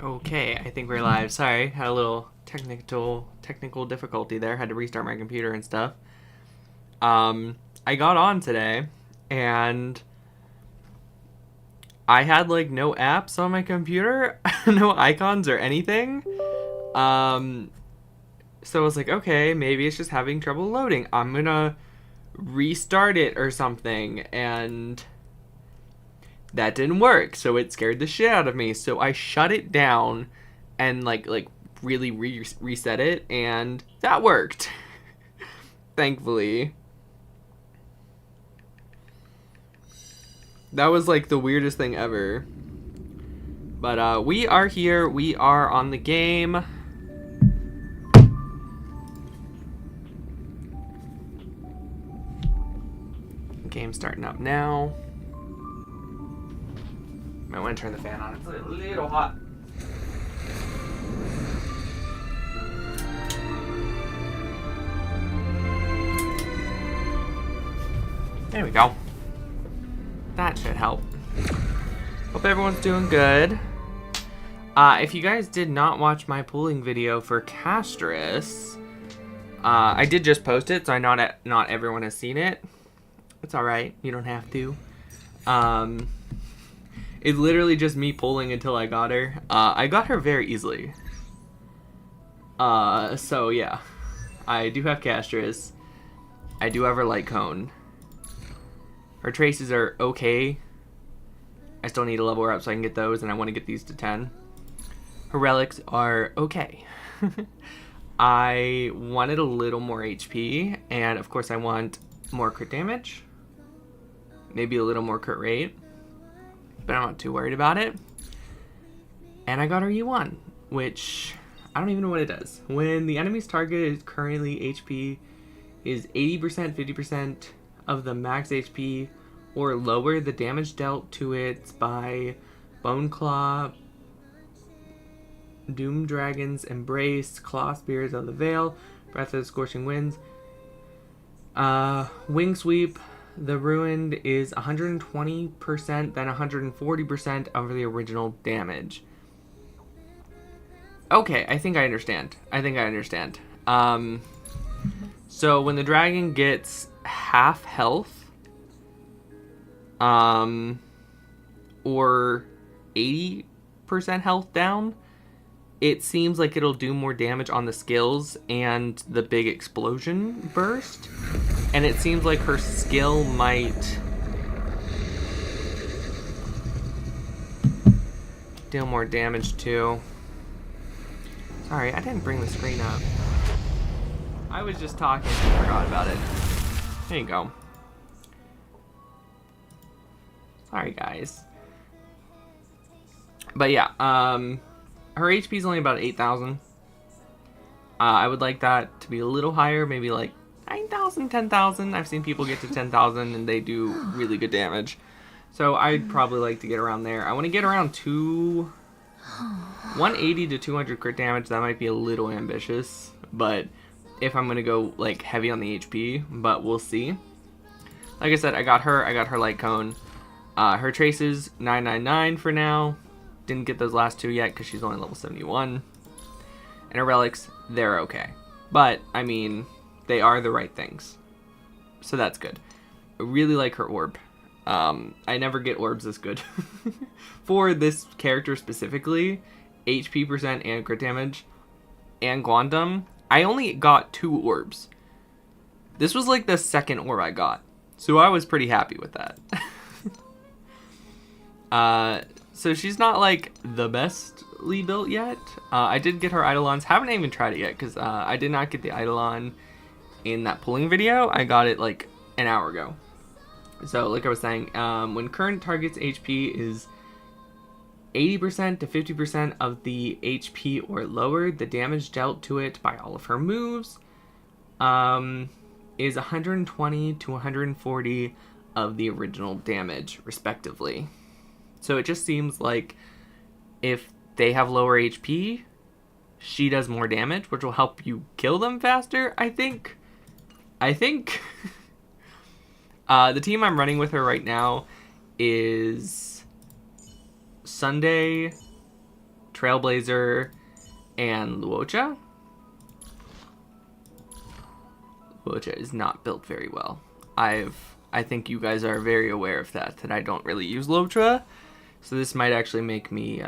Okay, I think we're live. Sorry, had a little technical difficulty there. Had to restart my computer and stuff. I got on today, and I had like no apps on my computer, no icons or anything. So I was like, okay, maybe it's just having trouble loading. I'm gonna restart it or something, and that didn't work, so it scared the shit out of me. So I shut it down and like really reset it, and that worked. Thankfully. That was like the weirdest thing ever. But we are here. We are on the game. Game starting up now. Might want to turn the fan on. It's a little hot. There we go. That should help. Hope everyone's doing good. If you guys did not watch my pooling video for Castress, I did just post it, so I know not everyone has seen it. It's alright. You don't have to. It's literally just me pulling until I got her. I got her very easily. So yeah. I do have Castress. I do have her light cone. Her traces are okay. I still need to level her up so I can get those, and I want to get these to 10. Her relics are okay. I wanted a little more HP, and of course I want more crit damage. Maybe a little more crit rate. But I'm not too worried about it. And I got her U1, which I don't even know what it does. When the enemy's target is currently HP is 80%, 50% of the max HP or lower, the damage dealt to it by Bone Claw, Doom Dragon's Embrace, Claw Spears of the Veil, Breath of the Scorching Winds, Wing Sweep, the Ruined is 120%, then 140% of the original damage. Okay, I think I understand. So when the dragon gets half health, or 80% health down, it seems like it'll do more damage on the skills and the big explosion burst. And it seems like her skill might deal more damage too. Sorry, I didn't bring the screen up. I was just talking and forgot about it. There you go. Sorry, guys. But yeah, her HP is only about 8,000. I would like that to be a little higher, maybe like 9,000, 10,000. I've seen people get to 10,000 and they do really good damage. So I'd probably like to get around there. I want to get around 180 to 200 crit damage. That might be a little ambitious, but if I'm going to go like heavy on the HP, but we'll see. Like I said, I got her light cone. Her traces, 999 for now. Didn't get those last two yet because she's only level 71. And her relics, they're okay. But, I mean, they are the right things. So that's good. I really like her orb. I never get orbs this good. For this character specifically, HP percent and crit damage and quantum, I only got 2 orbs. This was like the second orb I got. So I was pretty happy with that. So she's not like the bestly built yet. I did get her Eidolons. Haven't even tried it yet because I did not get the Eidolon in that pulling video. I got it like an hour ago. So like I was saying, when current target's HP is 80% to 50% of the HP or lower, the damage dealt to it by all of her moves is 120 to 140 of the original damage, respectively. So it just seems like if they have lower HP, she does more damage, which will help you kill them faster, I think. The team I'm running with her right now is Sunday, Trailblazer and Luocha. Luocha is not built very well. I think you guys are very aware of that I don't really use Luocha. So this might actually make me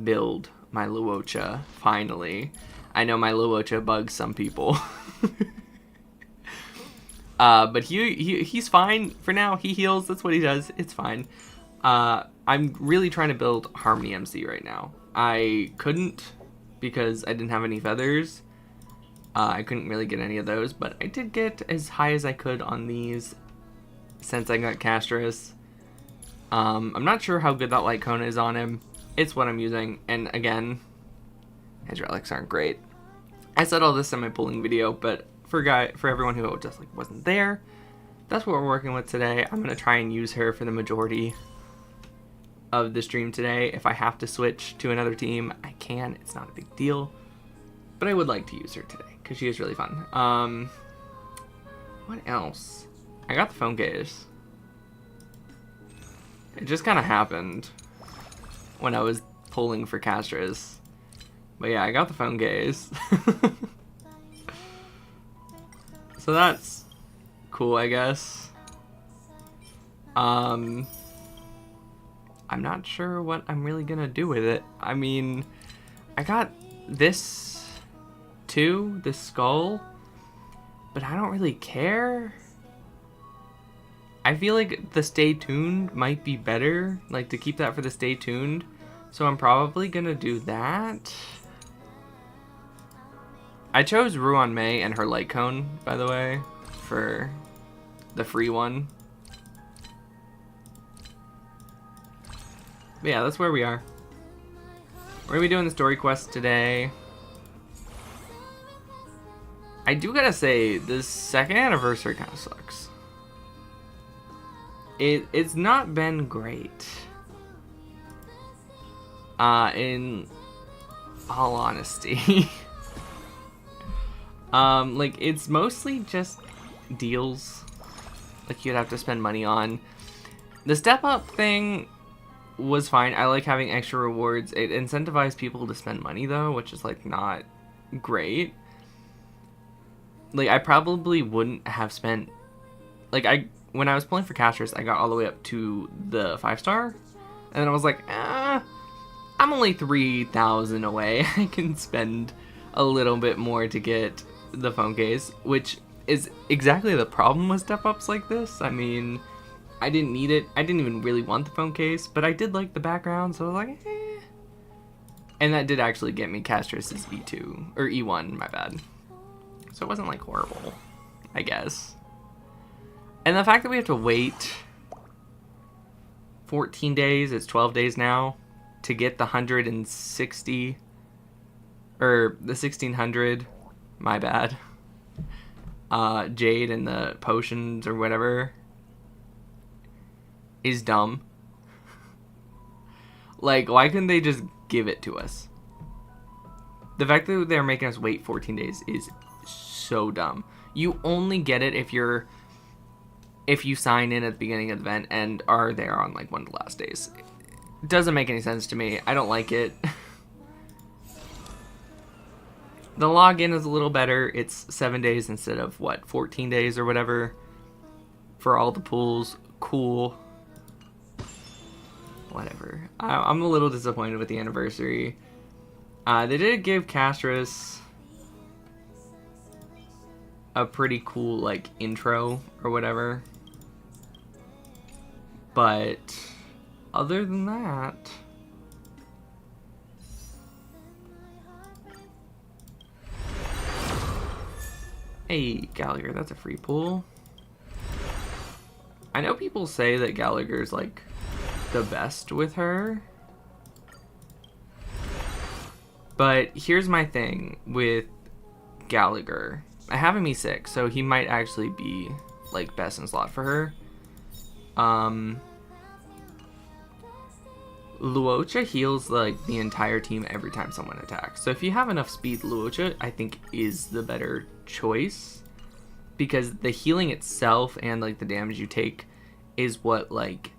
build my Luocha finally. I know my Luocha bugs some people. But he's fine for now. He heals. That's what he does. It's fine. I'm really trying to build Harmony MC right now. I couldn't because I didn't have any feathers. I couldn't really get any of those, but I did get as high as I could on these since I got Castris. I'm not sure how good that light cone is on him. It's what I'm using, and again, his relics aren't great. I said all this in my pulling video, but for everyone who just like wasn't there, that's what we're working with today. I'm gonna try and use her for the majority of the stream today. If I have to switch to another team, I can. It's not a big deal, but I would like to use her today because she is really fun. What else? I got the phone case. It just kind of happened when I was pulling for Castris. But yeah, I got the phone case. So that's cool, I guess. I'm not sure what I'm really gonna do with it. I mean, I got this too, this skull, but I don't really care. I feel like the stay tuned might be better, like to keep that for the stay tuned. So I'm probably gonna do that. I chose Ruan Mei and her light cone, by the way, for the free one. But yeah, that's where we are. We're gonna be doing the story quest today. I do gotta say, this second anniversary kind of sucks. It's not been great. In all honesty. Like, it's mostly just deals. Like, you'd have to spend money on. The step up thing was fine. I like having extra rewards. It incentivized people to spend money, though, which is, like, not great. Like, I probably wouldn't have spent... Like, when I was pulling for Castris, I got all the way up to the 5-star. And then I was like, I'm only 3,000 away. I can spend a little bit more to get the phone case, which is exactly the problem with step-ups like this. I mean, I didn't need it. I didn't even really want the phone case, but I did like the background, so I was like, eh. And that did actually get me Castris' E2, or E1, my bad. So it wasn't, like, horrible, I guess. And the fact that we have to wait 14 days, it's 12 days now, to get the 160, or the 1600, my bad, Jade and the potions or whatever, is dumb. Like, why couldn't they just give it to us? The fact that they're making us wait 14 days is so dumb. You only get it if you sign in at the beginning of the event and are there on, like, one of the last days. It doesn't make any sense to me. I don't like it. The login is a little better. It's 7 days instead of, 14 days or whatever for all the pools. Cool. Whatever. I'm a little disappointed with the anniversary. They did give Castris a pretty cool, like, intro or whatever. But other than that... Hey, Gallagher, that's a free pool. I know people say that Gallagher's, like, the best with her. But here's my thing with Gallagher. I have him E6, so he might actually be, like, best in slot for her. Luocha heals, like, the entire team every time someone attacks. So if you have enough speed, Luocha, I think, is the better choice. Because the healing itself and, like, the damage you take is what, like,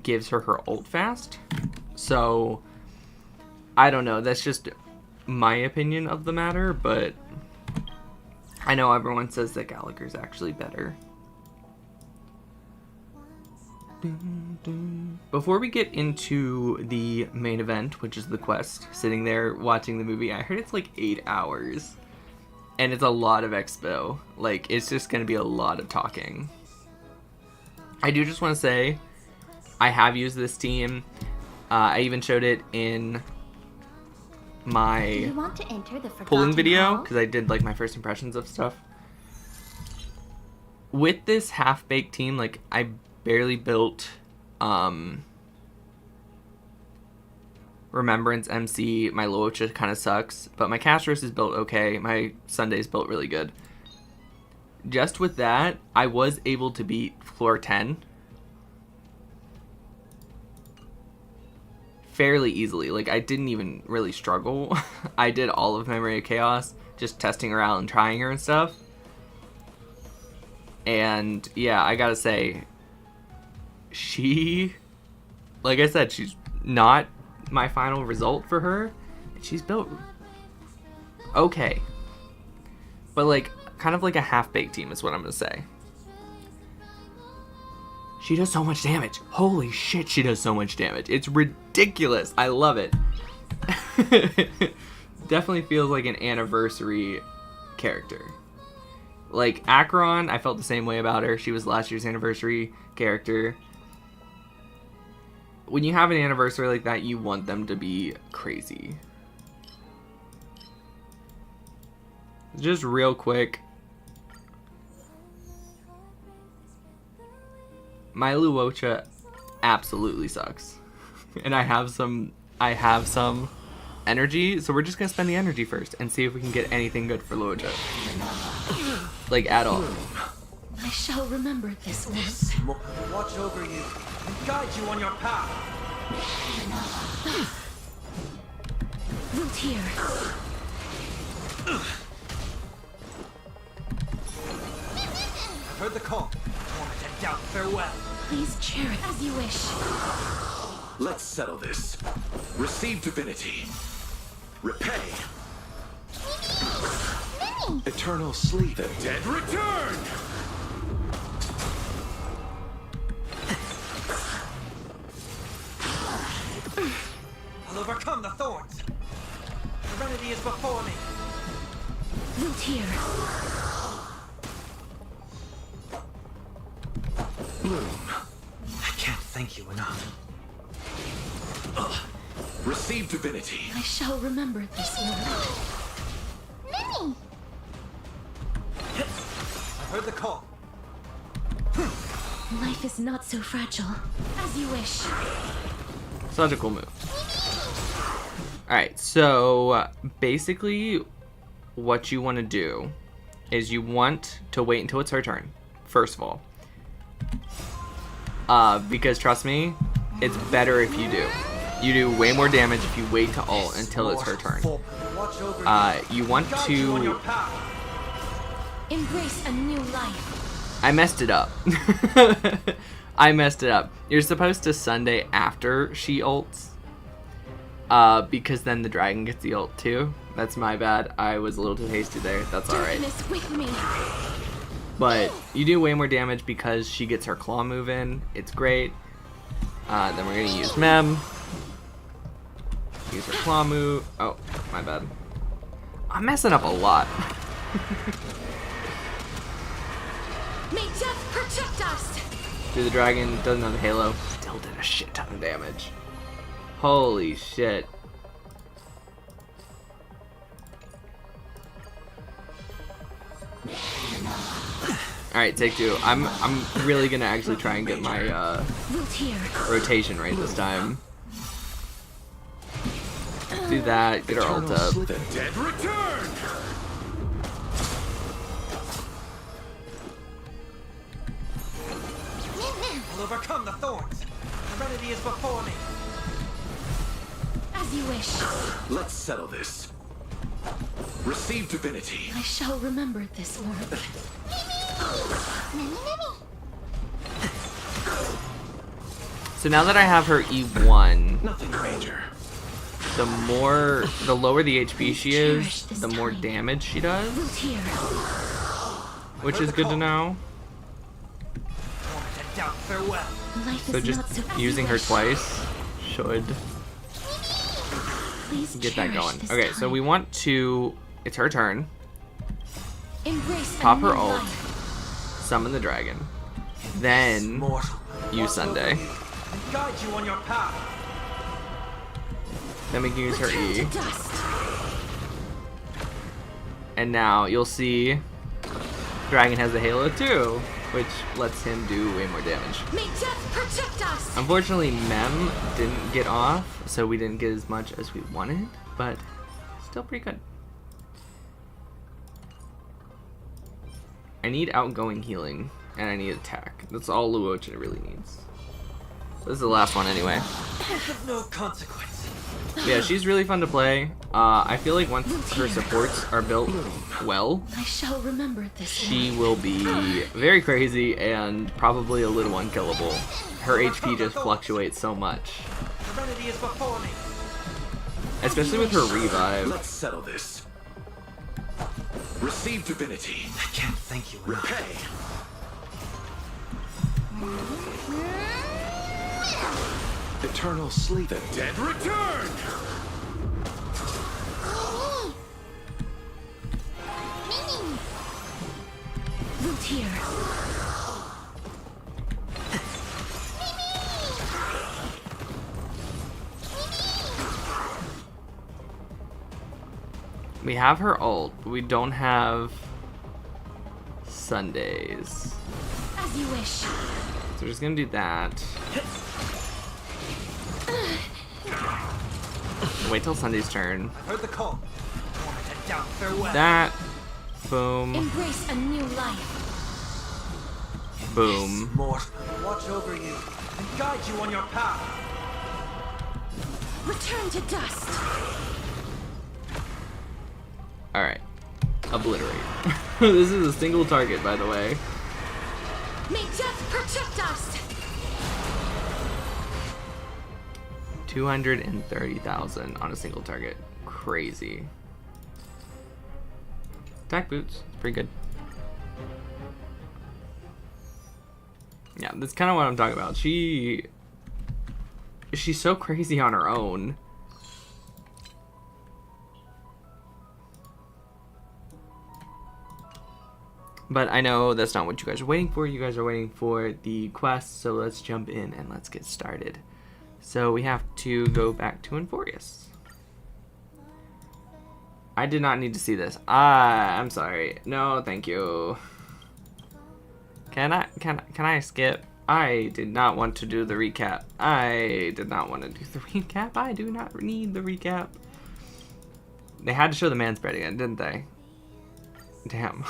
gives her ult fast. So I don't know. That's just my opinion of the matter, but I know everyone says that Gallagher's actually better. Before we get into the main event, which is the quest, sitting there watching the movie, I heard it's like 8 hours. And it's a lot of expo. Like, it's just going to be a lot of talking. I do just want to say, I have used this team. I even showed it in my pulling video, because I did like my first impressions of stuff. With this half-baked team, like, I barely built Remembrance MC. My Luocha kind of sucks, but my Castros is built okay. My Sunday's built really good. Just with that, I was able to beat floor 10 fairly easily. Like, I didn't even really struggle. I did all of Memory of Chaos, just testing her out and trying her and stuff. And yeah, I gotta say, she, like I said, she's not my final result for her. She's built okay, but like kind of like a half-baked team is what I'm gonna say. She does so much damage. Holy shit, she does so much damage. It's ridiculous. I love it. Definitely feels like an anniversary character. Like Acheron, I felt the same way about her. She was last year's anniversary character. When you have an anniversary like that, you want them to be crazy. Just real quick. My Luocha absolutely sucks. And I have some energy, so we're just gonna spend the energy first and see if we can get anything good for Luocha. Like at all. I shall remember this one. Watch over you and guide you on your path. Root here. I've heard the call. Torment and doubt, farewell. Please chair it as you wish. Let's settle this. Receive divinity. Repay. Eternal sleep. The dead return! I'll overcome the thorns. Serenity is before me. Root here. Bloom. I can't thank you enough. Receive divinity. I shall remember this one. Mimi! I've heard the call. Life is not so fragile. As you wish. Such a cool move. Alright, so basically what you want to do is you want to wait until it's her turn, first of all. Because trust me, it's better if you do. You do way more damage if you wait to ult until it's her turn. You want to... Embrace a new life. I messed it up. I messed it up. You're supposed to Sunday after she ults. Because then the dragon gets the ult too. That's my bad. I was a little too hasty there. That's alright. With me. But you do way more damage because she gets her claw move in. It's great. Then we're going to use Mem. Use her claw move. Oh, my bad. I'm messing up a lot. May death protect us. Do the dragon, doesn't have a halo. Still did a shit ton of damage. Holy shit. Alright, take two. I'm really gonna actually try and get my rotation right this time. Do that, get our ult up. The dead return! I'll overcome the thorns. Serenity is before me. As you wish. Let's settle this. Receive divinity. I shall remember this one. So now that I have her E1, Nothing major. the lower the HP she is, Cherish this the more time. damage she does, Root here. which is good to know. Moment to doubt farewell. Life So is just not so using her wish. twice should Please get that cherish going. this Okay, so time. we want to, it's her turn, Embrace a pop her new ult, life. summon the dragon, then Mortal. use Watch Sunday. over you and guide you on your path. Then we can use her Return to E. dust. And now you'll see Dragon has a Halo too, which lets him do way more damage. May death protect us. Unfortunately, Mem didn't get off, so we didn't get as much as we wanted, but still pretty good. I need outgoing healing, and I need attack. That's all Luocha really needs. This is the last one anyway. Of no consequence. Yeah, she's really fun to play. I feel like once her supports are built well, I shall remember this. she will be very crazy and probably a little unkillable. Her HP just fluctuates so much. Serenity is before me. Especially with her revive. Let's settle this. Receive divinity. I can't thank you enough. Repay. Eternal sleep. The dead return. Root here. We have her ult, but we don't have Sundays. As you wish. So we're just gonna do that. Wait till Sunday's turn. I've heard the call. Moment to doubt farewell. That. Boom. Embrace a new life. Boom. Mortal. Watch over you and guide you on your path. Return to dust. Alright. Obliterate. This is a single target, by the way. May death protect us. 230,000 on a single target. Crazy. Attack boots. Pretty good. Yeah, that's kind of what I'm talking about. She's so crazy on her own. But I know that's not what you guys are waiting for. You guys are waiting for the quest, so let's jump in and let's get started. So we have to go back to Enforius. I did not need to see this. I'm sorry. No, thank you. Can I skip? I did not want to do the recap. I did not want to do the recap. I do not need the recap. They had to show the man spread again, didn't they? Damn.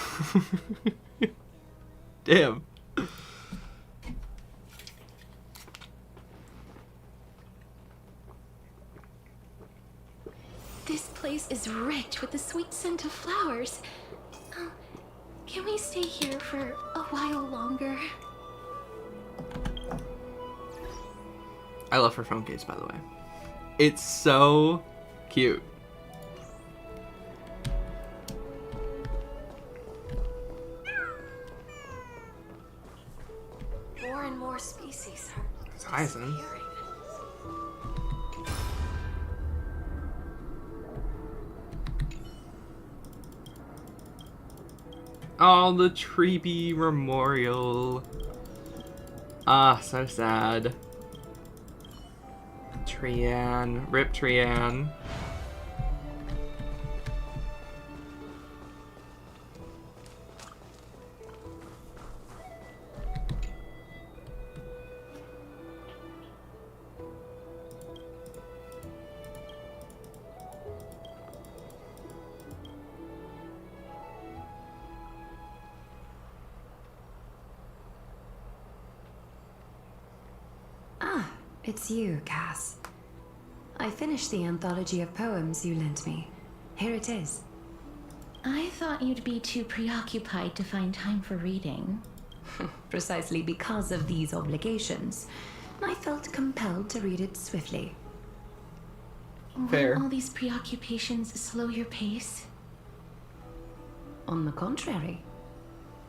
Damn. This place is rich with the sweet scent of flowers. Can we stay here for a while longer? I love her phone case, by the way. It's so cute. More and more species are It's Hyacinth. disappearing. Oh, the Treeby Memorial. Ah, so sad. Trian. Rip Trian. Ah, it's you, Cass. I finished the anthology of poems you lent me. Here it is. I thought you'd be too preoccupied to find time for reading. Precisely because of these obligations, I felt compelled to read it swiftly. Fair. Won't all these preoccupations slow your pace? On the contrary,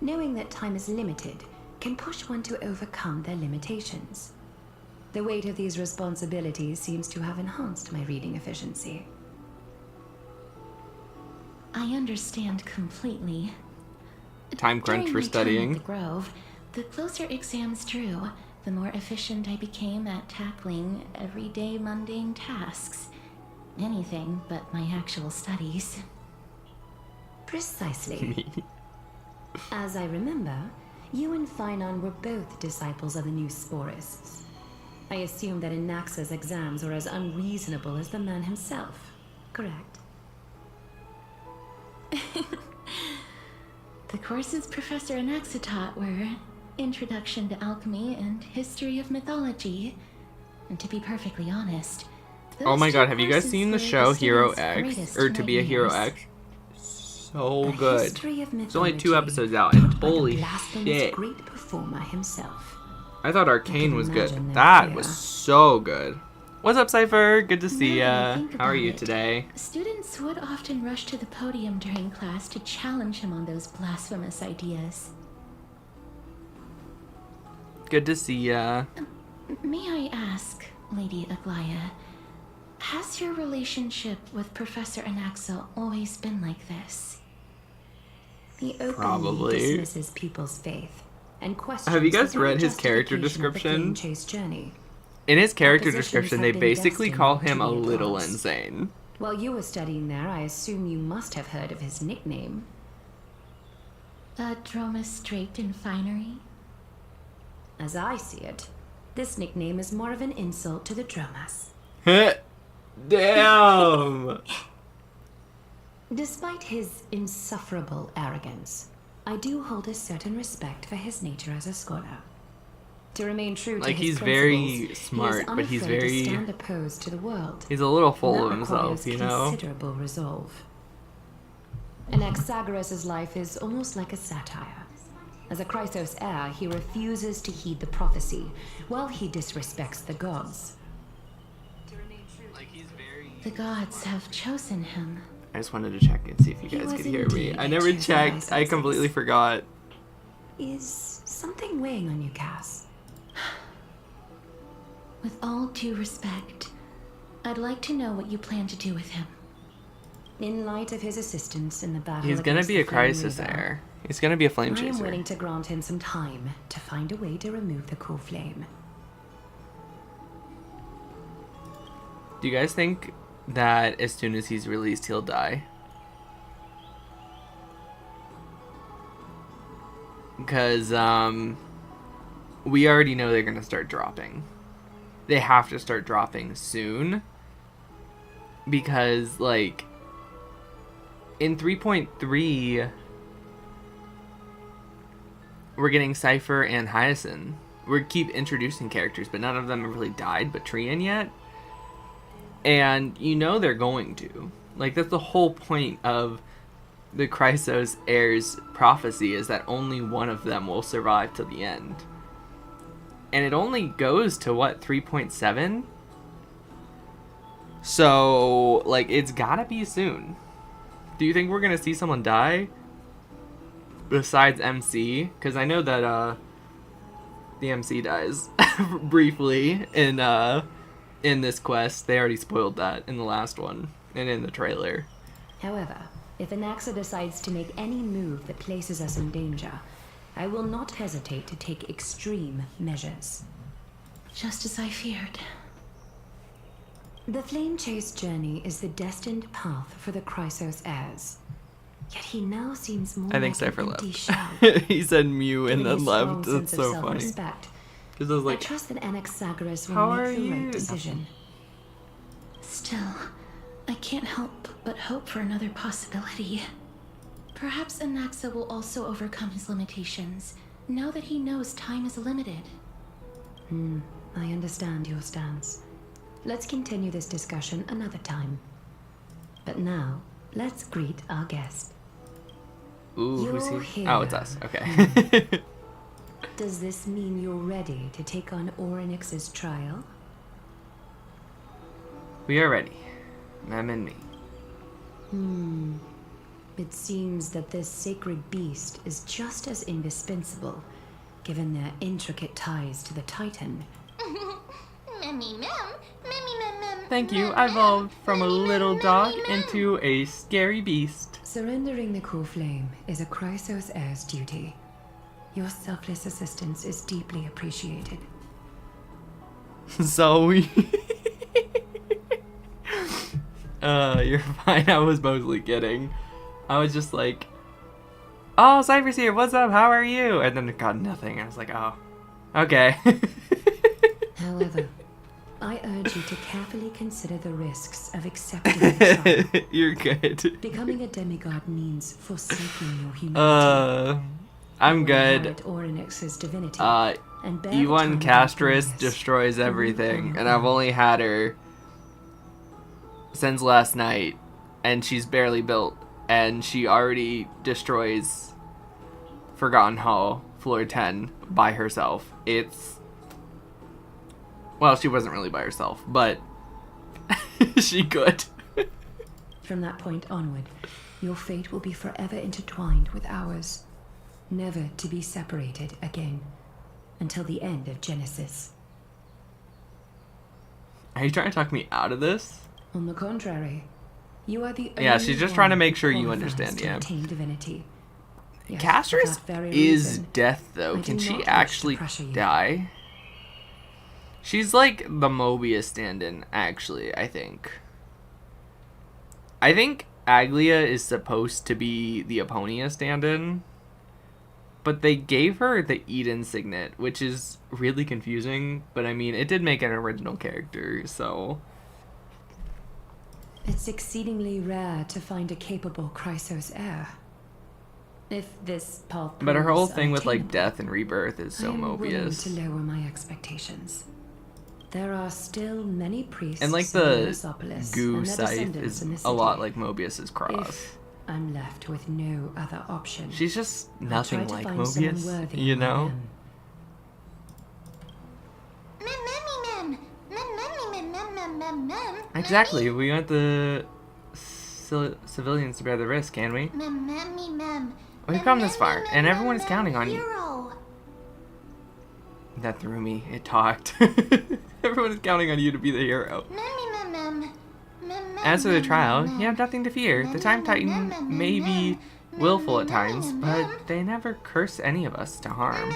knowing that time is limited can push one to overcome their limitations. The weight of these responsibilities seems to have enhanced my reading efficiency. I understand completely. Time crunch During for my time studying. at the Grove, the closer exams drew, the more efficient I became at tackling everyday mundane tasks. Anything but my actual studies. Precisely. As I remember, you and Finon were both disciples of the new Sporists. I assume that Anaxa's exams were as unreasonable as the man himself, correct? The courses Professor Anaxa taught were Introduction to Alchemy and History of Mythology. And to be perfectly honest, Oh my those god, two have you guys courses seen the were show Hero students' X? greatest Or To Be a Hero nightmares. X? So The good. history of There's only 2 mythology, episodes out, and taught by the holy blasphemous shit. great performer himself. I thought Arcane was good. imagine their That fear. was so good. What's up, Cypher? Good to see Now that I ya. think How are about you it, today? Students would often rush to the podium during class to challenge him on those blasphemous ideas. Good to see ya. May I ask, Lady Aglaya, has your relationship with Professor Anaxa always been like this? He openly Probably. dismisses people's faith and questions Have you guys the very read his character justification of the flame description? chase journey. In his character Oppositions description, have they been basically destined call to him a be at little odds. insane. While you were studying there, I assume you must have heard of his nickname. Droma Straight and Finery? As I see it, this nickname is more of an insult to the Dromas. Damn! Despite his insufferable arrogance, I do hold a certain respect for his nature as a scholar. To remain true to Like, his he's very principles, smart, he is but he's unafraid very- to stand opposed to the world. He's a little full That of himself, requires you know? considerable resolve. Anaxagoras' life is almost like a satire. As a Chrysos heir, he refuses to heed the prophecy, while he disrespects the gods. The gods have chosen him. I just wanted to check and see if you He guys was could hear me. indeed I never chosen by checked. I success. completely forgot. Is something weighing on you, Cass? With all due respect, I'd like to know what you plan to do with him. In light of his assistance in the battle He's gonna against be the a Flame Crisis Reaver, heir. He's gonna be a flame I am chaser. willing to grant him some time to find a way to remove the cool flame. Do you guys think that as soon as he's released, he'll die? Because, we already know they're gonna start dropping. They have to start dropping soon. Because, like, in 3.3, we're getting Cypher and Hyacinth. We keep introducing characters, but none of them have really died, but Trian yet. And you know they're going to. Like, that's the whole point of the Chrysos heir's prophecy, is that only one of them will survive till the end. And it only goes to, what, 3.7? So, like, it's gotta be soon. Do you think we're gonna see someone die? Besides MC? Because I know that, the MC dies briefly in this quest. They already spoiled that in the last one and in the trailer. However, if Anaxa decides to make any move that places us in danger, I will not hesitate to take extreme measures. Just as I feared. The Flame Chase journey is the destined path for the Chrysos heirs. Yet he now seems more I think like Cypher an empty left. shell. He said Mew and Given then his strong left. sense That's of so funny. self-respect, Because I was I like, trust that Anaxagoras will How are make the you? right decision. Still, I can't help but hope for another possibility. Perhaps Anaxa will also overcome his limitations, now that he knows time is limited. I understand your stance. Let's continue this discussion another time. But now, let's greet our guest. ooh, who's You're he? here. Oh, it's us. Okay. Does this mean you're ready to take on Orynyx's trial? We are ready. Mem and me. It seems that this sacred beast is just as indispensable, given their intricate ties to the Titan. Memmy mem, memmy mem mem. Thank you. I evolved from a little dog into a scary beast. Surrendering the core flame is a Chrysos heir's duty. Your selfless assistance is deeply appreciated. Zoe. You're fine. I was mostly kidding. I was just like, oh, Cypher's here. What's up? How are you? And then it got nothing. I was like, oh, okay. However, I urge you to carefully consider the risks of accepting the child. You're good. Becoming a demigod means forsaking your humanity. I'm good. Orynyx's divinity. And bear the E1 time of Castress employers. destroys everything, and I've only had her since last night, and she's barely built, and she already destroys Forgotten Hall, floor 10, by herself. It's... Well, she wasn't really by herself, but she could. From that point onward, your fate will be forever intertwined with ours, never to be separated again, until the end of Genesis. Are you trying to talk me out of this? On the contrary, you are the Yeah, only she's just one trying to make who sure you qualifies understand, to yeah. attain divinity. Yet, for Castress that very is reason, death, though. I Can do she not wish to actually pressure you. die? She's like the Mobius stand-in, actually, I think. I think Aglia is supposed to be the Aponia stand-in, but they gave her the Eden signet, which is really confusing, but I mean, it did make an original character, so... It's exceedingly rare to find a capable Chrysos heir. If this path But her whole proves thing with, like, unattainable, death and rebirth is so I am willing Mobius. to lower my expectations. There are still many priests And, like, in the Eurisopolis goo and their scythe descendants is in the a lot city. like Mobius's cross. If I'm left with no other option, She's just I'll nothing try to like find someone Mobius, worthy you among know? them. Exactly, we want the civilians to bear the risk, can we? We've come this far, and everyone is counting on you. That threw me. It talked. Everyone is counting on you to be the hero. As for the trial, you have nothing to fear. The Time Titan may be willful at times, but they never curse any of us to harm.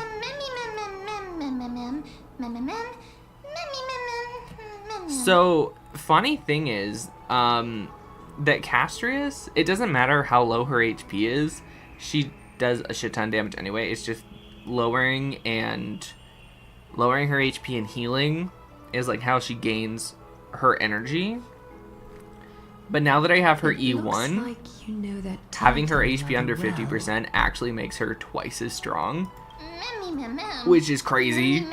So, funny thing is, that Castrius, it doesn't matter how low her HP is, she does a shit ton of damage anyway. It's just lowering her HP and healing is like how she gains her energy. But now that I have her It E1, looks like you know that having her Titan HP under rather well. 50% actually makes her twice as strong, which is crazy.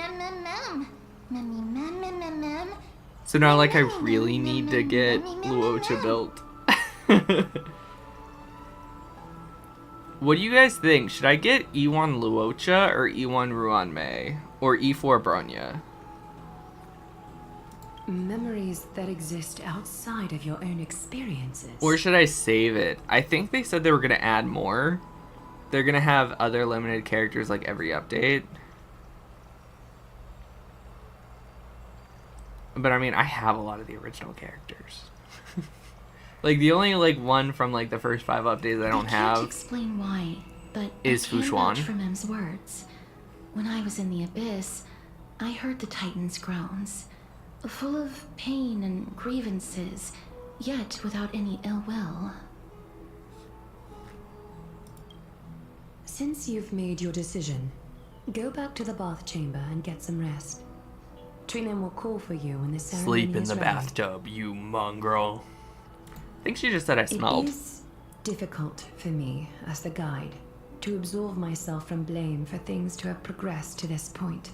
So now, like, I really need to get Luocha built. What do you guys think? Should I get E1 Luocha or E1 Ruanmei? Or E4 Bronya? Memories that exist outside of your own experiences. Or should I save it? I think they said they were going to add more. They're going to have other limited characters like every update. But I mean, I have a lot of the original characters. Like, the only, like, one from, like, the first 5 updates I don't I have. can't explain why, but is I can Fushuan. vouch for Mem's words. When I was in the abyss, I heard the Titan's groans, full of pain and grievances, yet without any ill will. Since you've made your decision, go back to the bath chamber and get some rest. Trina will call for you when the ceremony Sleep in is the ready. bathtub, you mongrel. I think she just said I smelled. It is difficult for me, as the guide, to absolve myself from blame for things to have progressed to this point.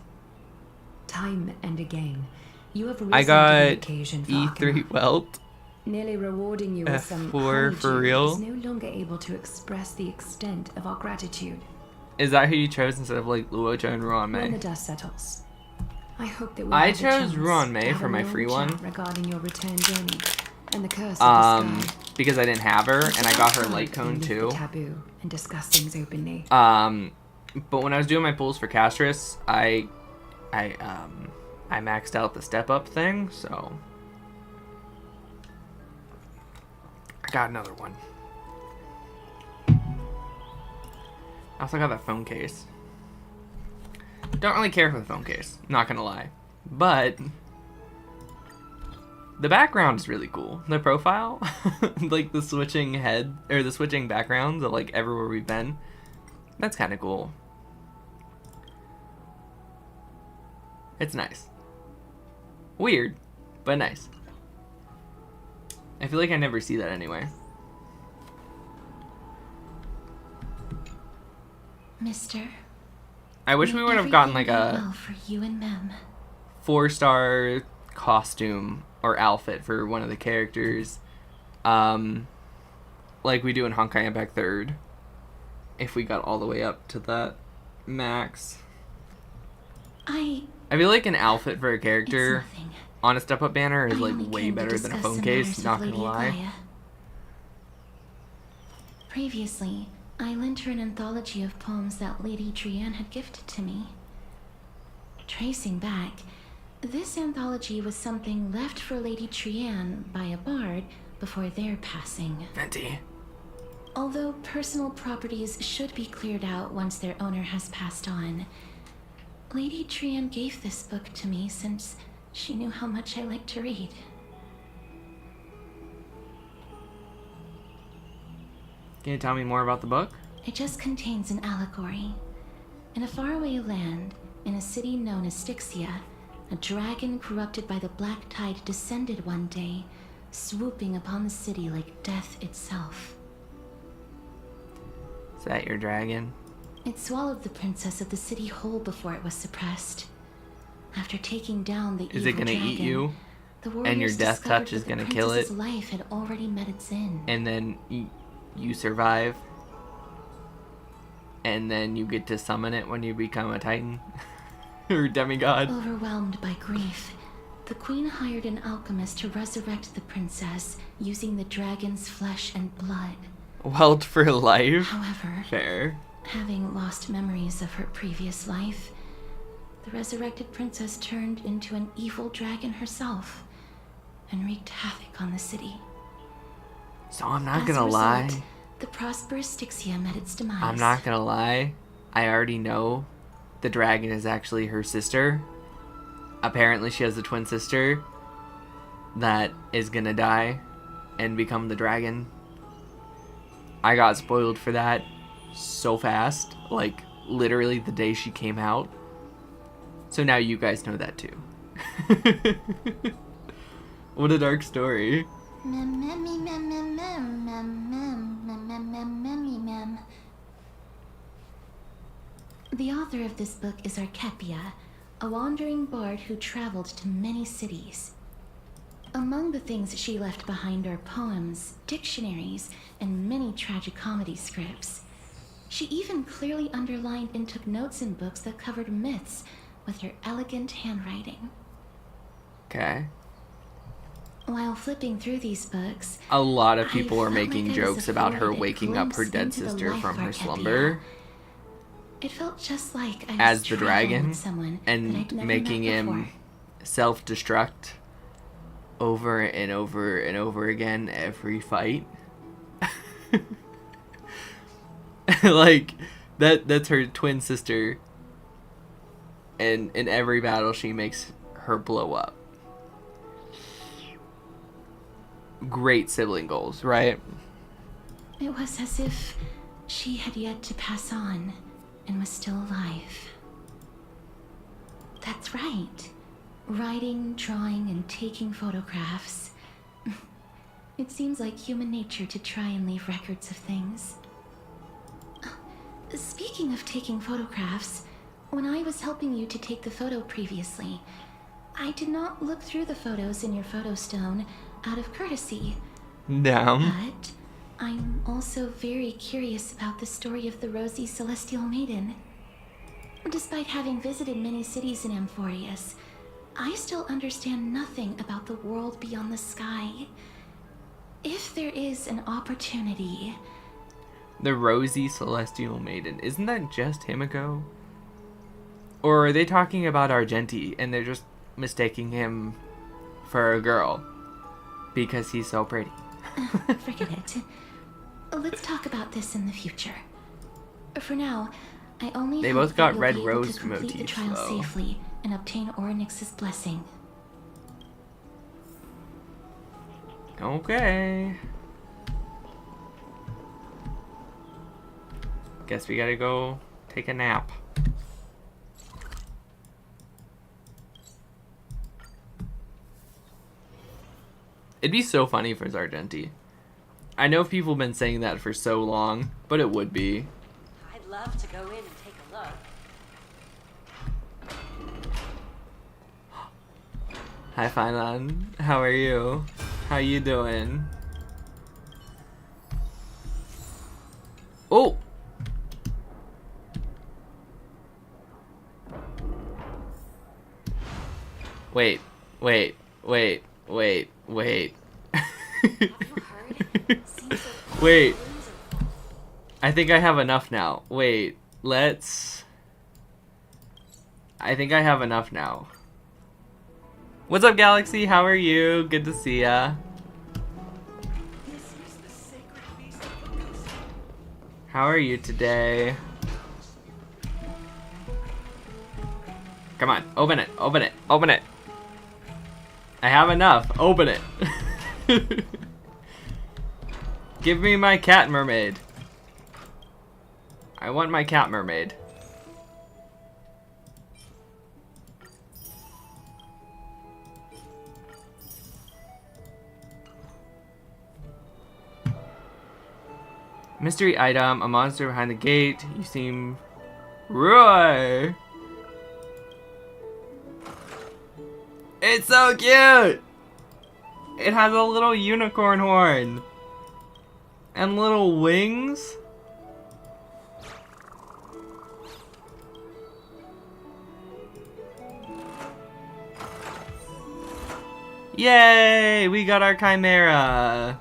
Time and again, you have risen I to the got occasion for E3 Arkema, Welt. nearly rewarding you with some F4 for honeydew real? is no longer able to express the extent of our gratitude. Is that who you chose instead of, like, Luocha and When the Ruanmei? dust settles, I hope that we'll I have the chose chance Ruanmei to have for a my long free chat one. regarding your return journey. And the curse of the sky. because I didn't have her, and I got her light cone Lift the too. taboo and discuss things openly. But when I was doing my pulls for Castris, I maxed out the step up thing, so I got another one. I also got that phone case. Don't really care for the phone case, not gonna lie. But the background is really cool. The profile, like the switching head, or the switching backgrounds of like everywhere we've been. That's kind of cool. It's nice. Weird, but nice. I feel like I never see that anyway. Mister. I wish we would have gotten like a well for you and Mem. 4-star costume or outfit for one of the characters, like we do in Honkai Impact 3rd, if we got all the way up to that max. I feel like an outfit for a It's character nothing. on a step-up banner is I like only way came to better than a discuss phone some case, matters not with gonna Lady lie. Aglaia. Previously, I lent her an anthology of poems that Lady Trianne had gifted to me. Tracing back, this anthology was something left for Lady Trianne by a bard before their passing. Venti. Although personal properties should be cleared out once their owner has passed on, Lady Trianne gave this book to me since she knew how much I liked to read. Can you tell me more about the book? It just contains an allegory. In a faraway land, in a city known as Styxia, a dragon corrupted by the black tide descended one day, swooping upon the city like death itself. Is that your dragon? It swallowed the princess of the city whole before it was suppressed. After taking down the Is evil it gonna dragon, eat you? the And your warriors death discovered touch is that the gonna kill it? princess's life had already met its end. And then you survive? And then you get to summon it when you become a titan? Or demigod? Overwhelmed by grief, the queen hired an alchemist to resurrect the princess using the dragon's flesh and blood. Weld for life? However, Fair. having lost memories of her previous life, the resurrected princess turned into an evil dragon herself and wreaked havoc on the city. So I'm not As gonna a result, lie. the prosperous Styxia met its demise. I'm not gonna lie. I already know the dragon is actually her sister. Apparently she has a twin sister that is gonna die and become the dragon. I got spoiled for that so fast. Like, literally the day she came out. So now you guys know that too. What a dark story. The author of this book is Archepia, a wandering bard who traveled to many cities. Among the things she left behind are poems, dictionaries, and many tragicomedy scripts. She even clearly underlined and took notes in books that covered myths with her elegant handwriting. Okay. While flipping through these books, A lot of I people are felt making like I was jokes about her afforded a waking up her glimpse dead into the sister life from of her Archepia. slumber It felt just like I was as the traveling dragon with someone and that I'd never making met him before. self-destruct over and over and over again every fight. Like that's her twin sister, and in every battle she makes her blow up. Great sibling goals, right? It was as if she had yet to pass on and was still alive. That's right. Writing, drawing, and taking photographs. It seems like human nature to try and leave records of things. Speaking of taking photographs, when I was helping you to take the photo previously, I did not look through the photos in your photo stone out of courtesy. Down. But I'm also very curious about the story of the Rosy Celestial Maiden. Despite having visited many cities in Amphorius, I still understand nothing about the world beyond the sky. If there is an opportunity... The Rosy Celestial Maiden. Isn't that just Himiko? Or are they talking about Argenti and they're just mistaking him for a girl because he's so pretty? Forget it. Let's talk about this in the future. For now, I only They hope both got that you'll red be able rose to complete the motifs, trial though. safely and obtain Orynyx's blessing. Okay. Guess we gotta go take a nap. It'd be so funny for Argenti. I know people have been saying that for so long, but it would be. I'd love to go in and take a look. Hi, Finon. How are you? How you doing? Oh! Wait. Wait. I think I have enough now. Wait, let's... I think I have enough now. What's up, Galaxy? How are you? Good to see ya. How are you today? Come on, open it, open it, open it. I have enough. Open it. Give me my cat mermaid. I want my cat mermaid. Mystery item, a monster behind the gate. You seem... Roy! It's so cute! It has a little unicorn horn. And little wings. Yay! We got our chimera.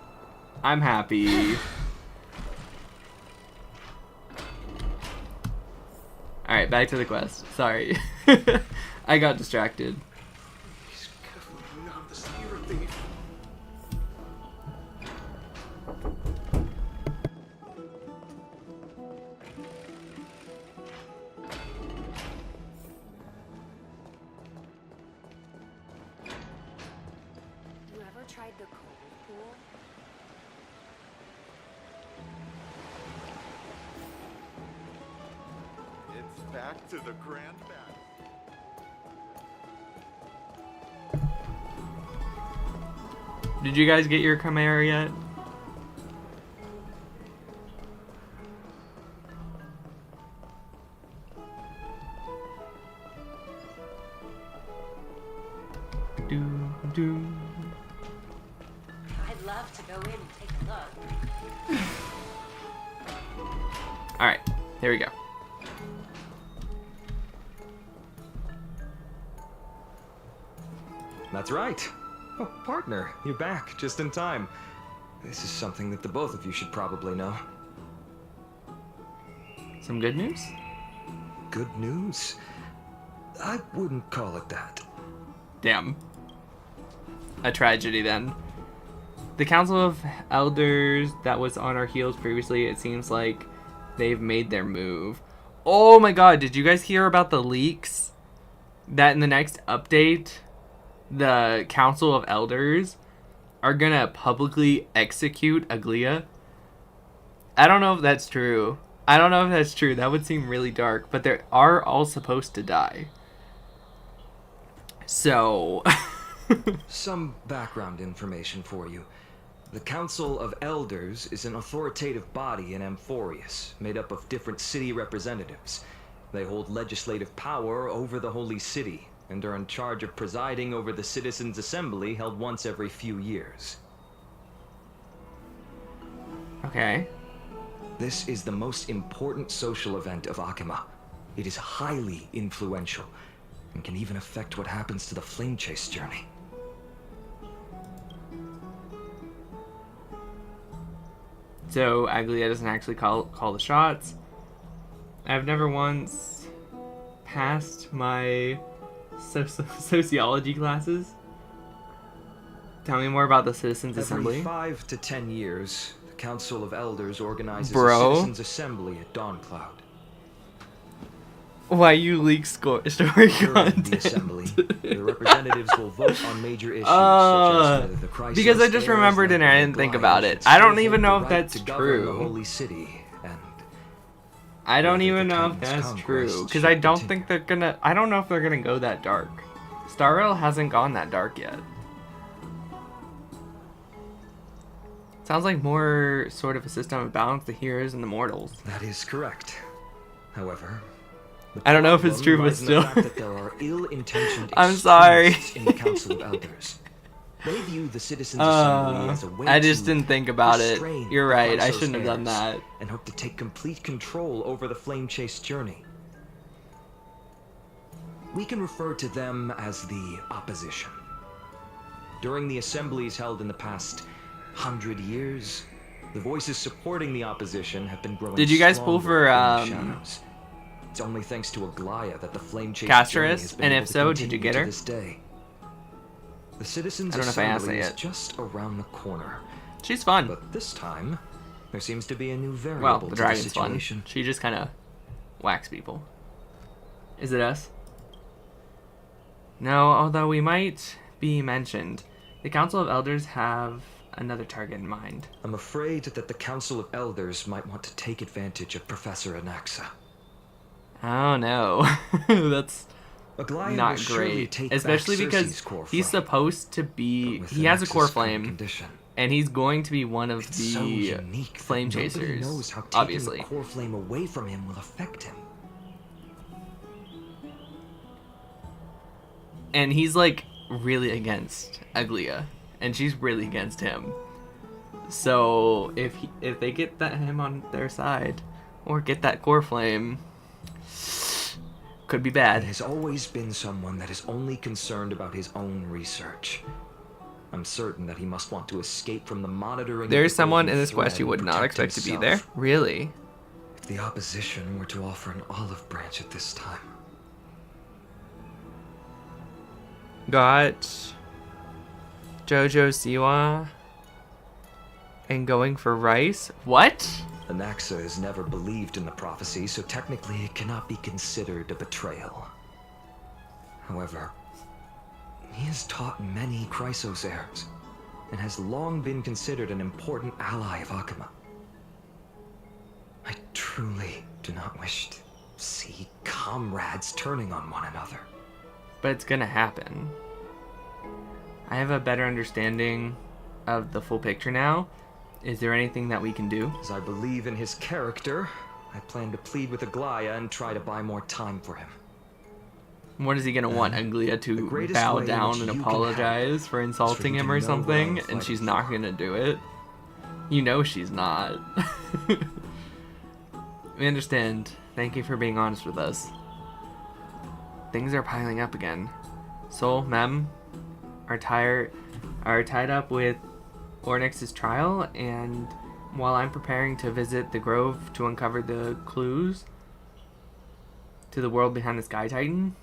I'm happy. Alright, back to the quest. Sorry. I got distracted. He's definitely not the spear thief. You ever tried the cold pool? It's back to the grand battle. Did you guys get your chimera yet? Do. I'd love to go in and take a look. Alright, here we go. That's right. Oh, partner, you're back just in time. This is something that the both of you should probably know. Some good news? Good news? I wouldn't call it that. Damn. A tragedy then. The Council of Elders that was on our heels previously, it seems like they've made their move. Oh my god, did you guys hear about the leaks? That in the next update, the Council of Elders are gonna publicly execute Aglia? I don't know if that's true. That would seem really dark, but they are all supposed to die. So... Some background information for you. The Council of Elders is an authoritative body in Amphorius, made up of different city representatives. They hold legislative power over the Holy City, and are in charge of presiding over the Citizens' Assembly held once every few years. Okay. This is the most important social event of Akima. It is highly influential, and can even affect what happens to the Flame Chase journey. so Aglia doesn't actually call the shots. I've never once passed my sociology classes. Tell me more about the Citizens Assembly. Every 5 to 10 years, the Council of Elders organizes Bro. a Citizens Assembly at Dawncloud. Why you leak story During content? the assembly, the representatives will vote on major issues such as whether the crisis because I just heirs remembered it like and I the didn't think Goliath about should it. I don't still even hold know the if right that's to govern the true. Holy City, and I don't whether even the know if Titan's that's conquest true. Because should I don't continue. think they're gonna... I don't know if they're gonna go that dark. Star Rail hasn't gone that dark yet. Sounds like more sort of a system of balance the heroes and the mortals. That is correct. However, the I don't know if it's problem true, but lies in the still. fact that there are ill-intentioned I'm sorry. extremists in the Council of Elders. They view the Citizens Assembly as a way I just to didn't think about it. restrain You're the right. I Chrysos shouldn't have done heirs that. and hope to take complete control over the Flame Chase journey. We can refer to them as the Opposition. During the assemblies held in the past 100 years, the voices supporting the Opposition have been growing Did you guys pull stronger for, in the shadows. It's only thanks to Aglaia that the Flame Chase Castris? journey has been And able if to so, did you continue get to her? this day. The Citizens I don't know if I asked Assembly that is yet. just around the corner. She's fun. But this time, there seems to be a new variable Well, to the the dragon's fun. situation. She just kind of whacks people. Is it us? No, although we might be mentioned. The Council of Elders have another target in mind. I'm afraid that the Council of Elders might want to take advantage of Professor Anaxa. Oh no. That's Aglaia will not surely great. take Especially back because Cersei's core he's flame, supposed to be... but with He has a Anaxa's core current flame. condition, And he's going to be one of it's the so unique that flame nobody chasers. knows how taking Obviously. the core flame away from him will affect him. And he's like really against Aglia, and she's really against him. So if they get him on their side, or get that core flame, could be He bad. has always been someone that is only concerned about his own research. I'm certain that he must want to escape from the monitoring. of There's the someone golden in this quest thread you would and not protect expect to be there. himself. Really? If the opposition were to offer an olive branch at this time, Got Jojo Siwa and going for rice. What? Anaxa has never believed in the prophecy, so technically it cannot be considered a betrayal. However, he has taught many Chrysos heirs, and has long been considered an important ally of Akama. I truly do not wish to see comrades turning on one another. But it's gonna happen. I have a better understanding of the full picture now. Is there anything that we can do? As I believe in his character, I plan to plead with Aglaia and try to buy more time for him. What is he gonna want? Aglia the to greatest bow way in down which and you can apologize for insulting you him to or know what I'm something, and fighting she's not for. gonna do it? You know she's not. We understand. Thank you for being honest with us. Things are piling up again. Soul, Mem are tied up with Ornyx's trial, and while I'm preparing to visit the Grove to uncover the clues to the world behind the Sky Titan,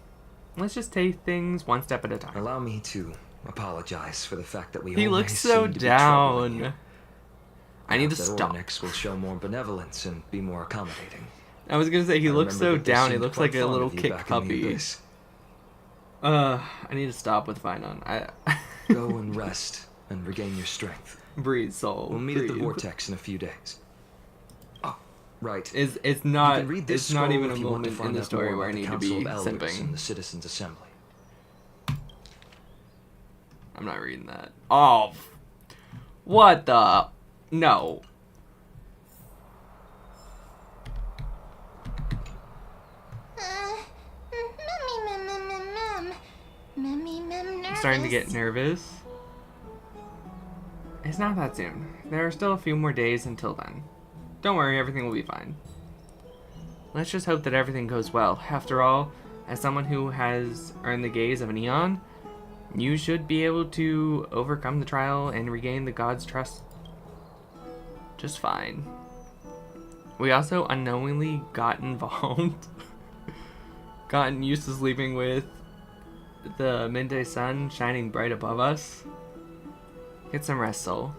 let's just take things one step at a time. Allow me to apologize for the fact that we He always looks so seem to be troubling you. down. I need to That stop. Ornyx will show more benevolence and be more accommodating. I was gonna say he I looks so remember that they down. He seemed looks quite like a fond little of you kick back in the puppy. abyss. I need to stop with Finon. Go and rest and regain your strength. Breathe, soul. We'll meet at the breathe. vortex in a few days. Oh, right. It's You not. can read this It's not scroll even a if you want to moment in find the out story more where I about the need to Council be of Elders and simping. the Citizens Assembly. I'm not reading that. Oh, what the? No. I'm starting to get nervous. It's not that soon. There are still a few more days until then. Don't worry, everything will be fine. Let's just hope that everything goes well. After all, as someone who has earned the gaze of an Eon, you should be able to overcome the trial and regain the god's trust. just fine. We also unknowingly got involved. Gotten used to sleeping with the midday sun shining bright above us. Get some rest, soul.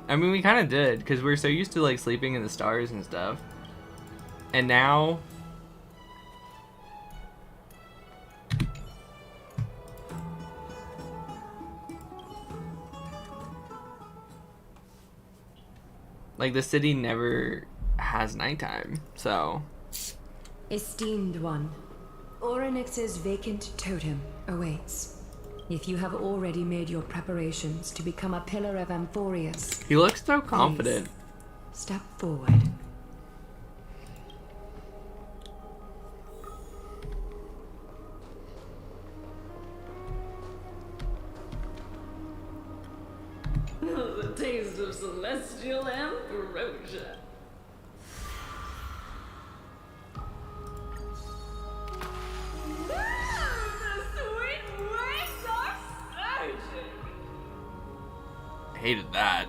I mean, we kind of did, because we're so used to like sleeping in the stars and stuff. And now... like, the city never has nighttime, so... Esteemed one, Orynyx's vacant totem awaits. If you have already made your preparations to become a pillar of Amphorius, He looks so confident. step forward. The taste of celestial ambrosia. The sweet wings are surging. Hated that.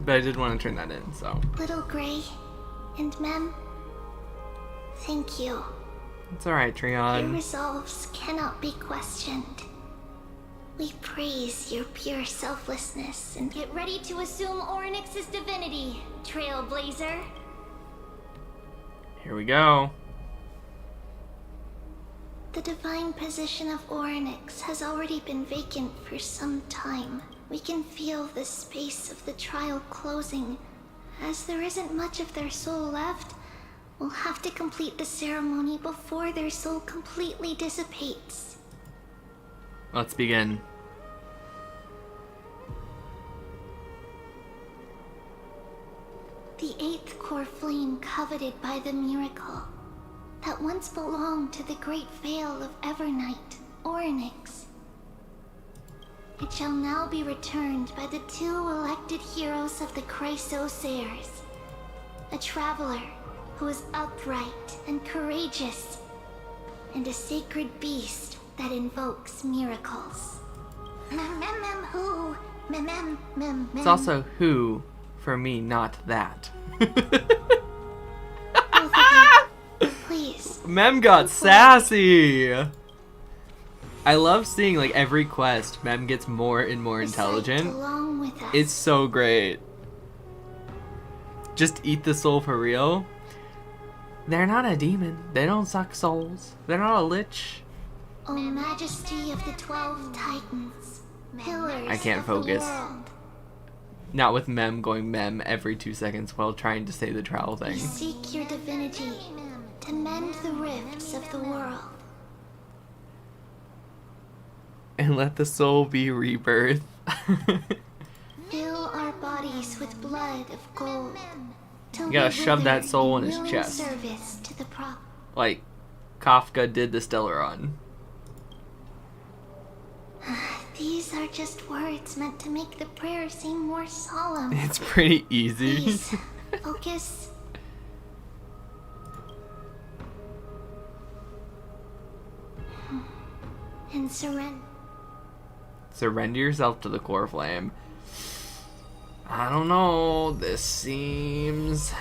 But I did want to turn that in, so... Little Gray and Mem, thank you. It's alright, Your Treon. resolves cannot be questioned. We praise your pure selflessness and get ready to assume Orynyx's divinity, Trailblazer. Here we go. The divine position of Orynyx has already been vacant for some time. We can feel the space of the trial closing. As there isn't much of their soul left, we'll have to complete the ceremony before their soul completely dissipates. Let's begin. The eighth core flame coveted by the miracle that once belonged to the great Vale of Evernight, Orynyx. It shall now be returned by the two elected heroes of the Chrysosairs. A traveler who is upright and courageous, and a sacred beast that invokes miracles. It's also who, for me, not that. Both of you, please. Mem got sassy! I love seeing, like, every quest, Mem gets more and more Recite intelligent. along with us. It's so great. Just eat the soul for real. They're not a demon. They don't suck souls. They're not a lich. O Majesty of the 12 Titans, pillars I can't of focus. the world, Not with Mem going Mem every 2 seconds while trying to say the trowel we thing. seek your divinity to mend the rifts of the world. And let the soul be rebirth. Fill our bodies with blood of gold. Till You gotta we shove that wither soul in his willing chest. Service to the Like Kafka did the Stellaron. These are just words meant to make the prayer seem more solemn. It's pretty easy. Please, focus. And surrender. Surrender yourself to the core flame. I don't know. This seems...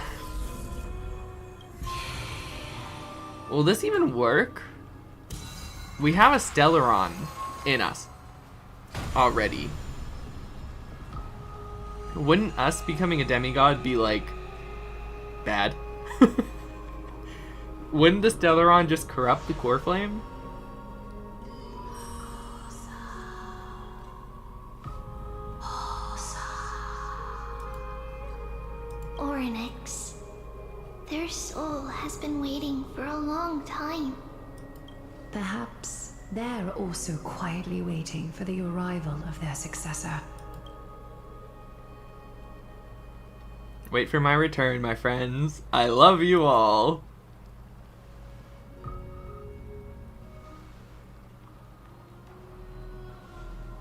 Will this even work? We have a Stellaron in us already. Wouldn't us becoming a demigod be, like, bad? Wouldn't the Stellaron just corrupt the core flame? Orynyx. Their soul has been waiting for a long time. Perhaps they're also quietly waiting for the arrival of their successor. Wait for my return, my friends. I love you all.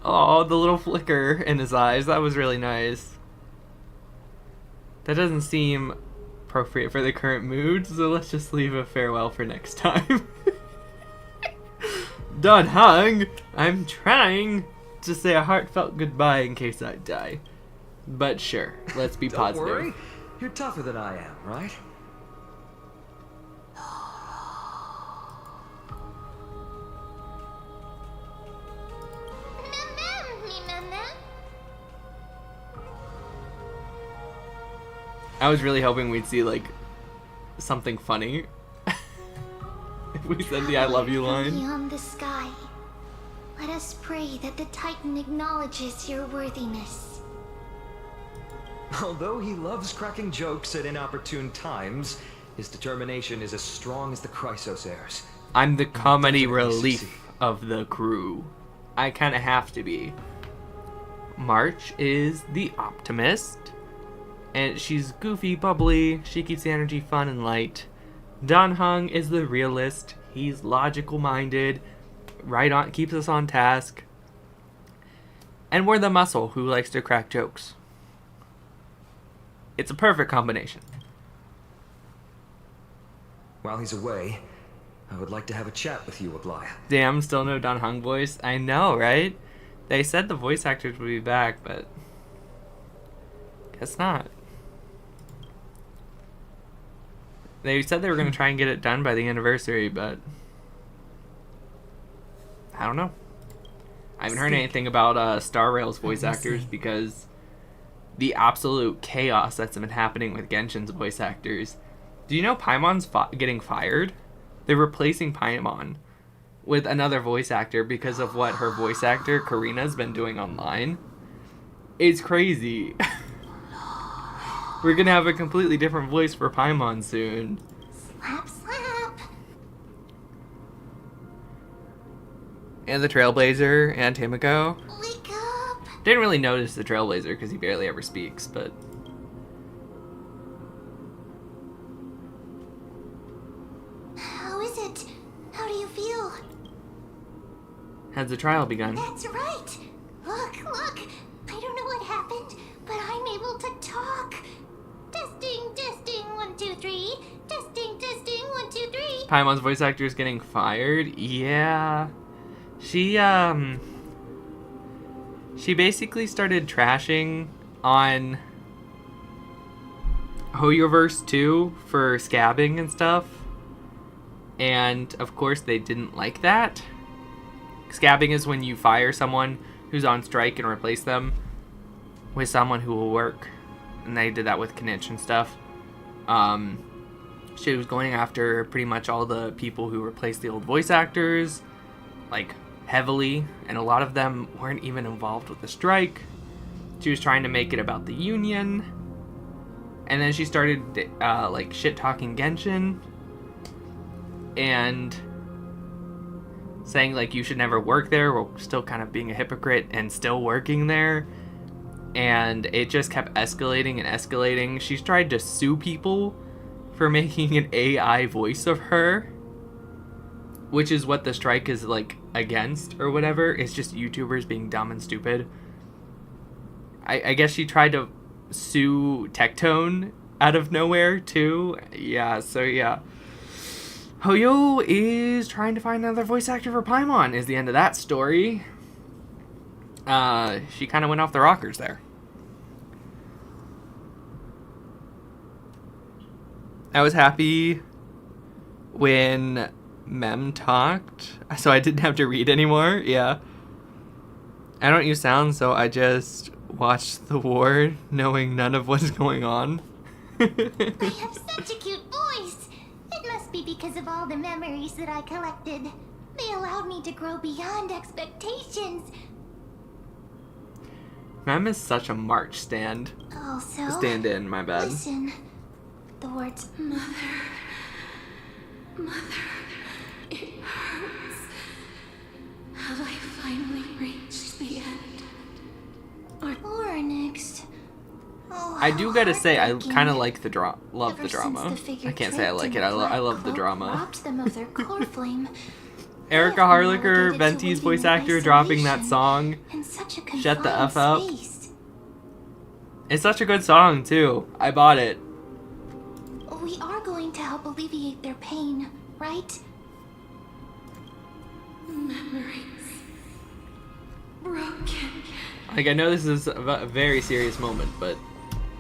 Oh, the little flicker in his eyes. That was really nice. That doesn't seem appropriate for the current mood, so let's just leave a farewell for next time. Done hung. I'm trying to say a heartfelt goodbye in case I die. But sure, let's be Don't positive. worry. You're tougher than I am, right? I was really hoping we'd see like something funny. If we said the "I love you" line. Beyond the sky, let us pray that the Titan acknowledges your worthiness. Although he loves cracking jokes at inopportune times, his determination is as strong as the Chrysosairs. I'm the comedy Definitely relief succeed. of the crew. I kind of have to be. March is the optimist. And she's goofy, bubbly. She keeps the energy fun and light. Dan Heng is the realist. He's logical minded. Right on, keeps us on task. And we're the muscle who likes to crack jokes. It's a perfect combination. While he's away, I would like to have a chat with you, Aglaya. Damn, still no Dan Heng voice. I know, right? They said the voice actors would be back, but guess not. They said they were going to try and get it done by the anniversary, but I don't know. I haven't heard anything about Star Rail's voice actors because the absolute chaos that's been happening with Genshin's voice actors. Do you know Paimon's getting fired? They're replacing Paimon with another voice actor because of what her voice actor, Karina's, been doing online. It's crazy. We're gonna have a completely different voice for Paimon soon. Slap, slap. And the Trailblazer and Timiko. Wake up. Didn't really notice the Trailblazer because he barely ever speaks, but How is it? How do you feel? has the trial begun? That's right. Look, look. I don't know what happened, but I'm able to talk. Testing, testing, 1, 2, 3. Testing, testing, 1, 2, 3. Paimon's voice actor is getting fired? Yeah. She basically started trashing on Hoyoverse 2 for scabbing and stuff. And, of course, they didn't like that. Scabbing is when you fire someone who's on strike and replace them with someone who will work. And they did that with Kinich and stuff. She was going after pretty much all the people who replaced the old voice actors, like, heavily. And a lot of them weren't even involved with the strike. She was trying to make it about the union. And then she started, like, shit-talking Genshin. And saying, like, you should never work there, while still kind of being a hypocrite and still working there. And it just kept escalating and escalating. She's tried to sue people for making an AI voice of her, which is what the strike is, like, against or whatever. It's just YouTubers being dumb and stupid. I guess she tried to sue Tectone out of nowhere, too. Yeah, so yeah. Hoyo is trying to find another voice actor for Paimon, is the end of that story. She kind of went off the rockers there. I was happy when Mem talked, so I didn't have to read anymore. Yeah. I don't use sound, so I just watched the war knowing none of what's going on. I have such a cute voice. It must be because of all the memories that I collected. They allowed me to grow beyond expectations. Mem is such a March stand. Also, Stand-in, my bad. listen. The words mother, It hurts. Have I finally reached the end? or next. Oh, I do gotta say, I heartbreaking. kind of like the love Ever the drama. since the figure I can't say I tricked like in it. the I black love the cloak drama. robbed them of their core flame. Erica I've been Harlicker, relegated to Venti's voice living in actor, dropping that isolation song. in such a Shut the F confined up. space. It's such a good song, too. I bought it. We are going to help alleviate their pain, right? Memories. Broken. Like, I know this is a very serious moment, but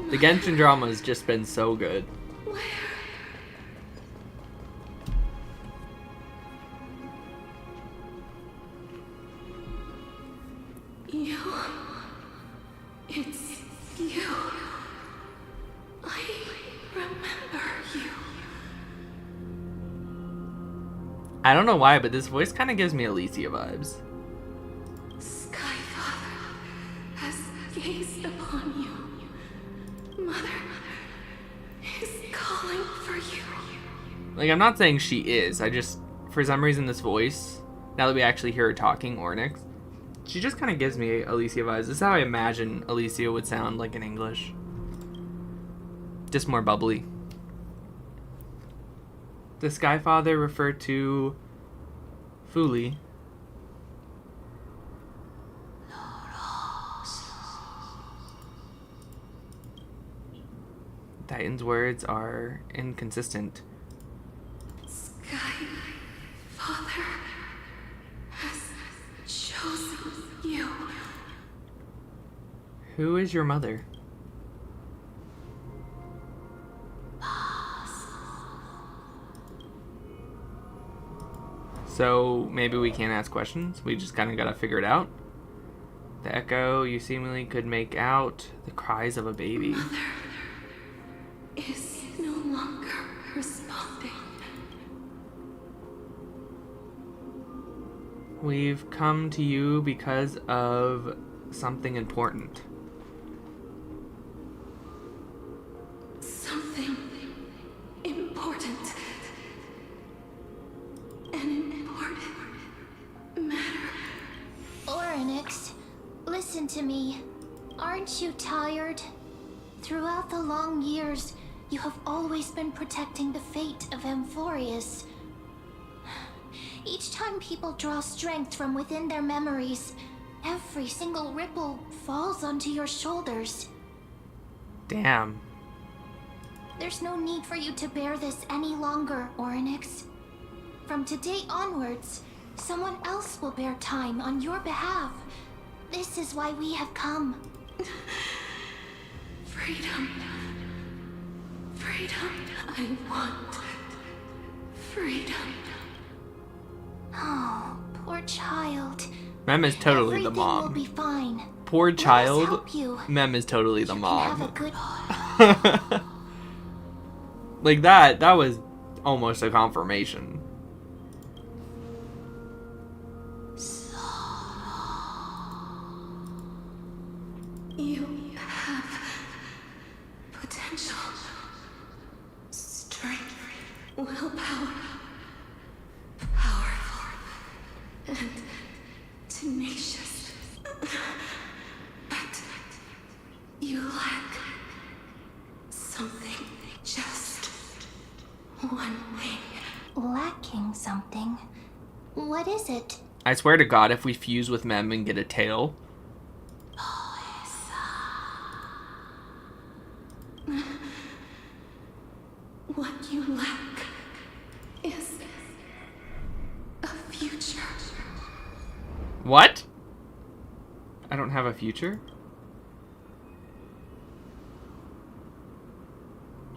the Genshin drama has just been so good. Where? You. It's you. I remember you. I don't know why, but this voice kind of gives me Alicia vibes. Skyfather has gazed upon you. Mother is calling for you. Like, I'm not saying she is. I just, for some reason, this voice, now that we actually hear her talking, Ornyx, she just kind of gives me Alicia vibes. This is how I imagine Alicia would sound like in English. Just more bubbly. The Skyfather referred to Fuli. Titan's words are inconsistent. Skyfather has chosen you. Who is your mother? So maybe we can't ask questions. We just kind of gotta figure it out. The echo, you seemingly could make out the cries of a baby. Mother is no longer responding. We've come to you because of something important. Something important. An important matter. Ornyx, listen to me. Aren't you tired? Throughout the long years, you have always been protecting the fate of Amphorius. Each time people draw strength from within their memories, every single ripple falls onto your shoulders. Damn. There's no need for you to bear this any longer, Ornyx. From today onwards, someone else will bear time on your behalf. This is why we have come. Freedom. Freedom. I want freedom. Oh, poor child. Mem is totally the Everything will mom. be fine. Poor Let us child. help you. Mem is totally the You can have a mom. good. Like that was almost a confirmation. You have potential, strength, willpower, powerful, and tenacious. But you lack something, just one thing. Lacking something. What is it? I swear to God, if we fuse with Mem and get a tail, What you lack is a future. what? I don't have a future?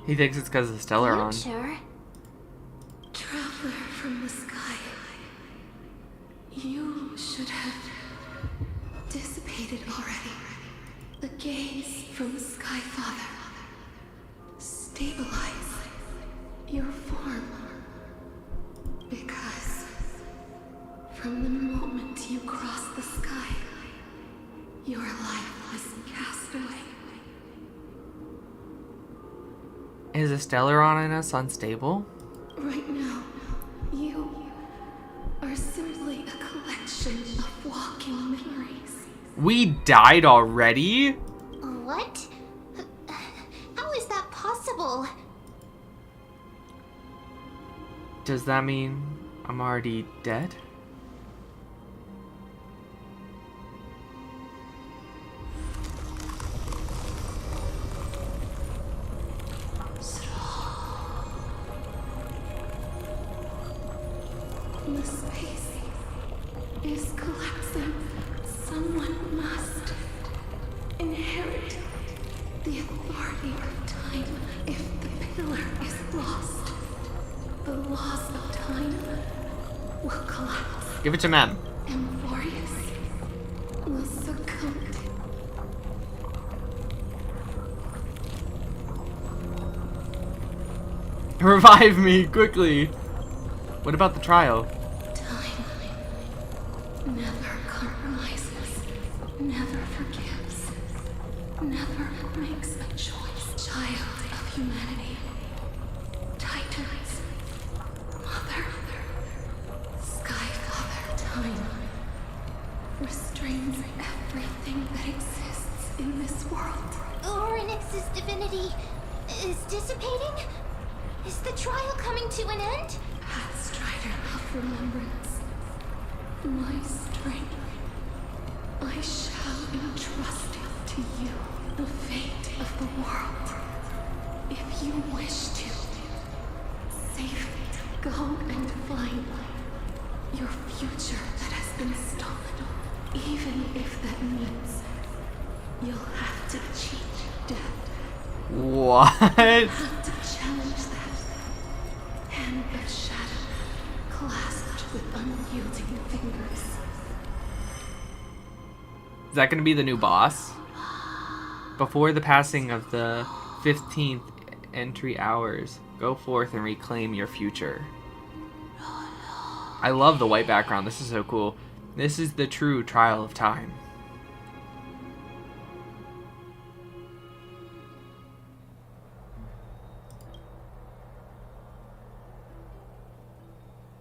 He thinks it's because of the Stellaron. Future? Traveler from the sky. You should have dissipated already. The gaze from the Skyfather. Stabilize your form. Because from the moment you cross the sky, your life was cast away. Is a Stellaron in us unstable? Right now, you are simply a collection of walking memories. We died already? What? How is that possible? Does that mean I'm already dead? The space is collapsing. Someone must right. The authority of time. If the pillar is lost, the laws of time will collapse. Give it to Mem. Amphorius will succumb. Revive me, quickly! What about the trial? Time never compromises, never forgives, never makes a choice. Child of humanity, Titans, Mother, Sky Father, time restrains everything that exists in this world. Orynyx's divinity is dissipating? Is the trial coming to an end? Pathstrider of remembrance, my strength, I shall entrust to you the fate of the world. If you wish to, safe, go and find your future that has been stolen, even if that means you'll have to cheat death. What? Have to challenge that hand of shadow clasped with unyielding fingers. Is that going to be the new boss? Before the passing of the 15th entry hours, go forth and reclaim your future. I love the white background. This is so cool. This is the true trial of time.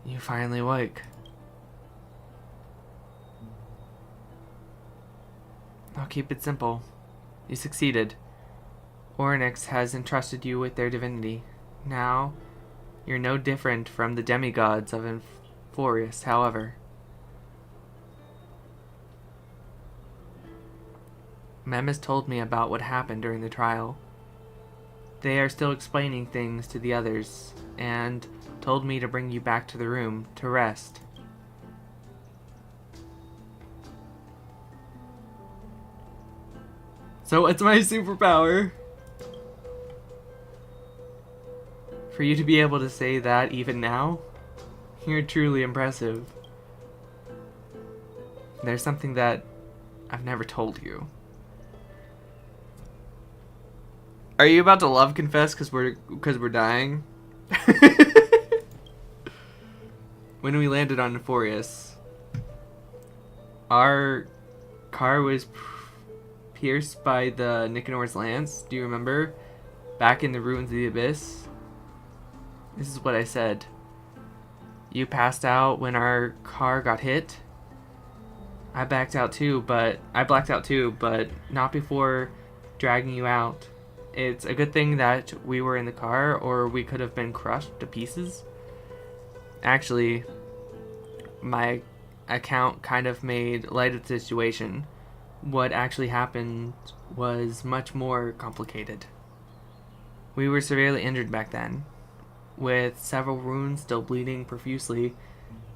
You finally woke. I'll keep it simple. You succeeded. Orynyx has entrusted you with their divinity. Now, you're no different from the demigods of Amphorius, however. Mem has told me about what happened during the trial. They are still explaining things to the others, and told me to bring you back to the room to rest. So what's my superpower? For you to be able to say that even now, you're truly impressive. There's something that I've never told you. Are you about to love confess because we're dying? When we landed on Amphorius, our car was pierced by the Nicanor's lance. Do you remember? Back in the ruins of the abyss. This is what I said. You passed out when our car got hit. I blacked out too, but not before dragging you out. It's a good thing that we were in the car, or we could have been crushed to pieces. Actually, my account kind of made light of the situation. What actually happened was much more complicated. We were severely injured back then, with several wounds still bleeding profusely.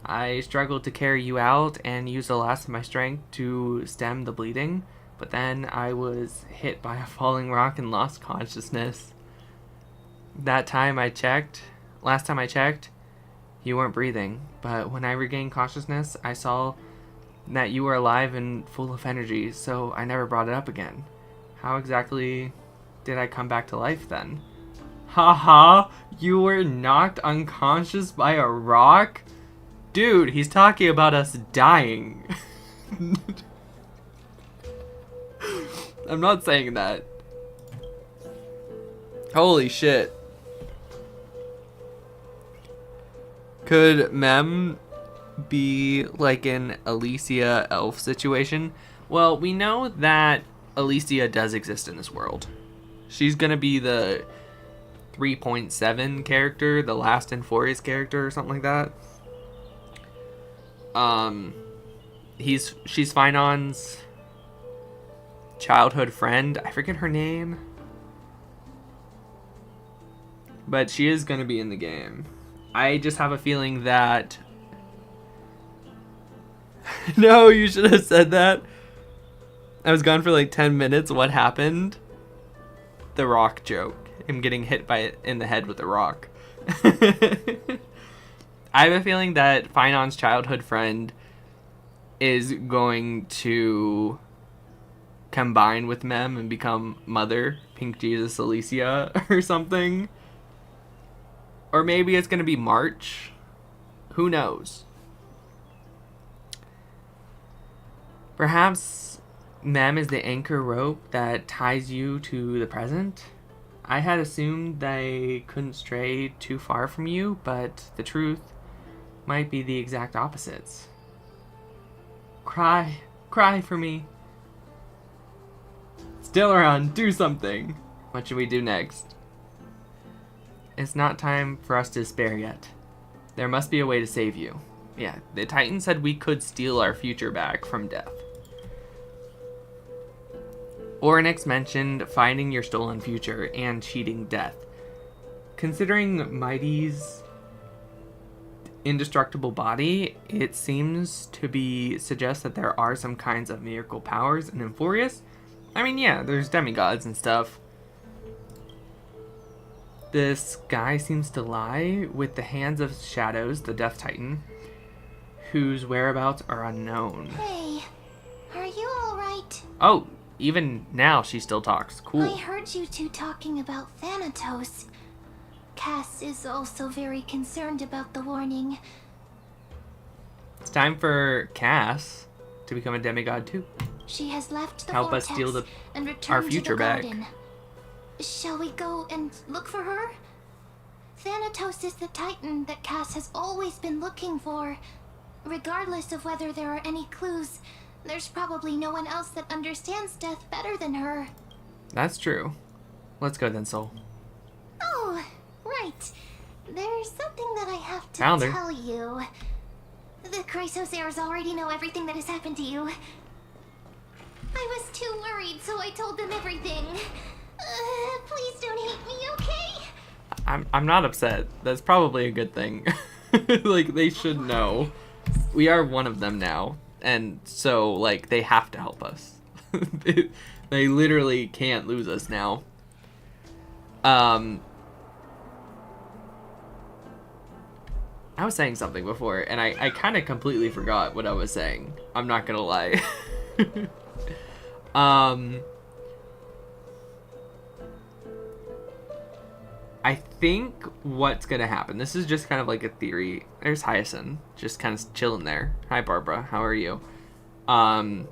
I struggled to carry you out and used the last of my strength to stem the bleeding, but then I was hit by a falling rock and lost consciousness. Last time I checked, you weren't breathing, but when I regained consciousness, I saw that you were alive and full of energy, so I never brought it up again. How exactly did I come back to life then? Haha, you were knocked unconscious by a rock? Dude, he's talking about us dying. I'm not saying that. Holy shit. Could Mem be like an Alicia elf situation? Well, we know that Alicia does exist in this world. She's gonna be the 3.7 character, the last Amphorius character or something like that. She's Finon's childhood friend. I forget her name. But she is gonna be in the game. I just have a feeling that... No, you should have said that. I was gone for like 10 minutes. What happened? The rock joke. Him getting hit by it in the head with a rock. I have a feeling that Finon's childhood friend is going to combine with Mem and become Mother, Pink Jesus Alicia, or something. Or maybe it's going to be March. Who knows? Perhaps Mem is the anchor rope that ties you to the present. I had assumed they couldn't stray too far from you, but the truth might be the exact opposites. Cry. Cry for me. Still around. Do something. What should we do next? It's not time for us to despair yet. There must be a way to save you. Yeah, the Titan said we could steal our future back from death. Oryx mentioned finding your stolen future and cheating death. Considering Mighty's indestructible body, it seems to be suggest that there are some kinds of miracle powers in Emphorius. I mean, yeah, there's demigods and stuff. This guy seems to lie with the hands of Shadows, the Death Titan, whose whereabouts are unknown. Hey, are you alright? Oh, even now she still talks. Cool. I heard you two talking about Thanatos. Cass is also very concerned about the warning. It's time for Cass to become a demigod too. She has left the Help us vortex steal and our returned to future the back. garden. Shall we go and look for her? Thanatos is the Titan that Cass has always been looking for. Regardless of whether there are any clues, there's probably no one else that understands death better than her. That's true. Let's go then, Soul. Oh, right. There's something that I have to Found her. tell you. The Chrysosaurs already know everything that has happened to you. I was too worried, so I told them everything. Please don't hate me, okay? I'm not upset. That's probably a good thing. Like, they should know. We are one of them now. And so, like, they have to help us. They literally can't lose us now. I was saying something before, and I kind of completely forgot what I was saying. I'm not gonna lie. I think what's gonna happen, this is just kind of like a theory. There's Hyacinth, just kind of chilling there. Hi, Barbara, how are you? I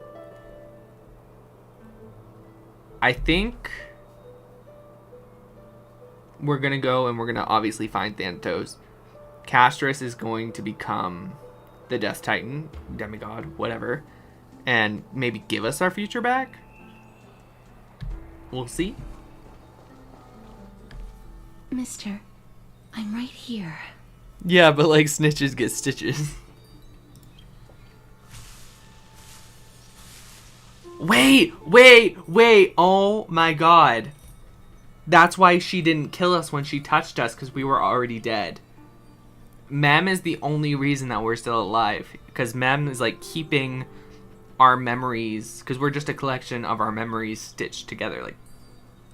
think we're gonna go and we're gonna obviously find Thanatos. Castris is going to become the Death Titan, demigod, whatever, and maybe give us our future back. We'll see. Mister, I'm right here. Yeah, but like snitches get stitches. Wait! Oh my god. That's why she didn't kill us when she touched us, because we were already dead. Mem is the only reason that we're still alive, because Mem is like keeping our memories, because we're just a collection of our memories stitched together, like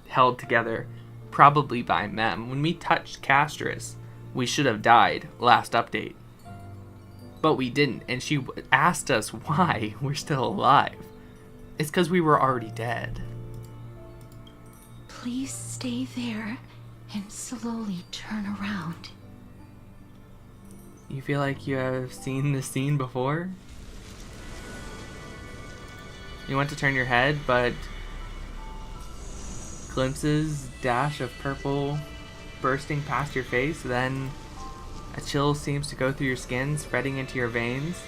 held together, probably by Mem. When we touched Castris, we should have died, last update. But we didn't, and she asked us why we're still alive. It's because we were already dead. Please stay there and slowly turn around. You feel like you have seen this scene before? You want to turn your head, but glimpses, dash of purple bursting past your face, then a chill seems to go through your skin, spreading into your veins.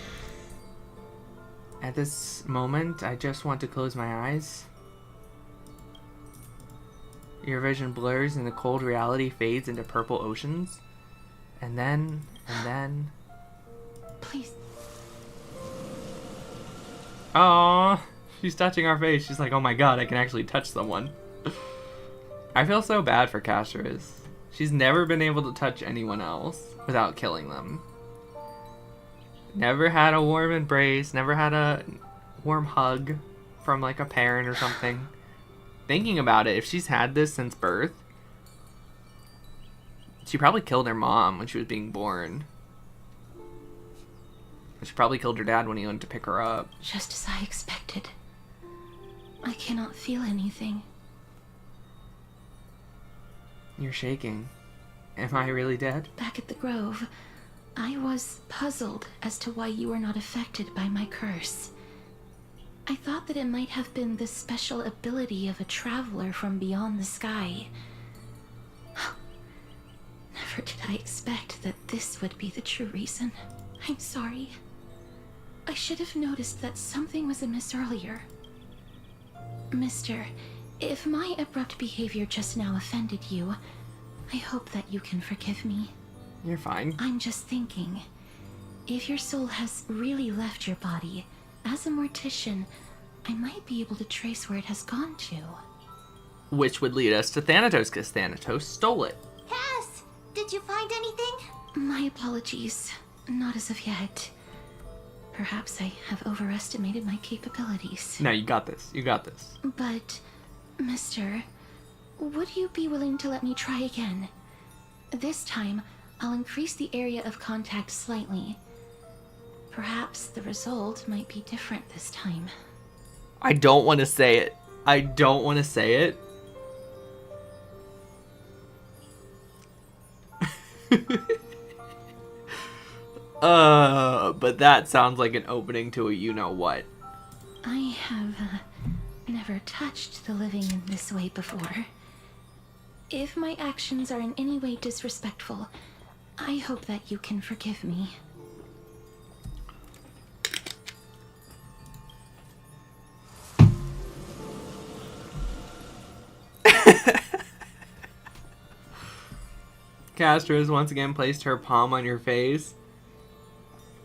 At this moment, I just want to close my eyes. Your vision blurs and the cold reality fades into purple oceans. And then... Please. Aww, she's touching our face. She's like, oh my god, I can actually touch someone. I feel so bad for Castris. She's never been able to touch anyone else without killing them. Never had a warm embrace, never had a warm hug from like a parent or something. Thinking about it, if she's had this since birth, she probably killed her mom when she was being born. She probably killed her dad when he went to pick her up. Just as I expected. I cannot feel anything. You're shaking. Am I really dead? Back at the Grove, I was puzzled as to why you were not affected by my curse. I thought that it might have been the special ability of a traveler from beyond the sky. Never did I expect that this would be the true reason. I'm sorry. I should have noticed that something was amiss earlier. Mister, if my abrupt behavior just now offended you, I hope that you can forgive me. You're fine. I'm just thinking, if your soul has really left your body, as a mortician, I might be able to trace where it has gone to. Which would lead us to Thanatos, because Thanatos stole it. Cass, did you find anything? My apologies. Not as of yet. Perhaps I have overestimated my capabilities. No, you got this. You got this. But, mister, would you be willing to let me try again? This time, I'll increase the area of contact slightly. Perhaps the result might be different this time. I don't want to say it. I don't want to say it. But that sounds like an opening to a you-know-what. I have never touched the living in this way before. If my actions are in any way disrespectful, I hope that you can forgive me. Castra has once again placed her palm on your face.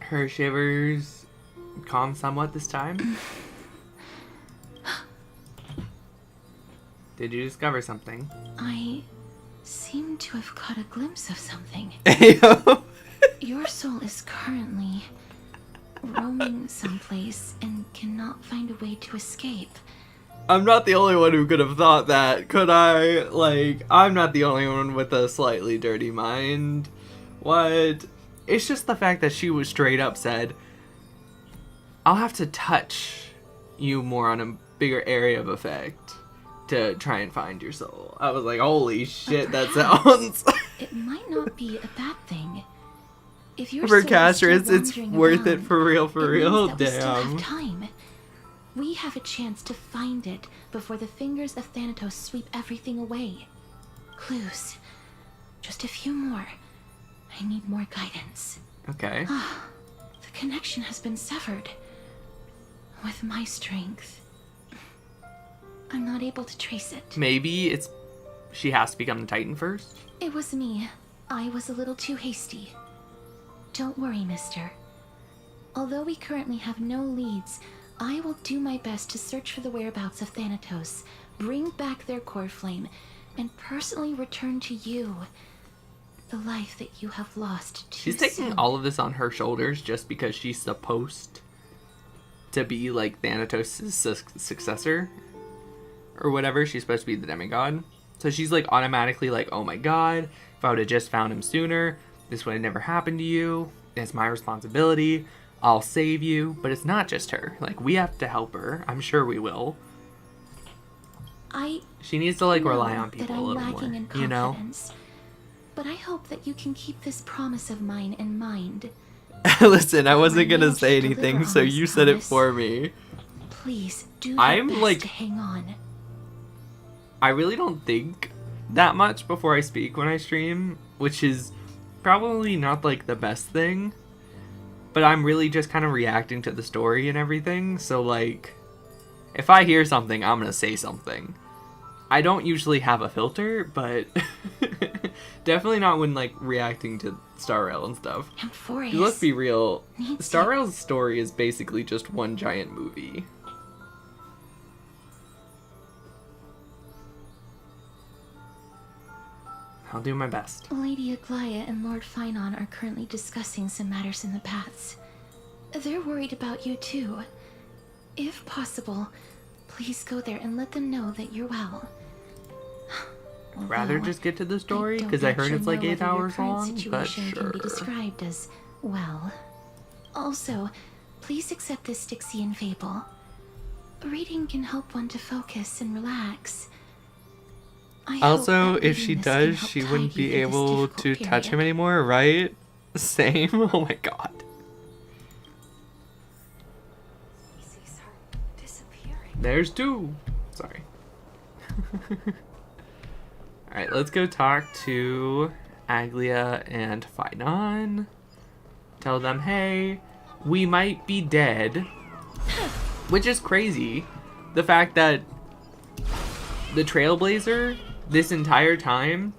Her shivers calm somewhat this time. Did you discover something? I seem to have caught a glimpse of something. Ayo. Your soul is currently roaming someplace and cannot find a way to escape. I'm not the only one who could have thought that, could I? Like, I'm not the only one with a slightly dirty mind. What? It's just the fact that she was straight up said, I'll have to touch you more on a bigger area of effect to try and find your soul. I was like, holy shit, that sounds... It might not be a bad thing. If your For soul is Castra, still it's wandering worth it around, for real, it means that we still damn. have time. We have a chance to find it before the fingers of Thanatos sweep everything away. Clues. Just a few more. I need more guidance. Okay. The connection has been severed. With my strength, I'm not able to trace it. Maybe it's... she has to become the Titan first? It was me. I was a little too hasty. Don't worry, mister. Although we currently have no leads, I will do my best to search for the whereabouts of Thanatos, bring back their core flame, and personally return to you the life that you have lost too She's taking soon. all of this on her shoulders just because she's supposed to be like Thanatos' successor or whatever. She's supposed to be the demigod. So she's like automatically like, oh my god, if I would have just found him sooner, this would have never happened to you. It's my responsibility. I'll save you. But it's not just her. Like, we have to help her. I'm sure we will. She needs to like rely on people a little more, you know? But I hope that you can keep this promise of mine in mind. Listen, I wasn't gonna managed say to anything, deliver so on this you said it promise. for me. Please do your I'm, best like- to hang on. I really don't think that much before I speak when I stream, which is probably not like the best thing. But I'm really just kind of reacting to the story and everything, so like, if I hear something, I'm gonna say something. I don't usually have a filter, but definitely not when like reacting to Star Rail and stuff. Amphorius. Let's be real, needs Star you. Rail's story is basically just one giant movie. I'll do my best. Lady Aglaya and Lord Finon are currently discussing some matters in the paths. They're worried about you too. If possible, Please go there and let them know that you're well. Rather Although, just get to the story don't because I heard actually it's like know 8 whether your hours current long. But situation sure. can be described as well. Also, please accept this Styxian fable. Reading can help one to focus and relax. I hope Also, that if she reading this can does, help she tide wouldn't you be through this able difficult to touch him period. anymore, right? Same. Oh my god. He sees her disappearing. There's 2. Sorry. Alright, let's go talk to Aglia and Phynon. Tell them, hey, we might be dead. Which is crazy. The fact that the Trailblazer this entire time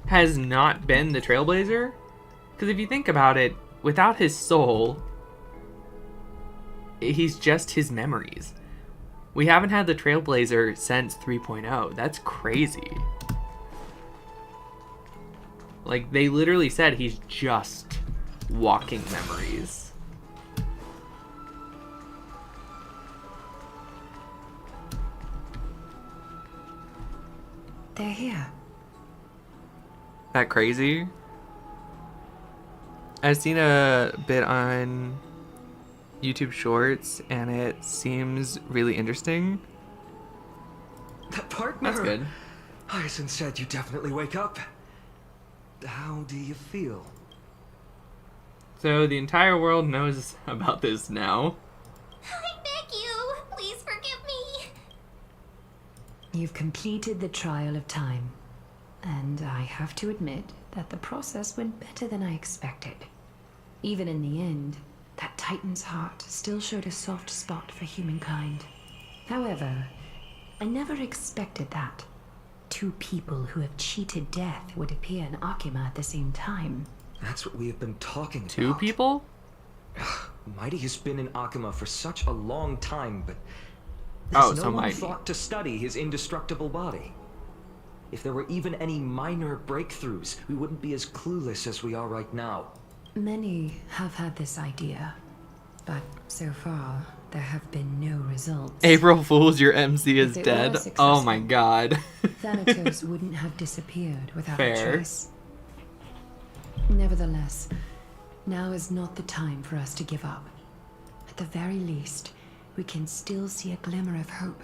has not been the Trailblazer. Because if you think about it, without his soul, he's just his memories. We haven't had the Trailblazer since 3.0. That's crazy. Like, they literally said he's just walking memories. They're here. That crazy? I've seen a bit on YouTube Shorts, and it seems really interesting. That partner! That's good. Hyacinth said you definitely wake up. How do you feel? So the entire world knows about this now. I beg you, please forgive me. You've completed the trial of time, and I have to admit that the process went better than I expected. Even in the end, that Titan's heart still showed a soft spot for humankind. However, I never expected that 2 people who have cheated death would appear in Akima at the same time. That's what we have been talking about. 2 people? Mighty has been in Akima for such a long time, but Oh, there's so no one Mighty. thought to study his indestructible body. If there were even any minor breakthroughs, we wouldn't be as clueless as we are right now. Many have had this idea, but so far there have been no results. April Fool's, your MC is If it dead. were Oh my successful, god. Thanatos wouldn't have disappeared without a Fair. trace. Nevertheless, now is not the time for us to give up. At the very least, we can still see a glimmer of hope.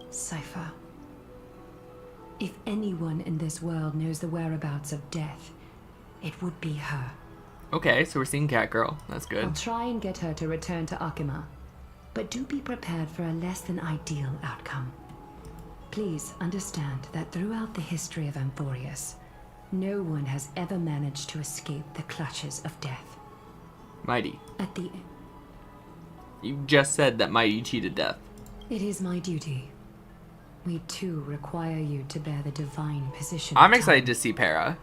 Cypher. If anyone in this world knows the whereabouts of death, it would be her. Okay, so we're seeing Catgirl. That's I'll good. try and get her to return to Akima, but do be prepared for a less than ideal outcome. Please understand that throughout the history of Amphorius, no one has ever managed to escape the clutches of death. Mighty. At the You just said that Mighty cheated death. It is my duty. We too require you to bear the divine position. I'm of excited time. to see Para.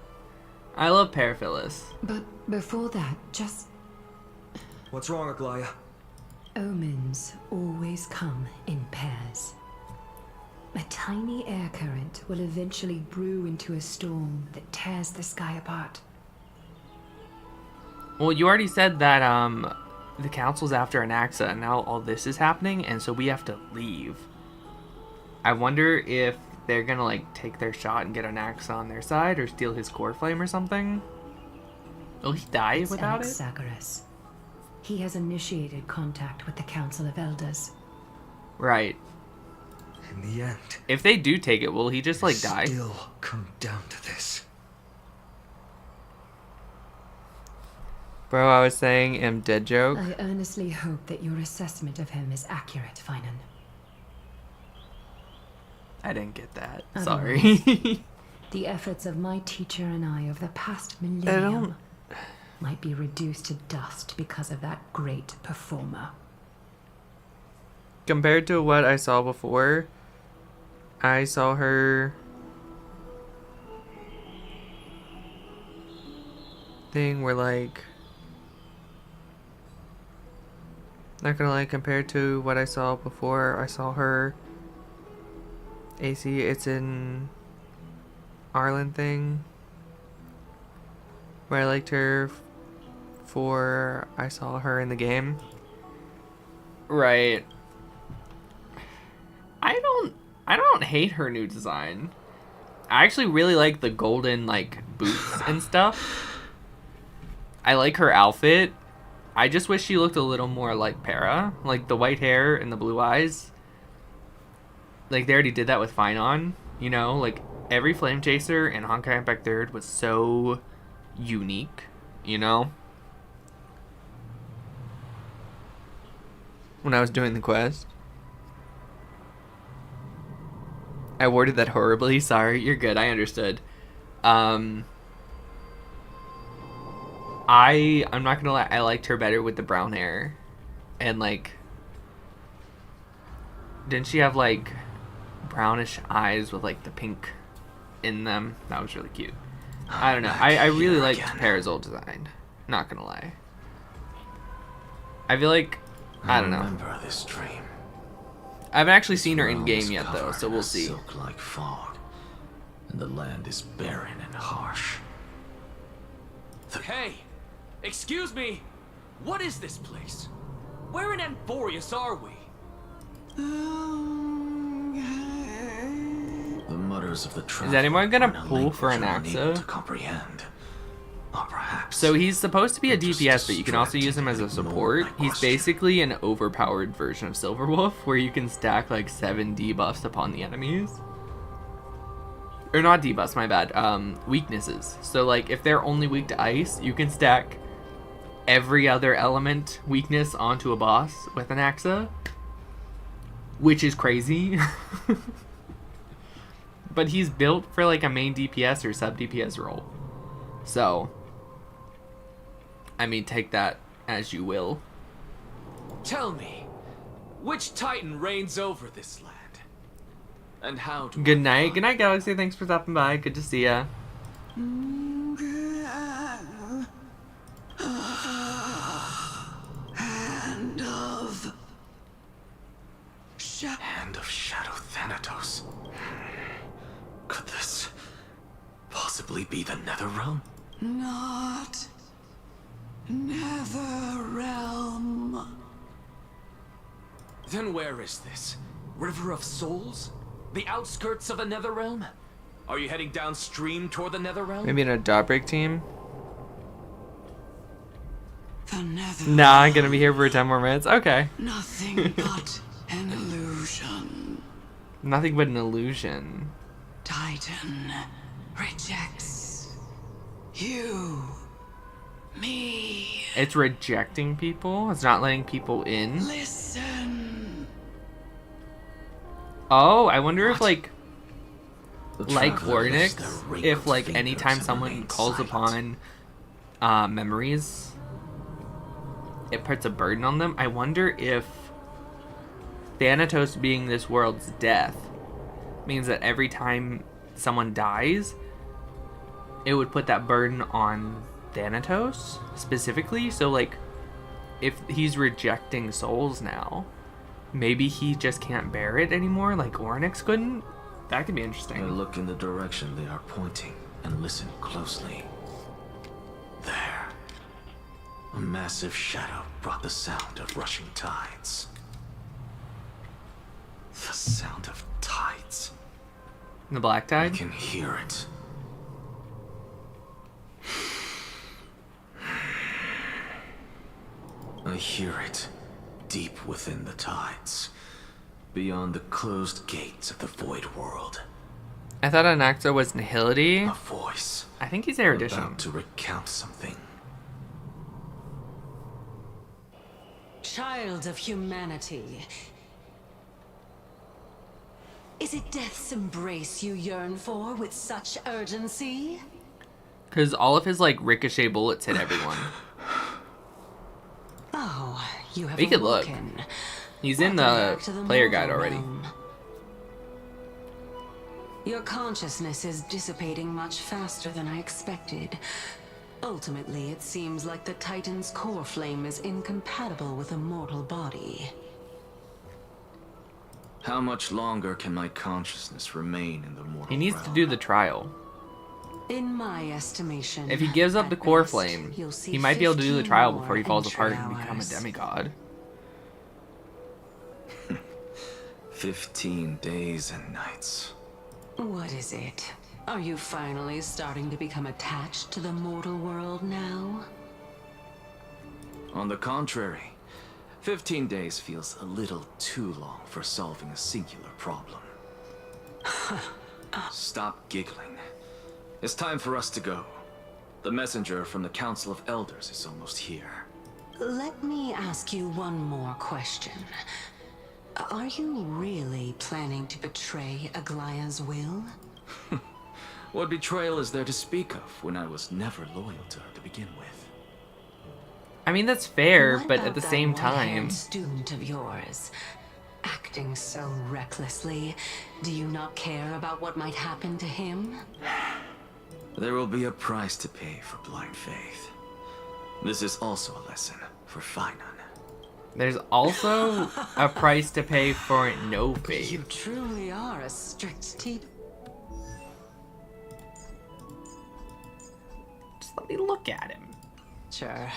I love Paraphyllis. But before that, just What's wrong, Aglaya? omens always come in pairs. A tiny air current will eventually brew into a storm that tears the sky apart. Well, you already said that the council's after Anaxa, and now all this is happening, and so we have to leave. I wonder if they're gonna like take their shot and get Anaxa on their side, or steal his core flame or something. Will he die It's without it? Anaxagoras. He has initiated contact with the Council of Elders. Right. In the end, If they do take it, will he just like die? still come down to this. Bro, I was saying dead joke. I earnestly hope that your assessment of him is accurate, Finan. I didn't get that. Otherwise- Sorry. The efforts of my teacher and I over the past don't- millennium might be reduced to dust because of that great performer. Compared to what I saw before, I saw her thing where like, not gonna lie, compared to what I saw before, I saw her AC, it's in Arlen thing where I liked her for I saw her in the game. Right. I don't hate her new design. I actually really like the golden, like, boots and stuff. I like her outfit. I just wish she looked a little more like Para. Like, the white hair and the blue eyes. Like, they already did that with Finon. You know, like, every Flame Chaser in Honkai Impact 3rd was so unique, you know? When I was doing the quest. I worded that horribly. Sorry, you're good. I understood. I'm not gonna lie. I liked her better with the brown hair, and like, didn't she have like brownish eyes with like the pink in them? That was really cute. I don't know. I really liked Para's old design. Not gonna lie. I feel like I don't know. Remember this dream. I haven't actually seen her in game yet though, so we'll see. Silk like fog, and the land is barren and harsh. Hey, excuse me. What is this place? Where in Amphorius are we? The mutters of the Is anyone gonna traveler pull for an are unable Axa? to comprehend. Or perhaps So he's supposed to be a just DPS, but you can also use him as a distracted and support. ignored my He's question. basically an overpowered version of Silverwolf, where you can stack like 7 debuffs upon the enemies. Or not debuffs, my bad. Weaknesses. So like, if they're only weak to ice, you can stack every other element weakness onto a boss with an Axa, which is crazy. But he's built for like a main DPS or sub DPS role. So, I mean, take that as you will. Tell me, which Titan reigns over this land? And how do Good night. Good night, Galaxy. Thanks for stopping by. Good to see ya. Hand of Shadow Thanatos. Could this possibly be the Nether Realm? Not Nether Realm. Then where is this? River of Souls? The outskirts of the Netherrealm? Are you heading downstream toward the Netherrealm? Maybe in a Dawnbreak team? The Nether. Nah, I'm gonna be here for 10 more minutes. Okay. Nothing but an illusion. Nothing but an illusion. Titan rejects you, me. It's rejecting people? It's not letting people in? Listen. Oh, I wonder if, like The like traveler lifts Ornyx, their wrinkled if, like, fingers anytime and someone remains calls silent. upon memories, it puts a burden on them. I wonder if Thanatos being this world's death means that every time someone dies, it would put that burden on Thanatos specifically. So, like, if he's rejecting souls now, maybe he just can't bear it anymore, like Ornyx couldn't. That could be I interesting. look in the direction they are pointing and listen closely. There. A massive shadow brought the sound of rushing tides. The sound of tides. The Black I Tide? can hear it. I hear it deep within the tides, beyond the closed gates of the void world. I thought Anaxa was Nihility. A voice I think he's Erudition. about to recount something. Child of humanity. Is it death's embrace you yearn for with such urgency? Because all of his, like, ricochet bullets hit everyone. Oh, you have He could look. awoken. He's in Welcome the back to player mortal guide already. realm. Your consciousness is dissipating much faster than I expected. Ultimately, it seems like the Titan's core flame is incompatible with a mortal body. How much longer can my consciousness remain in the mortal He needs to realm? do the trial. In my estimation, If he gives up at the core best, flame, you'll see he might be able to do the 15 trial more before he falls entry apart and become a hours. demigod. 15 days and nights. What is it? Are you finally starting to become attached to the mortal world now? On the contrary, 15 days feels a little too long for solving a singular problem. Stop giggling. It's time for us to go. The messenger from the Council of Elders is almost here. Let me ask you one more question. Are you really planning to betray Aglaya's will? What betrayal is there to speak of when I was never loyal to her to begin with? I mean, that's fair, What but at about the that same white-haired time... student of yours, acting so recklessly, do you not care about what might happen to him? There will be a price to pay for blind faith. This is also a lesson for Finan. There's also a price to pay for no faith. You truly are a strict teacher. Just let me look at him. Sure.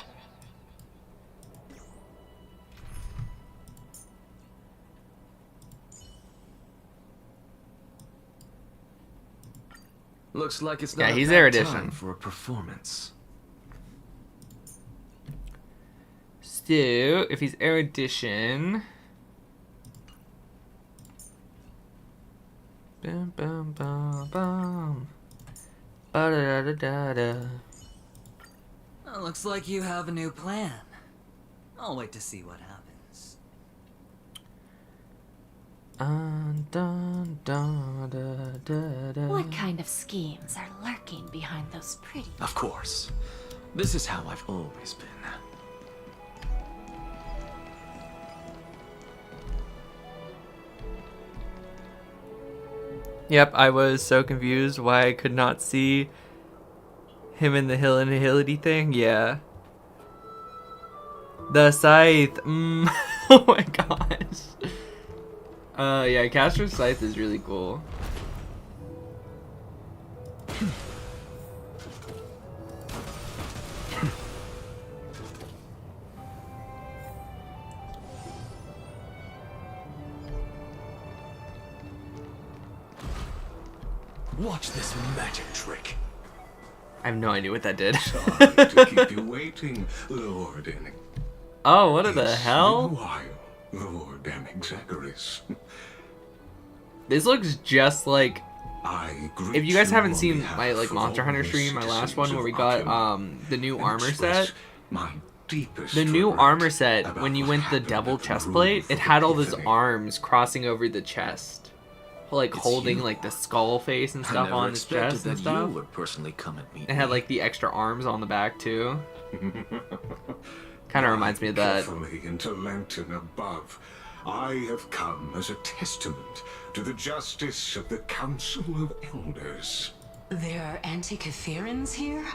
Looks like it's Yeah, not he's a bad erudition. time for a performance. So, if he's erudition... Bum bum bum bum. Ba-da-da-da-da-da. Well, looks like you have a new plan. I'll wait to see what happens. Dun, dun, dun, da, da, da. What kind of schemes are lurking behind those pretty... Of course. This is how I've always been. Yep, I was so confused why I could not see him in the hill and hillity thing. Yeah. The scythe. Oh my gosh. Yeah, Caster's scythe is really cool. Watch this magic trick. I have no idea what that did. Sorry to keep you waiting, Lord Enig. Oh, what the It's hell? been a while, Lord Enigzacharis. This looks just like... I If you guys haven't seen behalf my like of Monster all Hunter the stream, my last one citizens where we of got Akima, the new and armor express set. my deepest The new regret armor set, about when you what went the happened double at the chest Room plate, for it had all those Epiphany. arms crossing over the chest. Like It's holding you. like the skull face and I stuff never on his expected chest and that stuff. you would personally come and meet It had me. like the extra arms on the back too. Kind of reminds me of that. Carefully into Lantern above, I have come as a testament to the justice of the Council of Elders. There are Antikytherians here?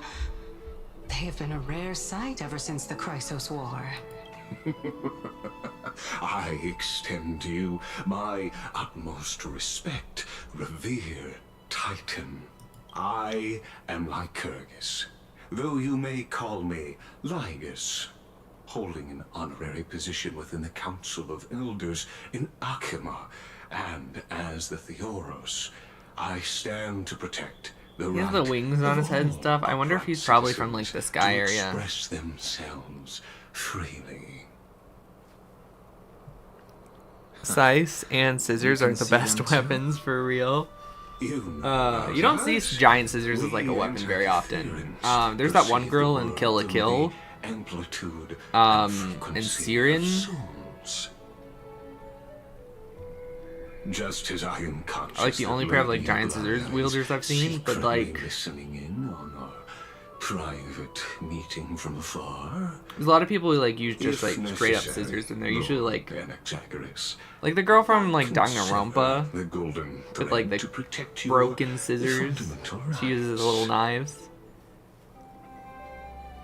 They have been a rare sight ever since the Chrysos War. I extend to you my utmost respect, revere Titan. I am Lycurgus, though you may call me Lygus, holding an honorary position within the Council of Elders in Akima, and as the Theoros, I stand to protect the He has the right wings on of his head and all stuff. I wonder if he's probably from like the citizens sky to area. express themselves freely. Scythes and scissors You are can the see best them too? weapons for real. You You don't see giant scissors as like a weapon very often. There's that one girl in Kill la Kill. Amplitude And Siren. Just as I am conscious Are like the only pair of like giant scissors wielders I've seen, but like listening in on our private meeting from afar. there's a lot of people who like use just If like straight up necessary, scissors, and they're usually like Enigzacharis, the girl from like consider Danganronpa the golden with like thread the to protect your broken scissors. fundamental She uses rights. little knives.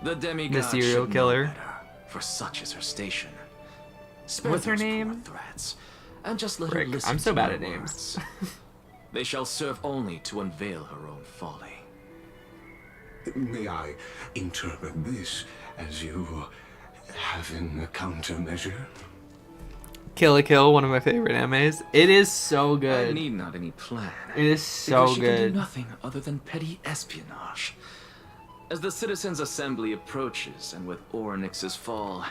The demigod The serial should know killer. better, for such is her station. Spare What's her those poor name? threats, and just let her Frick, listen I'm so to bad my at names. words. They shall serve only to unveil her own folly. May I interpret this as you having a countermeasure? Kill la Kill, one of my favorite animes. It is so I good. need not any plan. It is so because she can good. do nothing other than petty espionage. As the Citizens' Assembly approaches, and with Oryx's fall,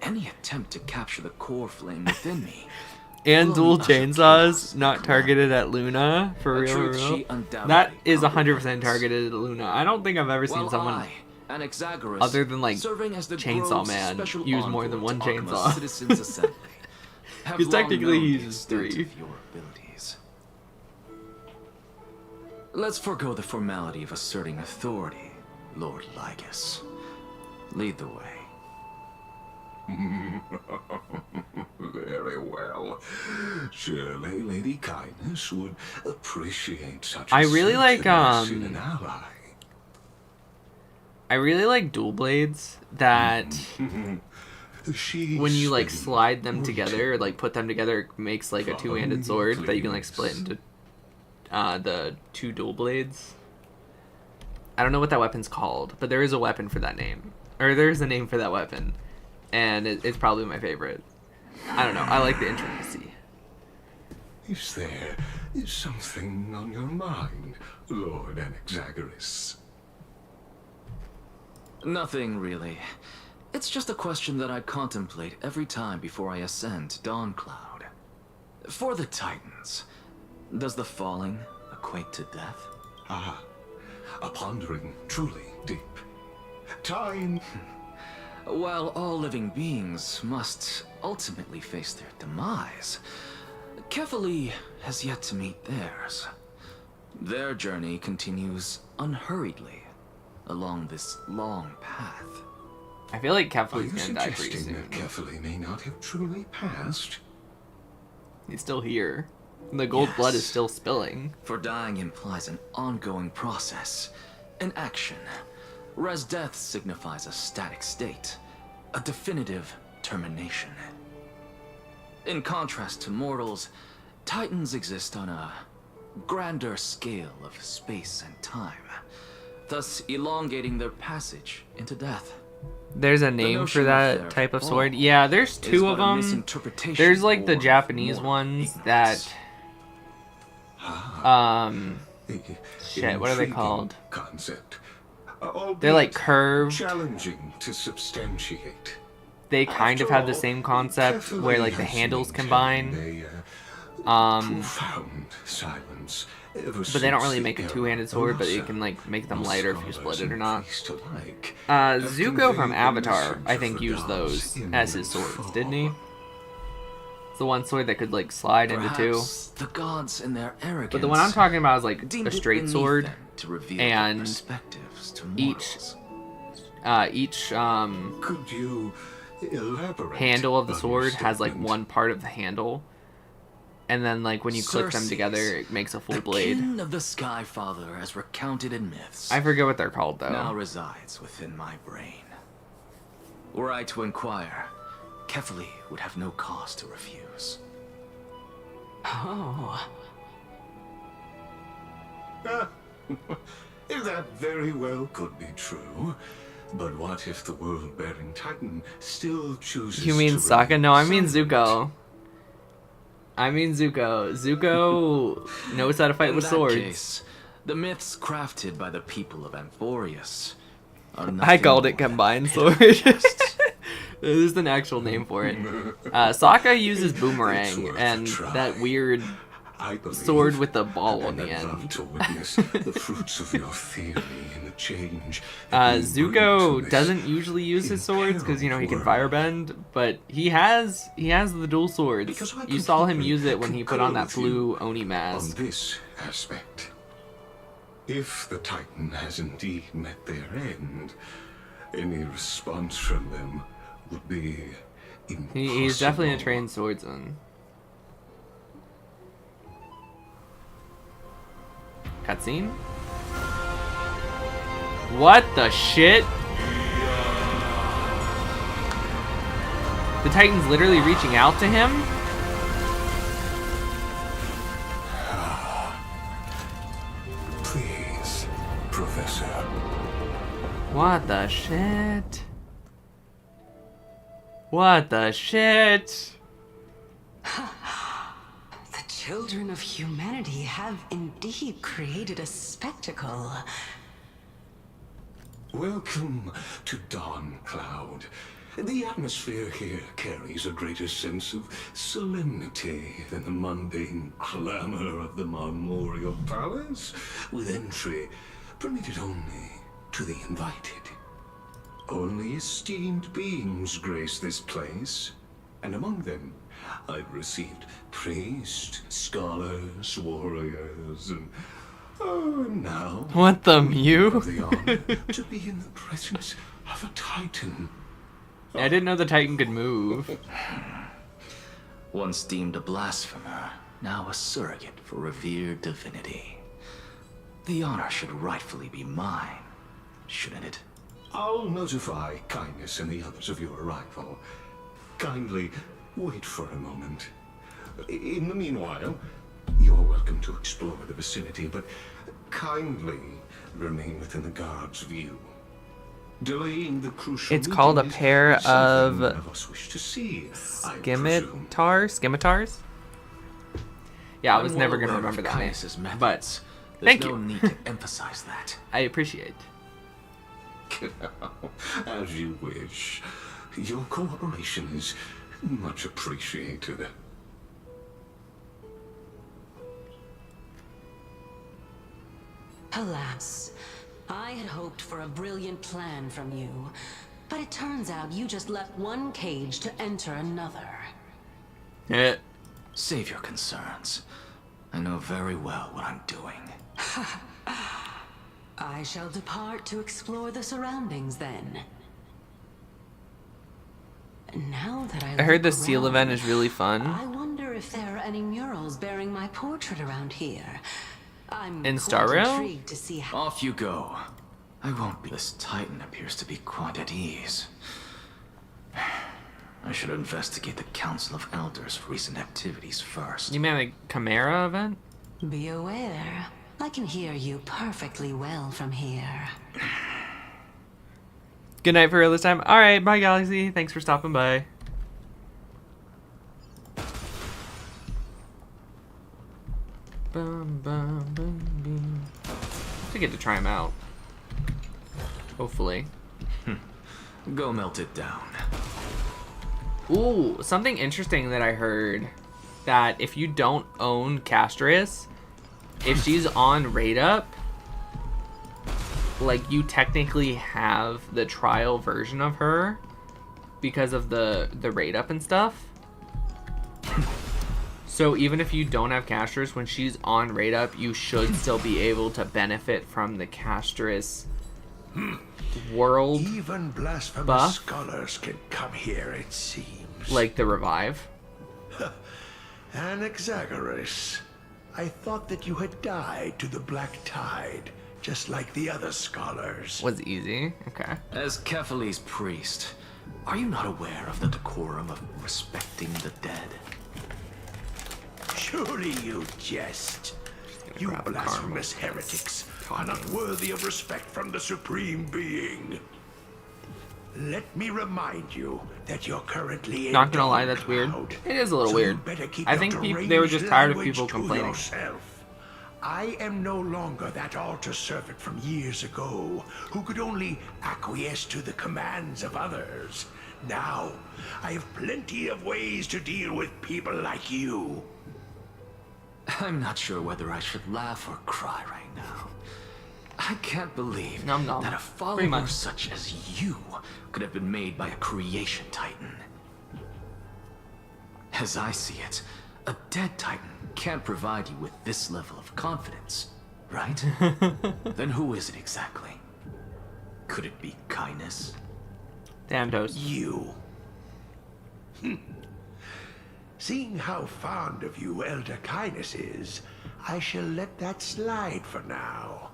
any attempt to capture the core flame within me. And will dual usher chainsaws chaos not and targeted at Luna, for A real, for truth real. she undoubtedly That is 100% comprehends. targeted at Luna. I don't think I've ever seen While someone I, Anaxagoras, other than like serving as the Chainsaw Grove's Man special use more than envoy one to Arkham chainsaw. Citizens' Assembly, have Because long technically known he the uses extent 3. of your abilities. Let's forego the formality of asserting authority, Lord Lygus. Lead the way. Very well. Surely Lady Kindness would appreciate such I really like assertiveness in an ally. I really like dual blades that when you like slide them together, like put them together, it makes like a two-handed sword that you can like split into the 2 dual blades. I don't know what that weapon's called, but there is a weapon for that name. Or there's a name for that weapon. And it's probably my favorite. I don't know. I like the intricacy. Is there something on your mind, Lord Anaxagoras? Nothing really. It's just a question that I contemplate every time before I ascend to Dawncloud. For the Titans, does the falling equate to death? Ah, a pondering truly deep. Time. While all living beings must ultimately face their demise, Kefali has yet to meet theirs. Their journey continues unhurriedly along this long path. I feel like Are Kefali's you gonna die pretty suggesting soon. that Kefali may not have truly passed? He's still here. The gold blood is still spilling. For dying implies an ongoing process, an action. Whereas death signifies a static state, a definitive termination. In contrast to mortals, Titans exist on a grander scale of space and time, thus elongating their passage into death. There's a name for that type of sword. Yeah, there's 2 of them. There's like the Japanese ones that shit, what are they called? Concept. They're like curved. Challenging to substantiate. They kind of have the same concept where like the handles combine. Profound silence. But they don't really make a two-handed sword, but you can like make them lighter if you split it or not. Zuko from Avatar, I think, used those as his swords, didn't he? It's the one sword that could like slide into 2. The gods in their arrogance. But the one I'm talking about is like a straight beneath sword, them to reveal and perspectives to each Could you elaborate handle of the on sword your has like statement? one part of the handle, and then like when you click them together, it makes a full the blade. kin of the Sky Father, as recounted in myths, I forget what they're called though. now resides within my brain. Were I to inquire, Kefali would have no cause to refuse. Oh. That very well could be true. But what if the world-bearing Titan still chooses You mean to Sokka? remain No, I mean silent? Zuko. I mean Zuko. Zuko knows how to fight In with that swords. case, the myths crafted by the people of Amphorius are I nothing called more it than combined pitiful sword. jests. There's an actual name for it. Sokka uses boomerang and that weird sword with the ball on the end. To witness the fruits of your theory in the change. Zuko doesn't usually use his swords because you know he can firebend, but he has the dual swords. You saw him use it when he put on that blue Oni On mask. this aspect, if the Titan has indeed met their end, any response from them would be impossible. He's definitely a trained swordsman. Cutscene? What the shit? The Titan's literally reaching out to him? Please, Professor. What the shit? What the shit? children of humanity have indeed created a spectacle. Welcome to Dawn Cloud. The atmosphere here carries a greater sense of solemnity than the mundane clamor of the Marmorial Palace, with entry permitted only to the invited. Only esteemed beings grace this place, and among them I've received priests, scholars, warriors, and now What the Mew? have the honor to be in the presence of a Titan. I didn't know the Titan could move. Once deemed a blasphemer, now a surrogate for revered divinity. The honor should rightfully be mine, shouldn't it? I'll notify Kindness and the others of your arrival. Kindly wait for a moment. In the meanwhile, you're welcome to explore the vicinity, but kindly remain within the guard's view. Delaying the crucial It's called a meeting is pair something of none of us wish to see, I presume. scimitars? Yeah, I was I'm never well gonna aware of remember that name. Caius's methods. But There's thank no you. need to emphasize that. I appreciate. As you wish. Your cooperation is much appreciated. Alas, I had hoped for a brilliant plan from you, but it turns out you just left one cage to enter another. Save your concerns. I know very well what I'm doing. I shall depart to explore the surroundings then. Now that I heard the look seal around, event is really fun. I wonder if there are any murals bearing my portrait around here. I'm In quite Star Rail? intrigued to see how. Off you go. I won't be. This Titan appears to be quite at ease. I should investigate the Council of Elders' recent activities first. You mean the Chimera event? Be aware, I can hear you perfectly well from here. Good night for real this time. Alright, bye Galaxy. Thanks for stopping by. Bum, bum, bum, bum. I get to try him out. Hopefully. Go melt it down. Ooh, something interesting that I heard, that if you don't own Castris, if she's on Raid Up, like, you technically have the trial version of her because of the Raid Up and stuff. So even if you don't have Castris, when she's on Raid Up, you should still be able to benefit from the Castris world Even blasphemous buff, scholars can come here, it seems. like the revive. Anaxagoras, I thought that you had died to the Black Tide, just like the other scholars. Was easy. Okay. As Kephale's priest, are you not aware of the decorum of respecting the dead? Surely you jest. You blasphemous heretics are not worthy of respect from the Supreme Being. Let me remind you that you're currently in Not gonna lie, Dawn that's weird. Cloud. It is a little So weird. you better keep I your think they were just deranged tired of language people to complaining. yourself. I am no longer that altar servant from years ago who could only acquiesce to the commands of others. Now, I have plenty of ways to deal with people like you. I'm not sure whether I should laugh or cry right now. I can't believe Nom nom. that a Pretty follower much. such as you could have been made by a creation titan. As I see it, a dead titan can't provide you with this level of confidence, right? Then who is it exactly? Could it be kindness? Dandos. You. Seeing how fond of you Elder Kindness is, I shall let that slide for now.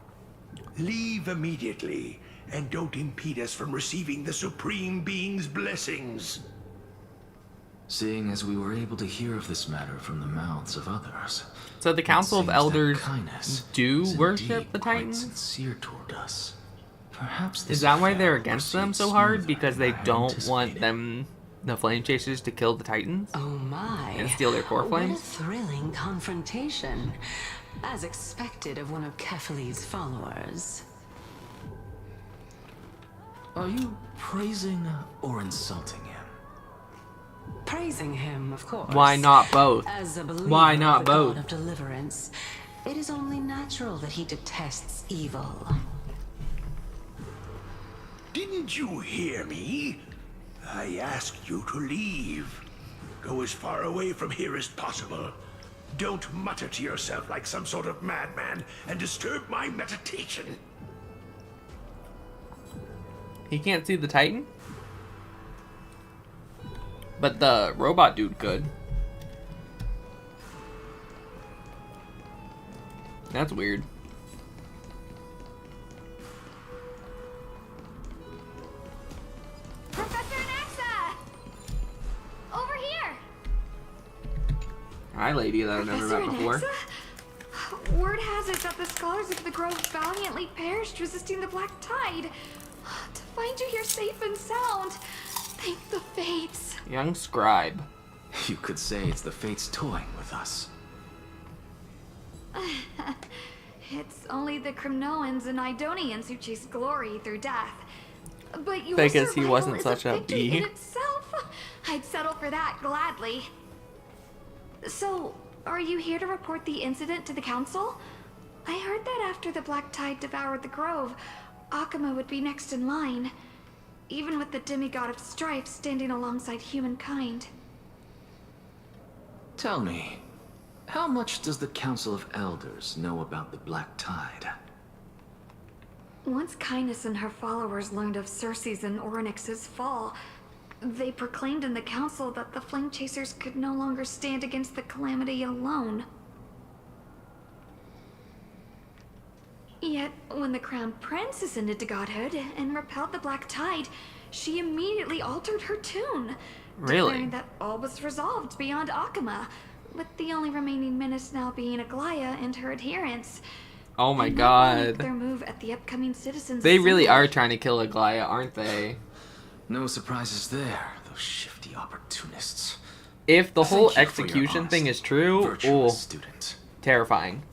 Leave immediately, and don't impede us from receiving the Supreme Being's blessings. Seeing as we were able to hear of this matter from the mouths of others. So the Council of it seems that Elders kindness do is worship indeed the quite Titans? sincere toward us. Perhaps Is this that why affair they're will against proceed them so hard? smoother Because than they I don't want anticipated. them the Flame Chasers to kill the Titans? Oh my. And steal their core What a flames? thrilling confrontation. As expected of one of Kefali's followers. Are you praising or insulting him? Praising him, of course. Why not both? As a believer Why not of the both? God of deliverance, it is only natural that he detests evil. Didn't you hear me? I asked you to leave. Go as far away from here as possible. Don't mutter to yourself like some sort of madman and disturb my meditation. He can't see the Titan? But the robot dude could. That's weird. Professor Anaxa! Over here! Hi, lady that I've never met before. Anaxa? Word has it that the scholars of the Grove valiantly perished resisting the Black Tide. To find you here safe and sound, thank the fates. Young scribe. You could say it's the fates toying with us. It's only the Cremnoans and Idonians who chase glory through death. But your Because he survival wasn't is such a victory bee. in itself. I'd settle for that gladly. So, are you here to report the incident to the council? I heard that after the Black Tide devoured the Grove, Akuma would be next in line, even with the demigod of strife standing alongside humankind. Tell me, how much does the Council of Elders know about the Black Tide? Once Kindness and her followers learned of Circe's and Orynyx's fall, they proclaimed in the council that the Flame Chasers could no longer stand against the calamity alone. Yet, when the Crown Prince ascended to godhood and repelled the Black Tide, she immediately altered her tune, Really? declaring that all was resolved beyond Akuma, with the only remaining menace now being Aglaya and her adherents. Oh my They might make god. their move at the upcoming citizens' They really assembly. are trying to kill Aglaya, aren't they? No surprises there, those shifty opportunists. If the whole Thank you for your execution thing honesty, is true, virtuous oh, student. terrifying.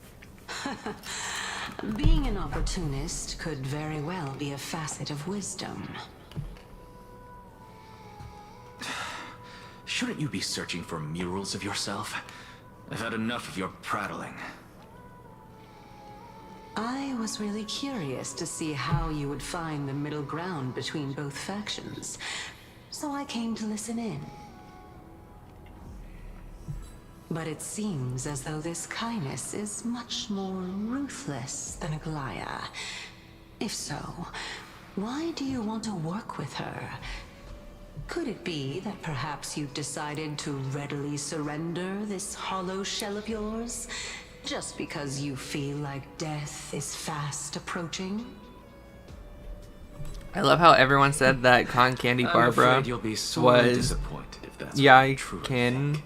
Being an opportunist could very well be a facet of wisdom. Shouldn't you be searching for murals of yourself? I've had enough of your prattling. I was really curious to see how you would find the middle ground between both factions, so I came to listen in. But it seems as though this Kindness is much more ruthless than Aglaya. If so, why do you want to work with her? Could it be that perhaps you've decided to readily surrender this hollow shell of yours, just because you feel like death is fast approaching? I love how everyone said that Con Candy I'm Barbara afraid you'll be sorely was disappointed if that's what you truly Yaikin. think.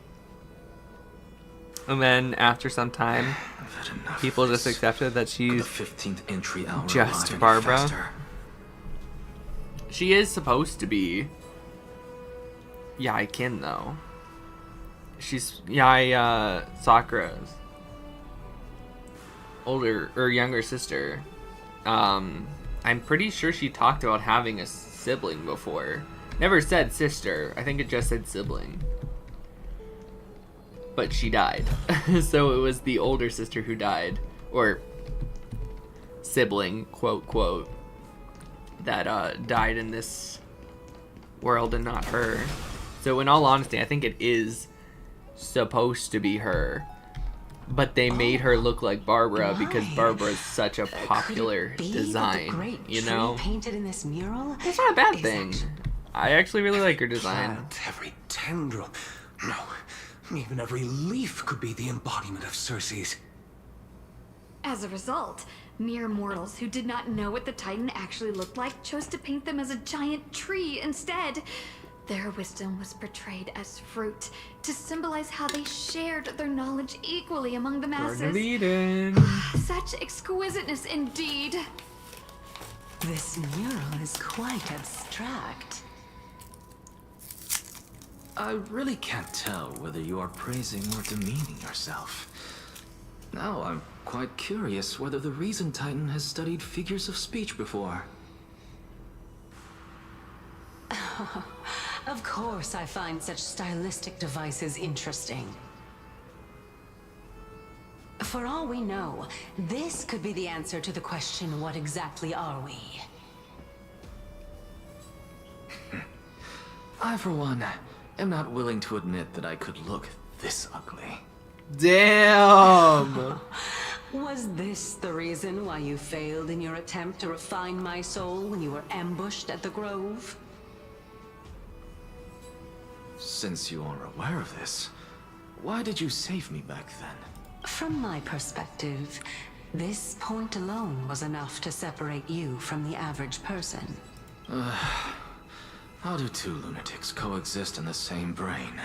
And then after some time, people just accepted that she's 15th entry hour just arrive any Barbara. faster. She is supposed to be Yaikin though. She's Sakura's older or younger sister. I'm pretty sure she talked about having a sibling before. Never said sister. I think it just said sibling. But she died. So it was the older sister who died. Or sibling, quote, quote, that died in this world and not her. So in all honesty, I think it is supposed to be her. But they made her look like Barbara because Barbara is such a popular design, you know? Painted in this mural? It's not a bad thing. I actually really like her design. Plant, every tendril, no, even every leaf could be the embodiment of Circe's. As a result, mere mortals who did not know what the Titan actually looked like chose to paint them as a giant tree instead. Their wisdom was portrayed as fruit, to symbolize how they shared their knowledge equally among the masses. Garden of Eden. Such exquisiteness indeed. This mural is quite abstract. I really can't tell whether you are praising or demeaning yourself. Now I'm quite curious whether the Reason Titan has studied figures of speech before. Of course I find such stylistic devices interesting. For all we know, this could be the answer to the question, what exactly are we? I, for one, am not willing to admit that I could look this ugly. Damn! Was this the reason why you failed in your attempt to refine my soul when you were ambushed at the Grove? Since you are aware of this, why did you save me back then? From my perspective, this point alone was enough to separate you from the average person. How do two lunatics coexist in the same brain?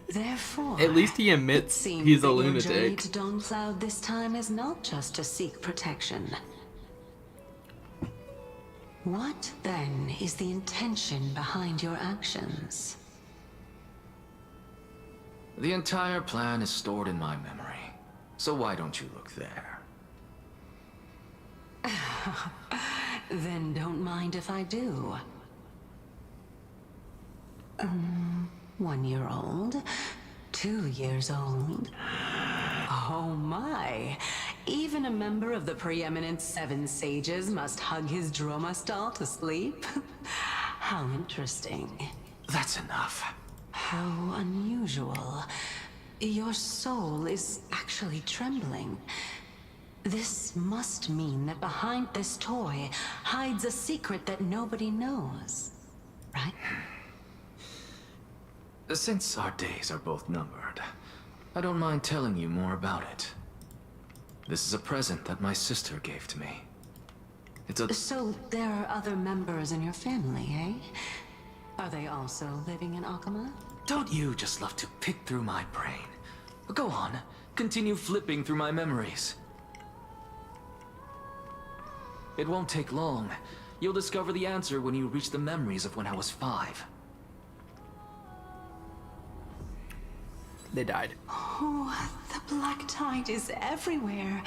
Therefore, at least he admits he's a lunatic. Your journey to Dawnfloud this time is not just to seek protection. What then is the intention behind your actions? The entire plan is stored in my memory, so why don't you look there? Then don't mind if I do. 1 year old, 2 years old. Oh my! Even a member of the preeminent 7 sages must hug his droma stall to sleep? How interesting. That's enough. How unusual. Your soul is actually trembling. This must mean that behind this toy hides a secret that nobody knows, right? Since our days are both numbered, I don't mind telling you more about it. This is a present that my sister gave to me. It's a... So there are other members in your family, eh? Are they also living in Akama? Don't you just love to pick through my brain? Go on, continue flipping through my memories. It won't take long. You'll discover the answer when you reach the memories of when I was 5. They died. Oh, the black tide is everywhere.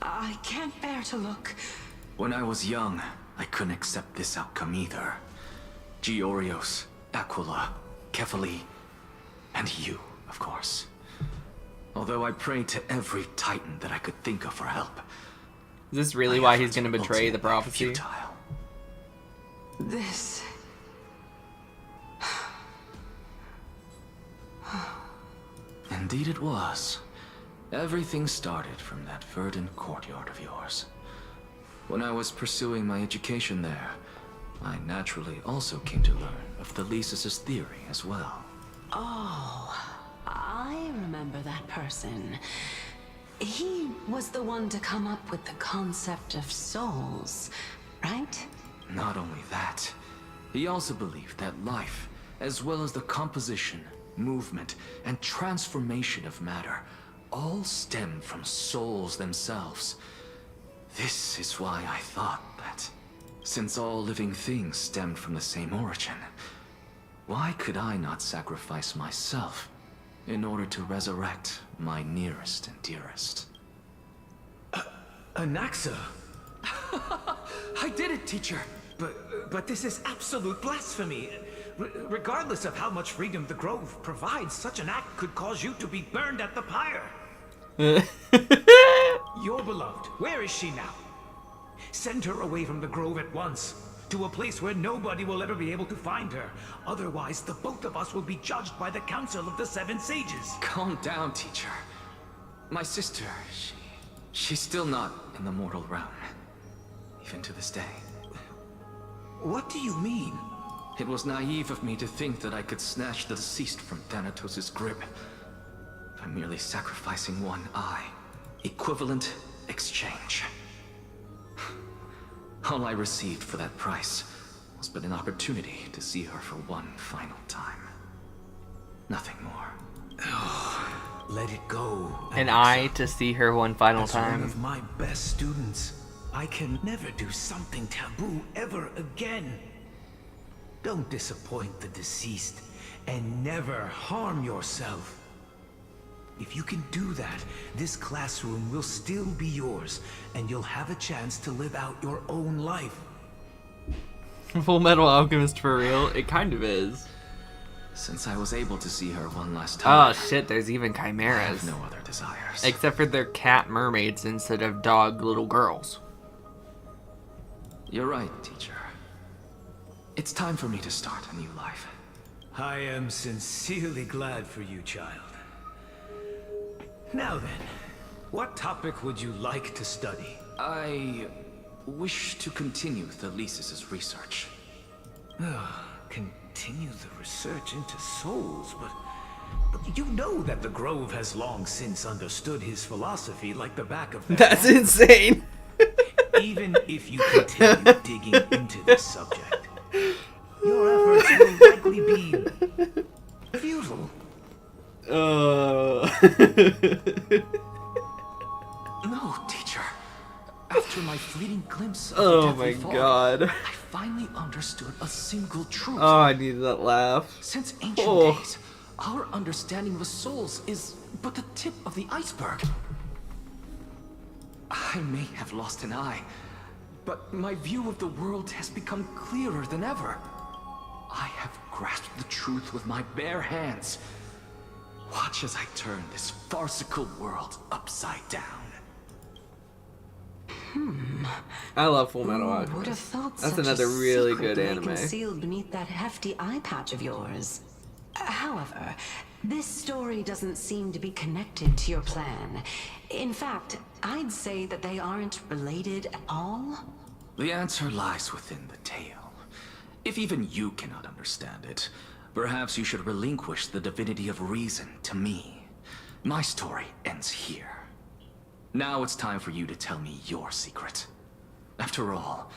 I can't bear to look. When I was young, I couldn't accept this outcome either. Georios, Aquila, Kefali, and you, of course. Although I prayed to every titan that I could think of for help. Is this really why he's going to betray the prophecy? Futile. This... Indeed it was. Everything started from that verdant courtyard of yours. When I was pursuing my education there, I naturally also came to learn of the Thesis' theory as well. Oh, I remember that person. He was the one to come up with the concept of souls, right? Not only that, he also believed that life, as well as the composition, movement, and transformation of matter, all stem from souls themselves. This is why I thought that, since all living things stemmed from the same origin, why could I not sacrifice myself in order to resurrect my nearest and dearest? Anaxa? I did it, teacher! But this is absolute blasphemy. Regardless of how much freedom the Grove provides, such an act could cause you to be burned at the pyre. Your beloved, where is she now? Send her away from the Grove at once, to a place where nobody will ever be able to find her. Otherwise, the both of us will be judged by the Council of the 7 Sages. Calm down, teacher. My sister, she's still not in the mortal realm. Even to this day. What do you mean? It was naive of me to think that I could snatch the deceased from Thanatos' grip by merely sacrificing one eye. Equivalent exchange. All I received for that price was but an opportunity to see her for one final time. Nothing more. Let it go. An eye to see her one final time. As one of my best students, I can never do something taboo ever again. Don't disappoint the deceased, and never harm yourself. If you can do that, this classroom will still be yours, and you'll have a chance to live out your own life. Full Metal Alchemist for real? It kind of is. Since I was able to see her one last time. Oh shit, there's even I chimeras. have no other desires. Except for they're cat mermaids instead of dog little girls. You're right, teacher. It's time for me to start a new life. I am sincerely glad for you, child. Now then, what topic would you like to study? I wish to continue Thalesis' research. Continue the research into souls, but you know that the Grove has long since understood his philosophy like the back of their That's hand. insane. Even if you continue digging into this subject, your efforts will likely be futile. No, teacher. After my fleeting glimpse of Oh the my deadly fog, god. I finally understood a single truth. Oh, I needed that laugh. Since ancient Oh. days, our understanding of souls is but the tip of the iceberg. I may have lost an eye, but my view of the world has become clearer than ever. I have grasped the truth with my bare hands. Watch as I turn this farcical world upside down. I love Full Metal Who Alchemist. would have thought That's such another a really secret good lay anime. concealed beneath that hefty eye patch of yours? However, this story doesn't seem to be connected to your plan. In fact, I'd say that they aren't related at all. The answer lies within the tale. If even you cannot understand it, perhaps you should relinquish the divinity of reason to me. My story ends here. Now it's time for you to tell me your secret. After all,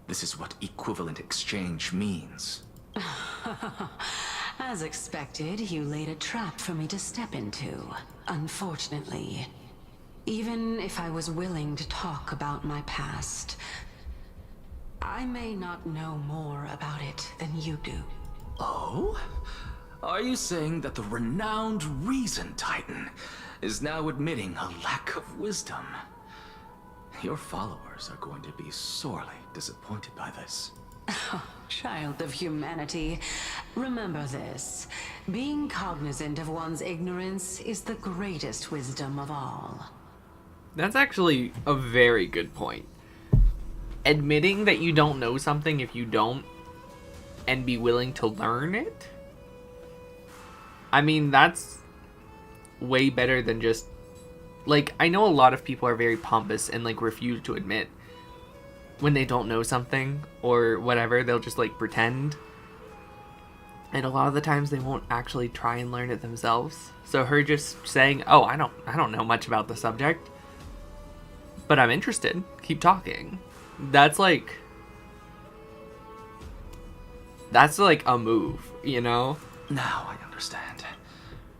this is what equivalent exchange means. As expected, you laid a trap for me to step into. Unfortunately. Even if I was willing to talk about my past, I may not know more about it than you do. Oh? Are you saying that the renowned Reason Titan is now admitting a lack of wisdom? Your followers are going to be sorely disappointed by this. Child of humanity, remember this. Being cognizant of one's ignorance is the greatest wisdom of all. That's actually a very good point. Admitting that you don't know something if you don't, and be willing to learn it? I mean, that's way better than just... Like, I know a lot of people are very pompous and, like, refuse to admit when they don't know something or whatever. They'll just, like, pretend. And a lot of the times they won't actually try and learn it themselves. So her just saying, oh, I don't know much about the subject, but I'm interested. Keep talking. That's like a move, you know? Now I understand.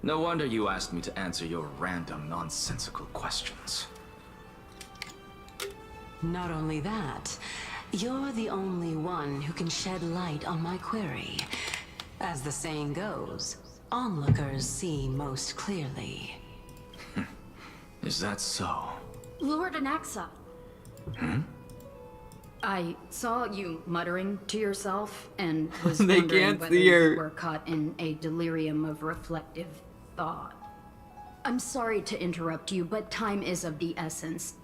No wonder you asked me to answer your random, nonsensical questions. Not only that, you're the only one who can shed light on my query. As the saying goes, onlookers see most clearly. Is that so? Lord Anaxa. I saw you muttering to yourself and was They wondering can't whether see you her. were caught in a delirium of reflective thought. I'm sorry to interrupt you, but time is of the essence.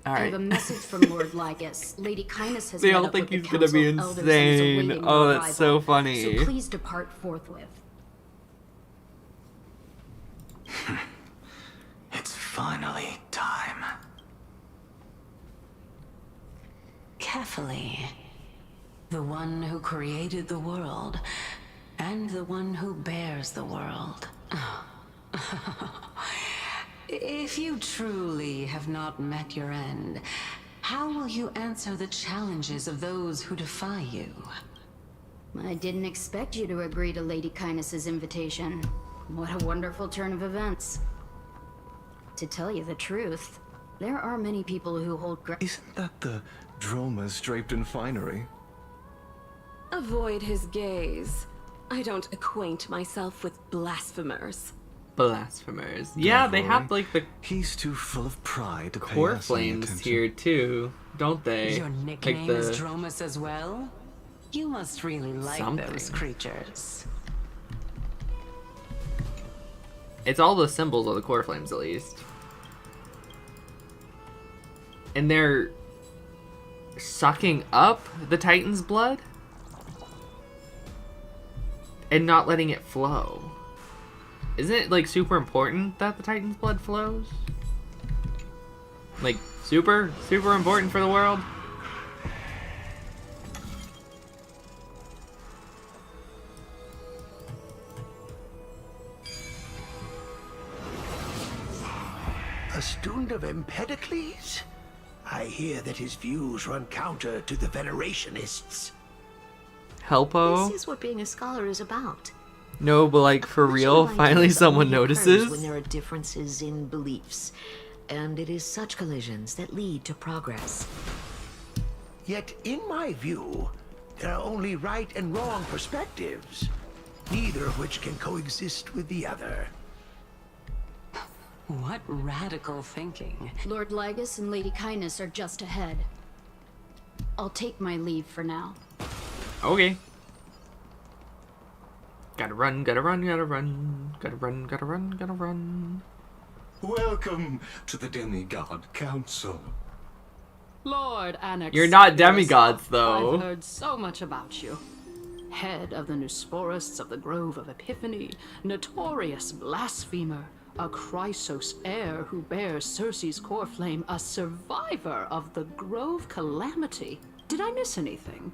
All I have right. a message from Lord Lygus. Lady Kindness has They met all up think with he's the gonna be Council of Elders and is insane. awaiting Oh, your that's so arrival. funny. So please depart forthwith. It's finally time. Carefully. The one who created the world, and the one who bears the world. If you truly have not met your end, how will you answer the challenges of those who defy you? I didn't expect you to agree to Lady Kindness's invitation. What a wonderful turn of events. To tell you the truth, there are many people who hold Isn't that the Dromas draped in finery? Avoid his gaze. I don't acquaint myself with blasphemers. Blasphemers. Yeah, they have like the He's too full of pride to pay core us any flames attention. here too, don't they? Your nickname like is Dromus as well? You must really like those Something. creatures. It's all the symbols of the core flames, at least. And they're sucking up the Titan's blood and not letting it flow. Isn't it like super important that the Titan's blood flows? Like super important for the world? A student of Empedocles? I hear that his views run counter to the Venerationists. Helpo? This is what being a scholar is about. No, but like for real, finally someone notices. When there are differences in beliefs, and it is such collisions that lead to progress. Yet, in my view, there are only right and wrong perspectives, neither of which can coexist with the other. What radical thinking. Lord Lygus and Lady Kindness are just ahead. I'll take my leave for now. Okay. Gotta run, gotta run, gotta run. Gotta run, gotta run, gotta run. Welcome to the Demigod Council. Lord Anaxagoras. You're not demigods, though. I've heard so much about you. Head of the Nusporists of the Grove of Epiphany, notorious blasphemer, a Chrysos heir who bears Circe's core flame, a survivor of the Grove calamity. Did I miss anything?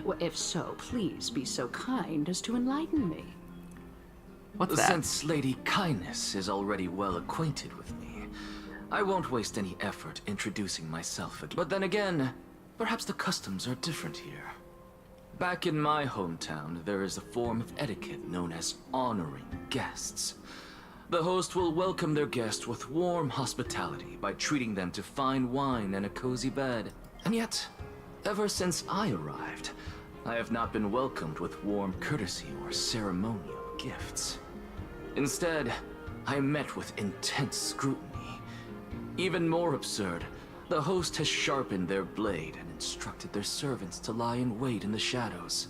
Well, if so, please be so kind as to enlighten me. What's that? Since Lady Kindness is already well acquainted with me, I won't waste any effort introducing myself again. But then again, perhaps the customs are different here. Back in my hometown, there is a form of etiquette known as honoring guests. The host will welcome their guest with warm hospitality by treating them to fine wine and a cozy bed. And yet, ever since I arrived, I have not been welcomed with warm courtesy or ceremonial gifts. Instead, I am met with intense scrutiny. Even more absurd, the host has sharpened their blade and instructed their servants to lie in wait in the shadows.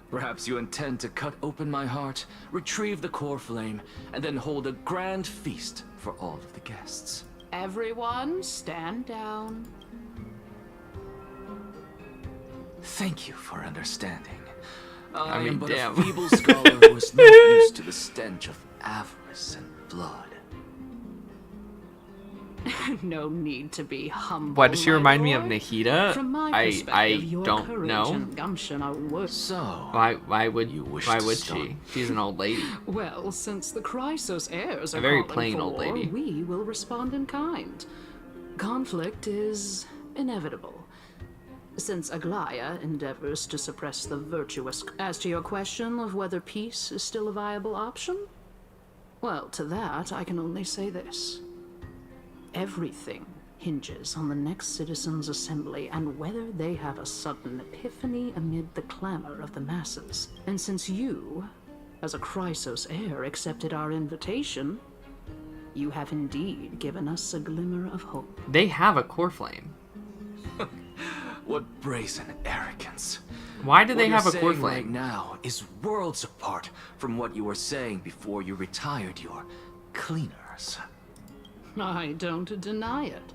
Perhaps you intend to cut open my heart, retrieve the core flame, and then hold a grand feast for all of the guests. Everyone, stand down. Thank you for understanding. I mean, am but damn. a feeble scholar who is not used to the stench of avarice and blood. No need to be humble. Why does she my remind me of lord? Nahida? From my I perspective, your don't courage know. and gumption are worth. So, Why would to she? She's an old lady. Well, since the Chrysos heirs are A very calling plain for, old lady. we will respond in kind. Conflict is inevitable. Since Aglaya endeavors to suppress the virtuous. As to your question of whether peace is still a viable option, well, to that I can only say this. Everything hinges on the next citizens' assembly and whether they have a sudden epiphany amid the clamor of the masses. And since you, as a Chrysos heir, accepted our invitation, you have indeed given us a glimmer of hope. They have a core flame. What brazen arrogance. Why do they What have a you're core saying right flame? now is worlds apart from what you were saying before you retired your cleaners. I don't deny it.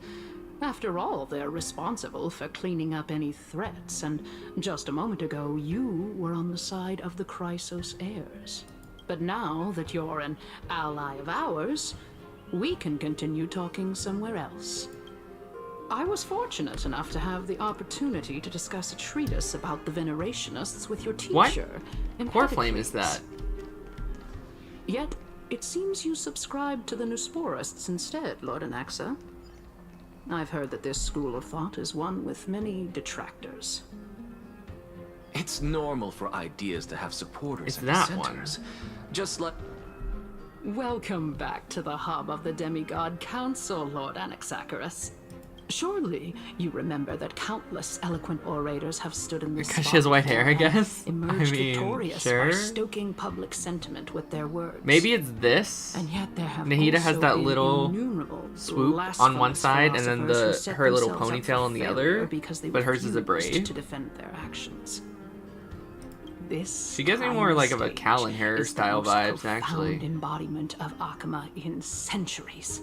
After all, they're responsible for cleaning up any threats, and just a moment ago, you were on the side of the Chrysos heirs. But now that you're an ally of ours, we can continue talking somewhere else. I was fortunate enough to have the opportunity to discuss a treatise about the Venerationists with your teacher. What in core flame is Empedocles. that? Yet, it seems you subscribed to the Nusporists instead, Lord Anaxa. I've heard that this school of thought is one with many detractors. It's normal for ideas to have supporters It's and that dissenters. Just like... Welcome back to the hub of the Demigod Council, Lord Anaxagoras. Surely you remember that countless eloquent orators have stood in this Because she has white hair, I guess? emerged I mean, victorious sure. by stoking public sentiment with their words. Maybe it's this. And yet there have Nahida has also that been little innumerable swoop on one side and then her little ponytail on the other, but hers is a braid. To defend their actions. This She gives me more like of a Callan hairstyle vibes, actually. Embodiment of Akama in centuries.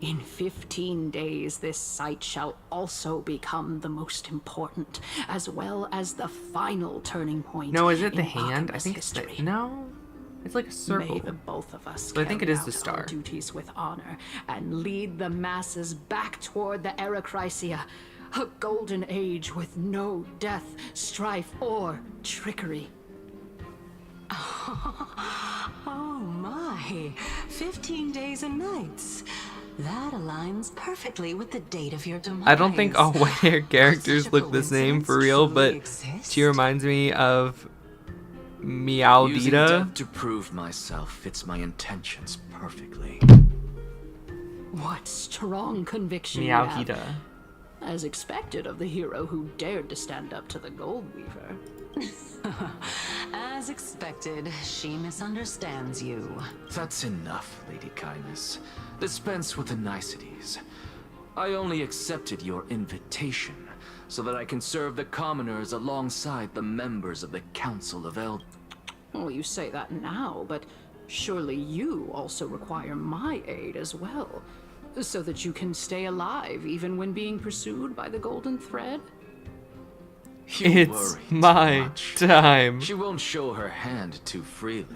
In 15 days, this site shall also become the most important, as well as the final turning point. No, is it the in hand? I Akama's think it's history. no. It's like a circle. May the both of us But I think it is carry the out our star. duties with honor and lead the masses back toward the Erechrysia, a golden age with no death, strife, or trickery. Oh my, 15 days and nights. That aligns perfectly with the date of your demise. I don't think all white-haired characters look the same for real, but she reminds me of Using Meowdita. death to prove myself fits my intentions perfectly. What strong conviction you have. Meowdita. As expected of the hero who dared to stand up to the Gold Weaver. As expected, she misunderstands you. That's enough, Lady Kindness. Dispense with the niceties. I only accepted your invitation so that I can serve the commoners alongside the members of the Council of Elders. Well, you say that now, but surely you also require my aid as well, so that you can stay alive even when being pursued by the Golden Thread? It's my time. She won't show her hand too freely,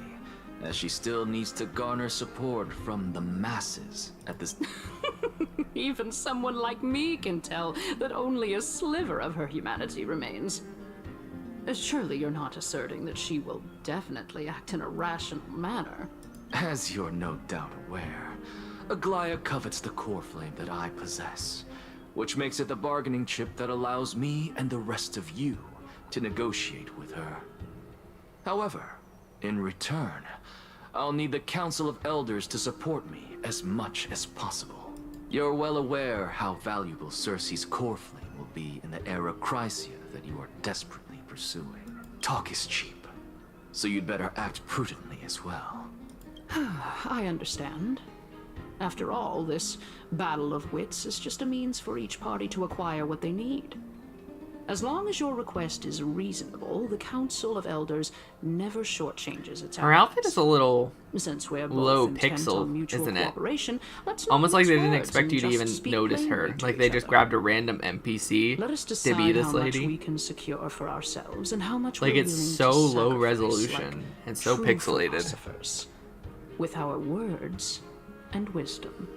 as she still needs to garner support from the masses at this. Even someone like me can tell that only a sliver of her humanity remains. Surely you're not asserting that she will definitely act in a rational manner. As you're no doubt aware, Aglaya covets the core flame that I possess, which makes it the bargaining chip that allows me and the rest of you to negotiate with her. However, in return, I'll need the Council of Elders to support me as much as possible. You're well aware how valuable Cersei's core flame will be in the Erechrysia that you are desperately pursuing. Talk is cheap, so you'd better act prudently as well. I understand. After all, this battle of wits is just a means for each party to acquire what they need. As long as your request is reasonable, the Council of Elders never shortchanges its Her outfit is a little Since we're both low intent pixel, on mutual isn't it? cooperation, let's not Almost like they mince didn't words expect and you to just even speak notice her. plainly to Like each they just other. grabbed a random NPC Let us to decide be this how much lady. we can secure for ourselves and how much Like we're it's willing so to low sacrifice resolution like and so true pixelated. philosophers, with our words and wisdom.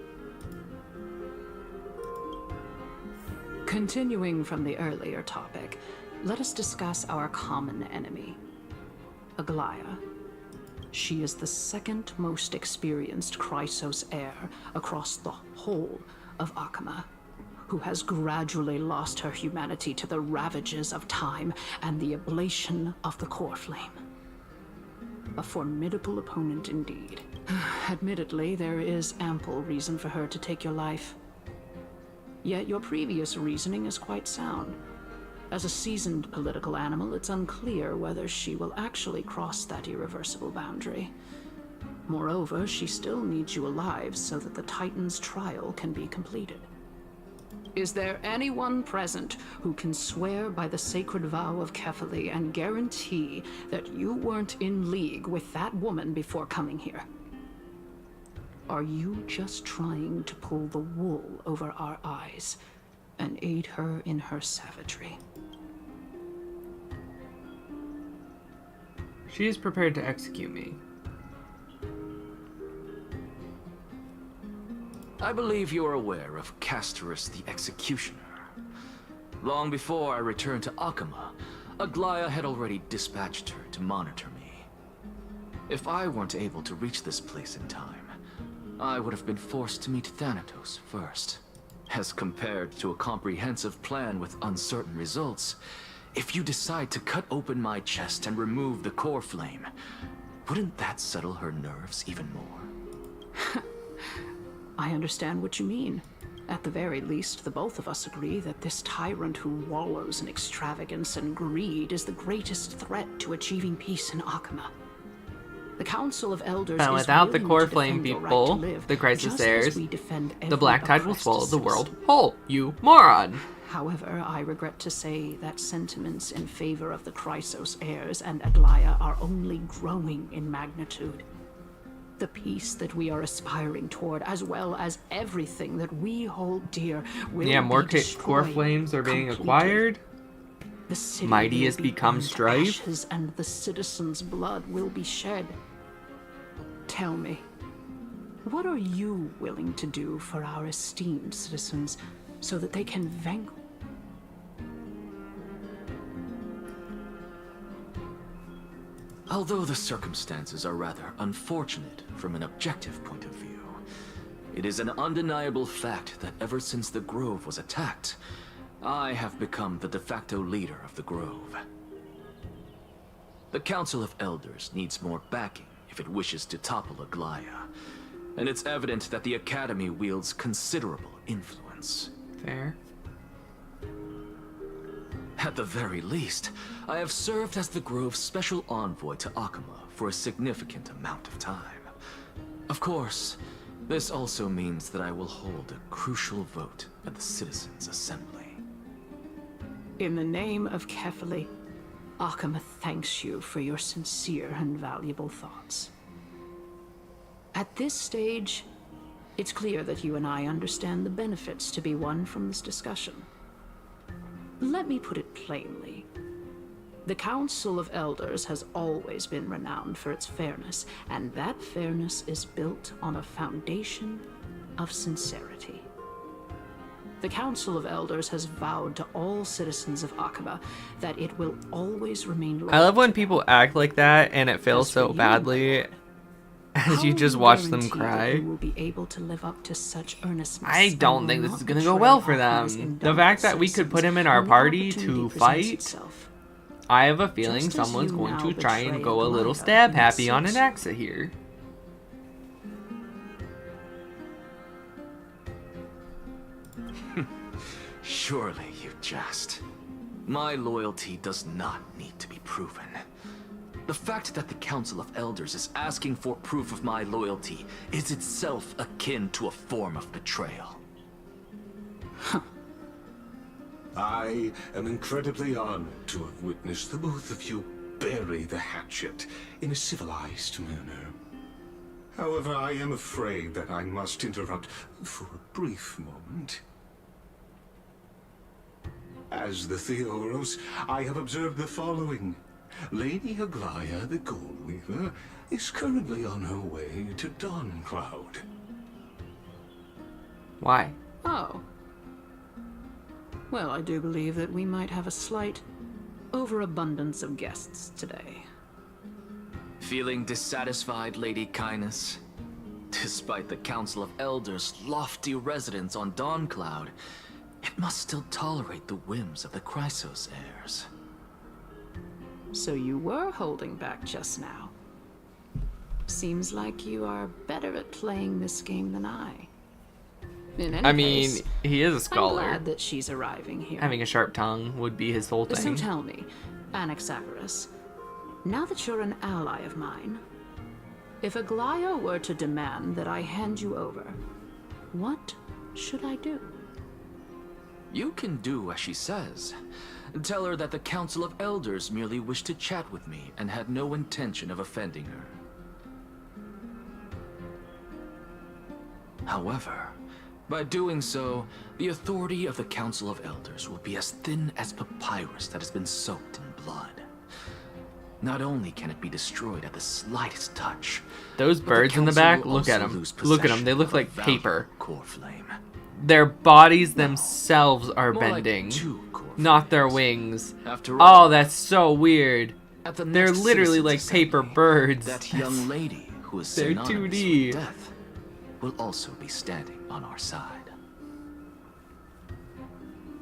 Continuing from the earlier topic, let us discuss our common enemy, Aglaya. She is the second most experienced Chrysos heir across the whole of Akama, who has gradually lost her humanity to the ravages of time and the ablation of the core flame. A formidable opponent indeed. Admittedly, there is ample reason for her to take your life. Yet your previous reasoning is quite sound. As a seasoned political animal, it's unclear whether she will actually cross that irreversible boundary. Moreover, she still needs you alive so that the Titan's trial can be completed. Is there anyone present who can swear by the sacred vow of Kefali and guarantee that you weren't in league with that woman before coming here? Are you just trying to pull the wool over our eyes and aid her in her savagery? She is prepared to execute me. I believe you're aware of Castorus the Executioner. Long before I returned to Akama, Aglaya had already dispatched her to monitor me. If I weren't able to reach this place in time, I would have been forced to meet Thanatos first. As compared to a comprehensive plan with uncertain results, if you decide to cut open my chest and remove the core flame, wouldn't that settle her nerves even more? I understand what you mean. At the very least, the both of us agree that this tyrant who wallows in extravagance and greed is the greatest threat to achieving peace in Akama. The Council of Elders And is without the willing core to flame defend your right people, to live, the crisis just as heirs, we defend the every black tide will oppressed swallow the citizen. world whole, you moron. However, I regret to say that sentiments in favor of the Chrysos heirs and Aglaya are only growing in magnitude. The peace that we are aspiring toward, as well as everything that we hold dear, will Yeah, more be core destroyed flames are being completely. acquired. The city Mighty will has be become burned to strife. ashes, and the citizens' blood will be shed. Tell me, what are you willing to do for our esteemed citizens so that they can vanquish? Although the circumstances are rather unfortunate from an objective point of view, it is an undeniable fact that ever since the Grove was attacked, I have become the de facto leader of the Grove. The Council of Elders needs more backing if it wishes to topple Aglaya, and it's evident that the Academy wields considerable influence. Fair. At the very least, I have served as the Grove's special envoy to Akama for a significant amount of time. Of course, this also means that I will hold a crucial vote at the Citizens' Assembly. In the name of Kefali, Akama thanks you for your sincere and valuable thoughts. At this stage, it's clear that you and I understand the benefits to be won from this discussion. Let me put it plainly. The Council of Elders has always been renowned for its fairness, and that fairness is built on a foundation of sincerity. The Council of Elders has vowed to all citizens of Akaba that it will always remain loyal. I love when people act like that and it feels so badly as you just watch them cry. You will be able to live up to such earnestness. I don't think this is going to go well for them. The fact that we could put him in our party to fight, I have a feeling someone's going to try and go a little stab happy on an Axa here. Surely you jest. My loyalty does not need to be proven. The fact that the Council of Elders is asking for proof of my loyalty is itself akin to a form of betrayal. I am incredibly honored to have witnessed the both of you bury the hatchet in a civilized manner. However, I am afraid that I must interrupt for a brief moment. As the Theoros, I have observed the following. Lady Aglaya, the Goldweaver, is currently on her way to Dawncloud. Why? Oh. Well, I do believe that we might have a slight overabundance of guests today. Feeling dissatisfied, Lady Kindness? Despite the Council of Elders' lofty residence on Dawncloud, it must still tolerate the whims of the Chrysos heirs. So you were holding back just now. Seems like you are better at playing this game than I. In any case, he is a scholar. I'm glad that she's arriving here. Having a sharp tongue would be his whole thing. So tell me, Anaxagoras, now that you're an ally of mine, if Aglaya were to demand that I hand you over, what should I do? You can do as she says. Tell her that the Council of Elders merely wished to chat with me and had no intention of offending her. However, by doing so, the authority of the Council of Elders will be as thin as papyrus that has been soaked in blood. Not only can it be destroyed at the slightest touch, those birds in the back, look at them. Look at them, they look like paper. Core flame. Their bodies themselves are bending, not their wings. Oh, that's so weird. They're literally like paper birds. That young lady who is synonymous with death will also be standing on our side.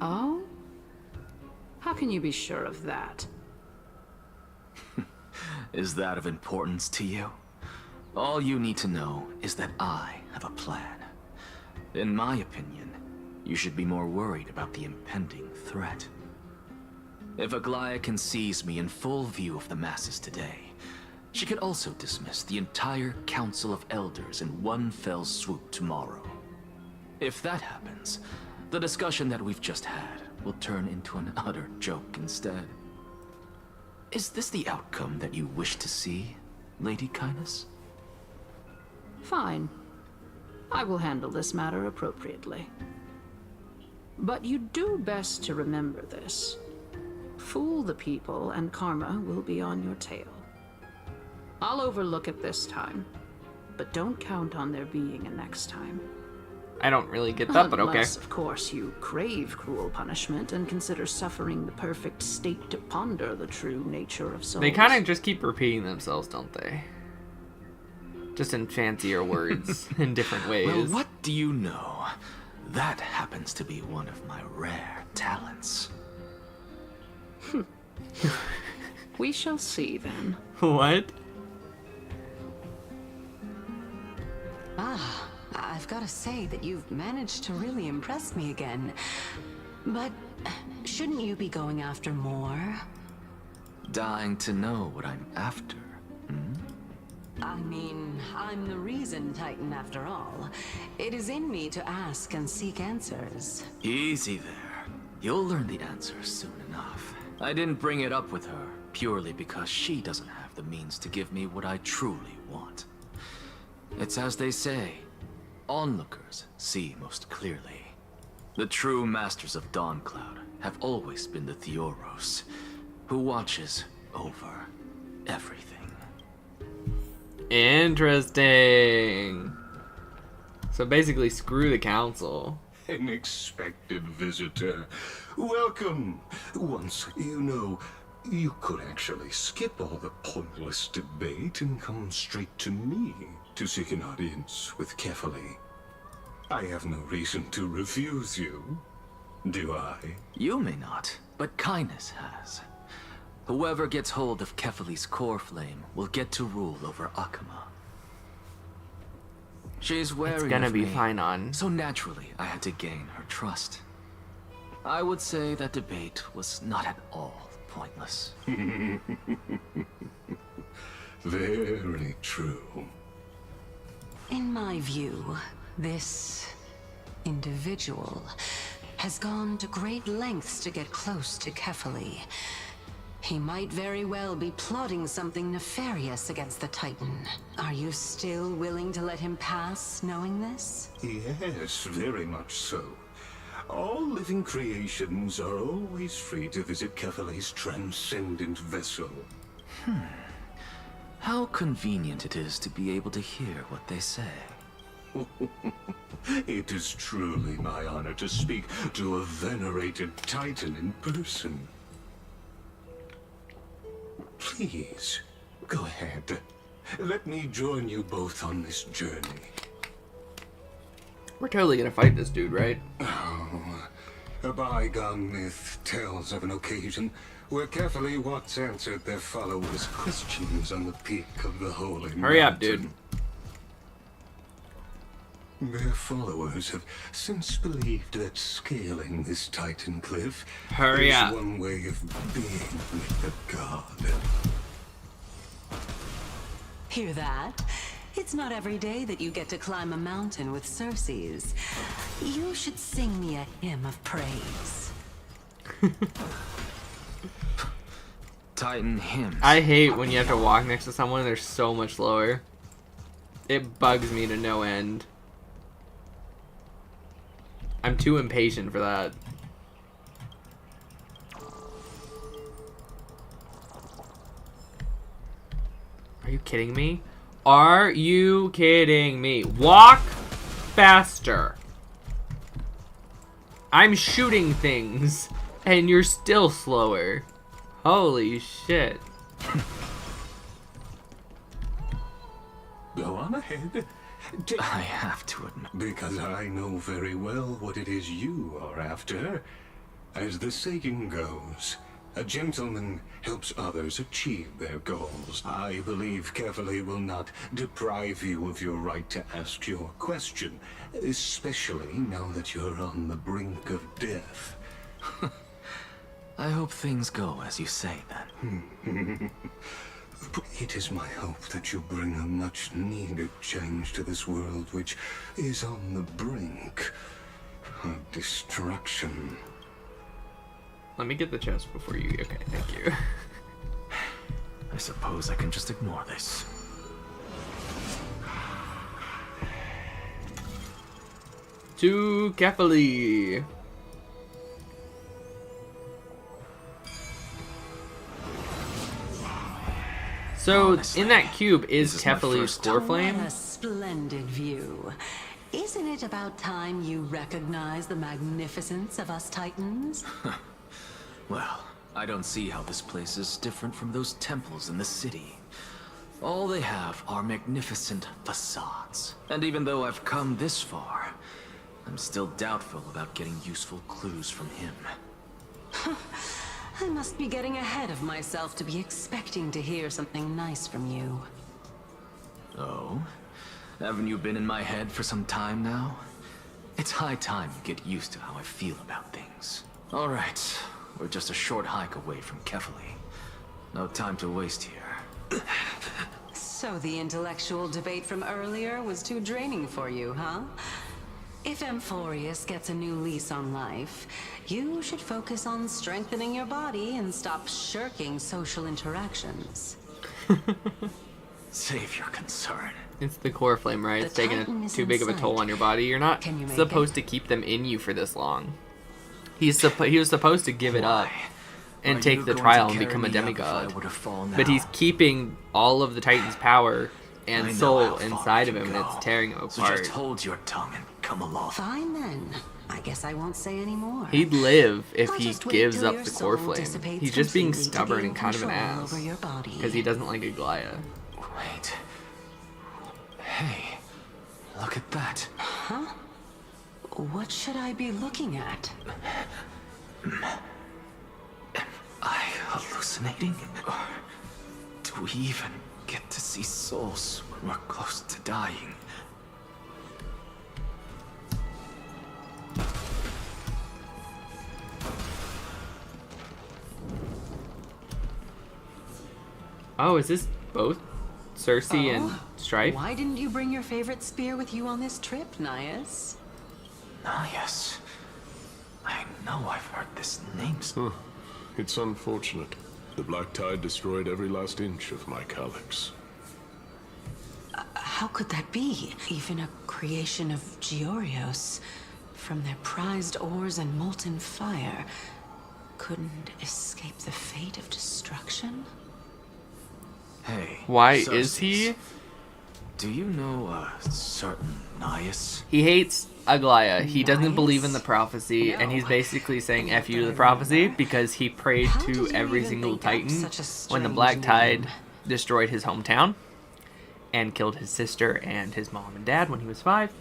Oh? How can you be sure of that? Is that of importance to you? All you need to know is that I have a plan. In my opinion, you should be more worried about the impending threat. If Aglaya can seize me in full view of the masses today, she could also dismiss the entire Council of Elders in one fell swoop tomorrow. If that happens, the discussion that we've just had will turn into an utter joke instead. Is this the outcome that you wish to see, Lady Kindness? Fine. I will handle this matter appropriately. But you do best to remember this. Fool the people, and karma will be on your tail. I'll overlook it this time, but don't count on there being a next time. I don't really get that, but okay. Unless, of course, you crave cruel punishment and consider suffering the perfect state to ponder the true nature of souls. They kind of just keep repeating themselves, don't they? Just in fancier words, in different ways. Well, what do you know? That happens to be one of my rare talents. We shall see, then. What? Ah, I've got to say that you've managed to really impress me again. But shouldn't you be going after more? Dying to know what I'm after. I mean, I'm the reason Titan after all. It is in me to ask and seek answers. Easy there. You'll learn the answers soon enough. I didn't bring it up with her purely because she doesn't have the means to give me what I truly want. It's as they say, onlookers see most clearly. The true masters of Dawncloud have always been the Theoros, who watches over everything. Interesting. So basically, screw the council. An expected visitor. Welcome. Once, you could actually skip all the pointless debate and come straight to me to seek an audience with Kefali. I have no reason to refuse you, do I? You may not, but Kindness has. Whoever gets hold of Kefali's core flame will get to rule over Akama. She's wary It's gonna of be me, fine on. so naturally I had to gain her trust. I would say that debate was not at all pointless. Very true. In my view, this individual has gone to great lengths to get close to Kefali. He might very well be plotting something nefarious against the Titan. Are you still willing to let him pass, knowing this? Yes, very much so. All living creations are always free to visit Kefali's transcendent vessel. How convenient it is to be able to hear what they say. It is truly my honor to speak to a venerated Titan in person. Please, go ahead. Let me join you both on this journey. We're totally gonna fight this dude, right? Oh, a bygone myth tells of an occasion where Kefali once answered their followers' questions on the peak of the holy mountain. Hurry up, dude. Their followers have since believed that scaling this Titan cliff Hurry is up. one way of being with a god. Hear that? It's not every day that you get to climb a mountain with Circes. You should sing me a hymn of praise. Titan hymns. I hate when you have to walk next to someone and they're so much slower. It bugs me to no end. I'm too impatient for that. Are you kidding me? Are you kidding me? Walk faster. I'm shooting things and you're still slower. Holy shit. Go on ahead. I have to admit. Because I know very well what it is you are after. As the saying goes, A gentleman helps others achieve their goals. I believe Kefali will not deprive you of your right to ask your question, especially now that you're on the brink of death. I hope things go as you say, then. It is my hope that you bring a much-needed change to this world, which is on the brink of destruction. Let me get the chest before you... Okay, thank you. I suppose I can just ignore this. To Kefali. So, Honestly, in that cube is this is my Kefali's first core time. flame. What a splendid view. Isn't it about time you recognize the magnificence of us Titans? Well, I don't see how this place is different from those temples in the city. All they have are magnificent facades. And even though I've come this far, I'm still doubtful about getting useful clues from him. I must be getting ahead of myself to be expecting to hear something nice from you. Oh? Haven't you been in my head for some time now? It's high time you get used to how I feel about things. Alright, we're just a short hike away from Kefali. No time to waste here. So the intellectual debate from earlier was too draining for you, huh? If Amphorius gets a new lease on life, you should focus on strengthening your body and stop shirking social interactions. Save your concern. It's the core flame, right? It's taking too big of a toll on your body. You're not supposed to keep them in you for this long. He was supposed to give it up and take the trial and become a demigod. But he's keeping all of the Titan's power and soul inside of him, and it's tearing him So apart. just hold your tongue and come along. Fine then. I guess I won't say any more. He'd live if I'll he just wait gives till up your the core soul flame. dissipates He's just being completely to stubborn gain and kind of an control ass over your body. because he doesn't like Aglaya. Wait. Hey, look at that. Huh? What should I be looking at? Am I hallucinating? Or do we even get to see souls when we're close to dying? Oh, is this both Cersei and Strife? Why didn't you bring your favorite spear with you on this trip, Nias? Nias. I know I've heard this name. It's unfortunate. The Black Tide destroyed every last inch of my calyx. How could that be? Even a creation of Georios, from their prized ores and molten fire, couldn't escape the fate of destruction? Hey. Why Cersei, is he? Do you know a certain Nias? He hates Aglaya. He doesn't believe in the prophecy, and he's basically saying F you to the prophecy because he prayed to every single Titan when the Black Tide destroyed his hometown and killed his sister and his mom and dad when he was 5,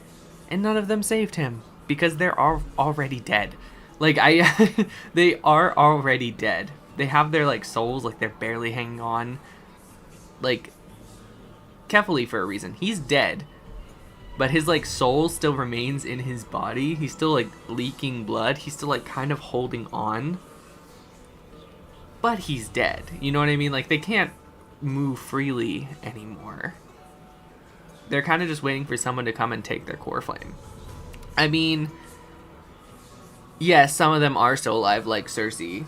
and none of them saved him because they're already dead. Like, they are already dead. They have their, like, souls, like, they're barely hanging on. Like, Kefali, for a reason, he's dead, but his, like, soul still remains in his body. He's still, like, leaking blood. He's still, like, kind of holding on, but he's dead. You know what I mean? Like, they can't move freely anymore. They're kind of just waiting for someone to come and take their core flame. I mean, yes, some of them are still alive, like Cersei,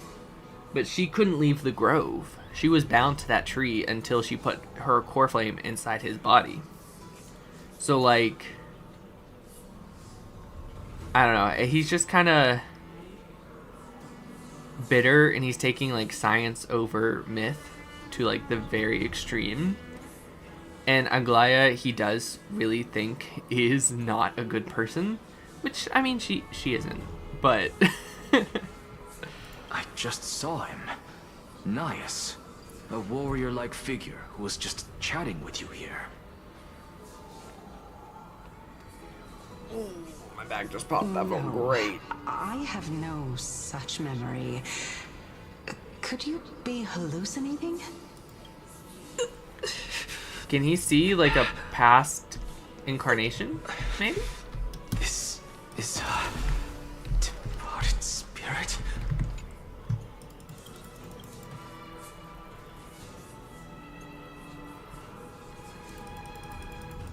but she couldn't leave the grove. She was bound to that tree until she put her core flame inside his body. So, like, I don't know. He's just kind of bitter, and he's taking, like, science over myth to, like, the very extreme. And Aglaya, he does really think is not a good person, which, I mean, she isn't, but... I just saw him. Nias. A warrior-like figure who was just chatting with you here. My back just popped. That felt great. I have no such memory. Could you be hallucinating? Can he see like a past incarnation? Maybe? This is a departed spirit.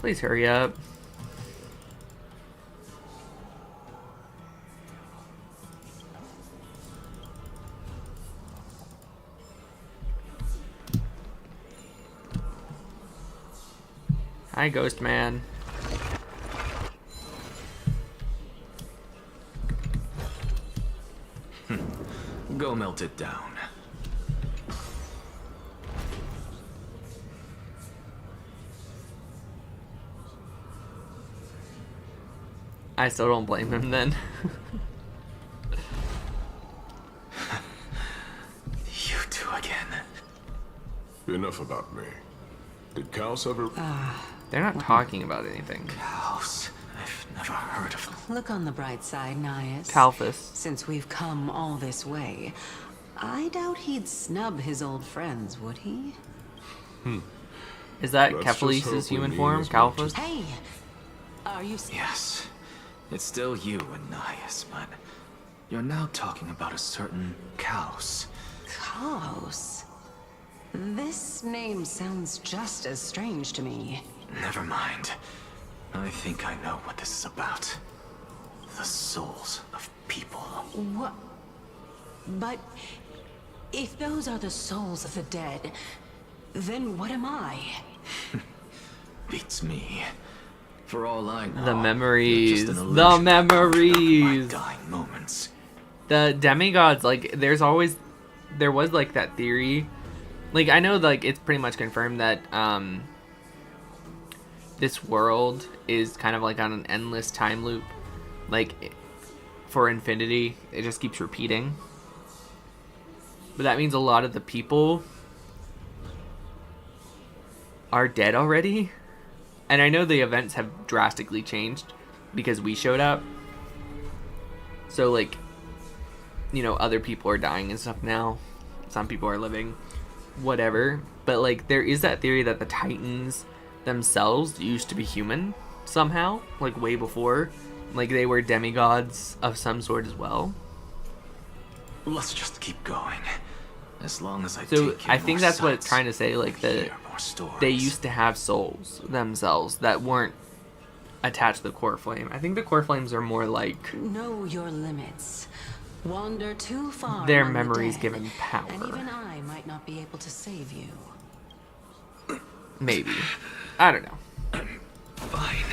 Please hurry up. Hi, Ghost Man. Go melt it down. I still don't blame him then. You two again. Enough about me. Did Kaos ever... They're not talking about anything. Kaos. I've never heard of them. Look on the bright side, Nias. Kalphus. Since we've come all this way, I doubt he'd snub his old friends, would he? Is that Let's just hope Kephales's we human mean form, as much Kalphus? Hey! Are you... Yes. It's still you and Nias, but you're now talking about a certain Kaos. Kaos? This name sounds just as strange to me. Never mind. I think I know what this is about. The souls of people. What? But if those are the souls of the dead, then what am I? Beats me. For all I know, The you're memories. just an The illusion memories. of my dying moments. The demigods, like, there was like that theory. Like, I know, like, it's pretty much confirmed that this world is kind of like on an endless time loop. Like, for infinity, it just keeps repeating. But that means a lot of the people are dead already. And I know the events have drastically changed because we showed up. So, like, you know, other people are dying and stuff now. Some people are living. Whatever. But, like, there is that theory that the Titans themselves used to be human somehow. Like, way before. Like, they were demigods of some sort as well. Let's just keep going. As long as I So take in I think more that's what it's sights, trying to say, like that more stories. they used to have souls themselves that weren't attached to the core flame. I think the core flames are more like Know your limits. Wander too far. their among the memories dead, given power. And even I might not be able to save you. Maybe. I don't know. Fine.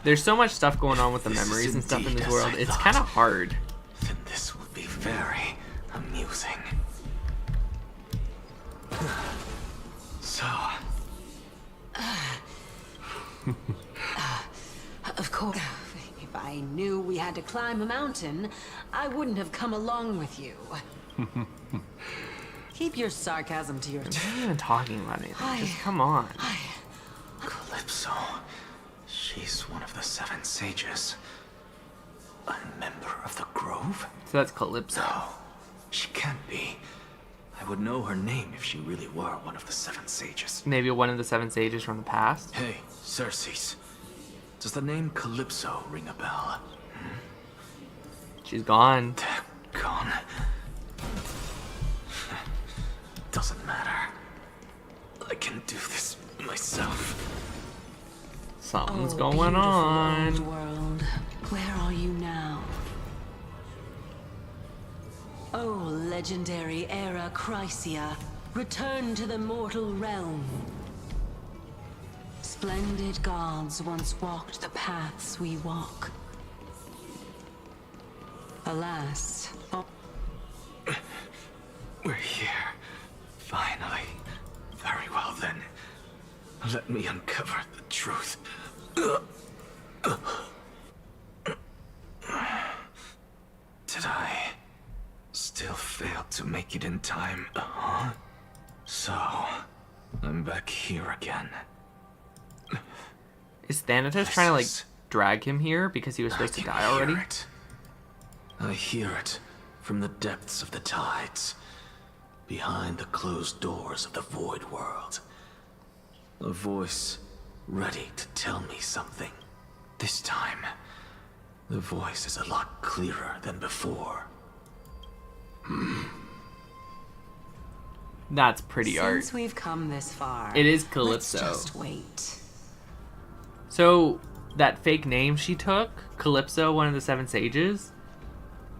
There's so much stuff going on with the memories and stuff in this world. It's kind of hard. Then this will be very amusing. So, Of course. If I knew we had to climb a mountain, I wouldn't have come along with you. Keep your sarcasm to I'm yourself. not even talking about anything. Just come on. Calypso. She's one of the 7 sages. A member of the Grove? So that's Calypso. No, she can't be. I would know her name if she really were one of the 7 sages. Maybe one of the 7 sages from the past. Hey, Circes. Does the name Calypso ring a bell? She's gone. Gone. Doesn't matter. I can do this myself. Something's Oh, going beautiful on. old world. Where are you now? Oh, legendary era Chrysia, return to the mortal realm. Splendid gods once walked the paths we walk. Alas, We're here. Finally. Very well then. Let me uncover the truth. Did I still fail to make it in time? Huh? So, I'm back here again. Is Thanatos trying to, like, drag him here because he was supposed to die already? I hear it. from the depths of the tides, behind the closed doors of the void world. A voice ready to tell me something. This time, the voice is a lot clearer than before. That's pretty art. Since we've come this far, It is Calypso. let's just wait. So, that fake name she took, Calypso, one of the Seven Sages,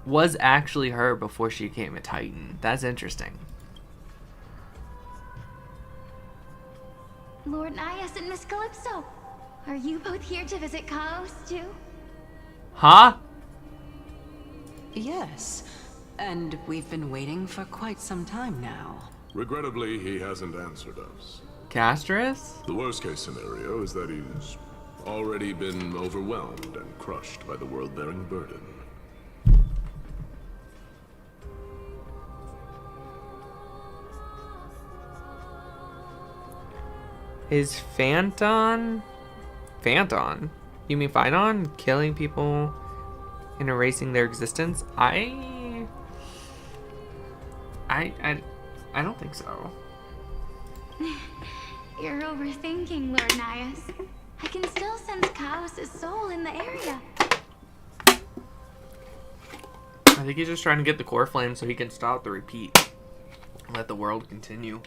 was actually her before she became a Titan. That's interesting. Lord Nias and Miss Calypso, are you both here to visit Chaos too? Huh? Yes, and we've been waiting for quite some time now. Regrettably, he hasn't answered us. Castris? The worst case scenario is that he's already been overwhelmed and crushed by the world-bearing burden. Is Phanton? Phanton? You mean Phaeton? Killing people and erasing their existence? I don't think so. You're overthinking, Lord Nias. I can still sense Chaos' soul in the area. I think he's just trying to get the core flame so he can stop the repeat and let the world continue.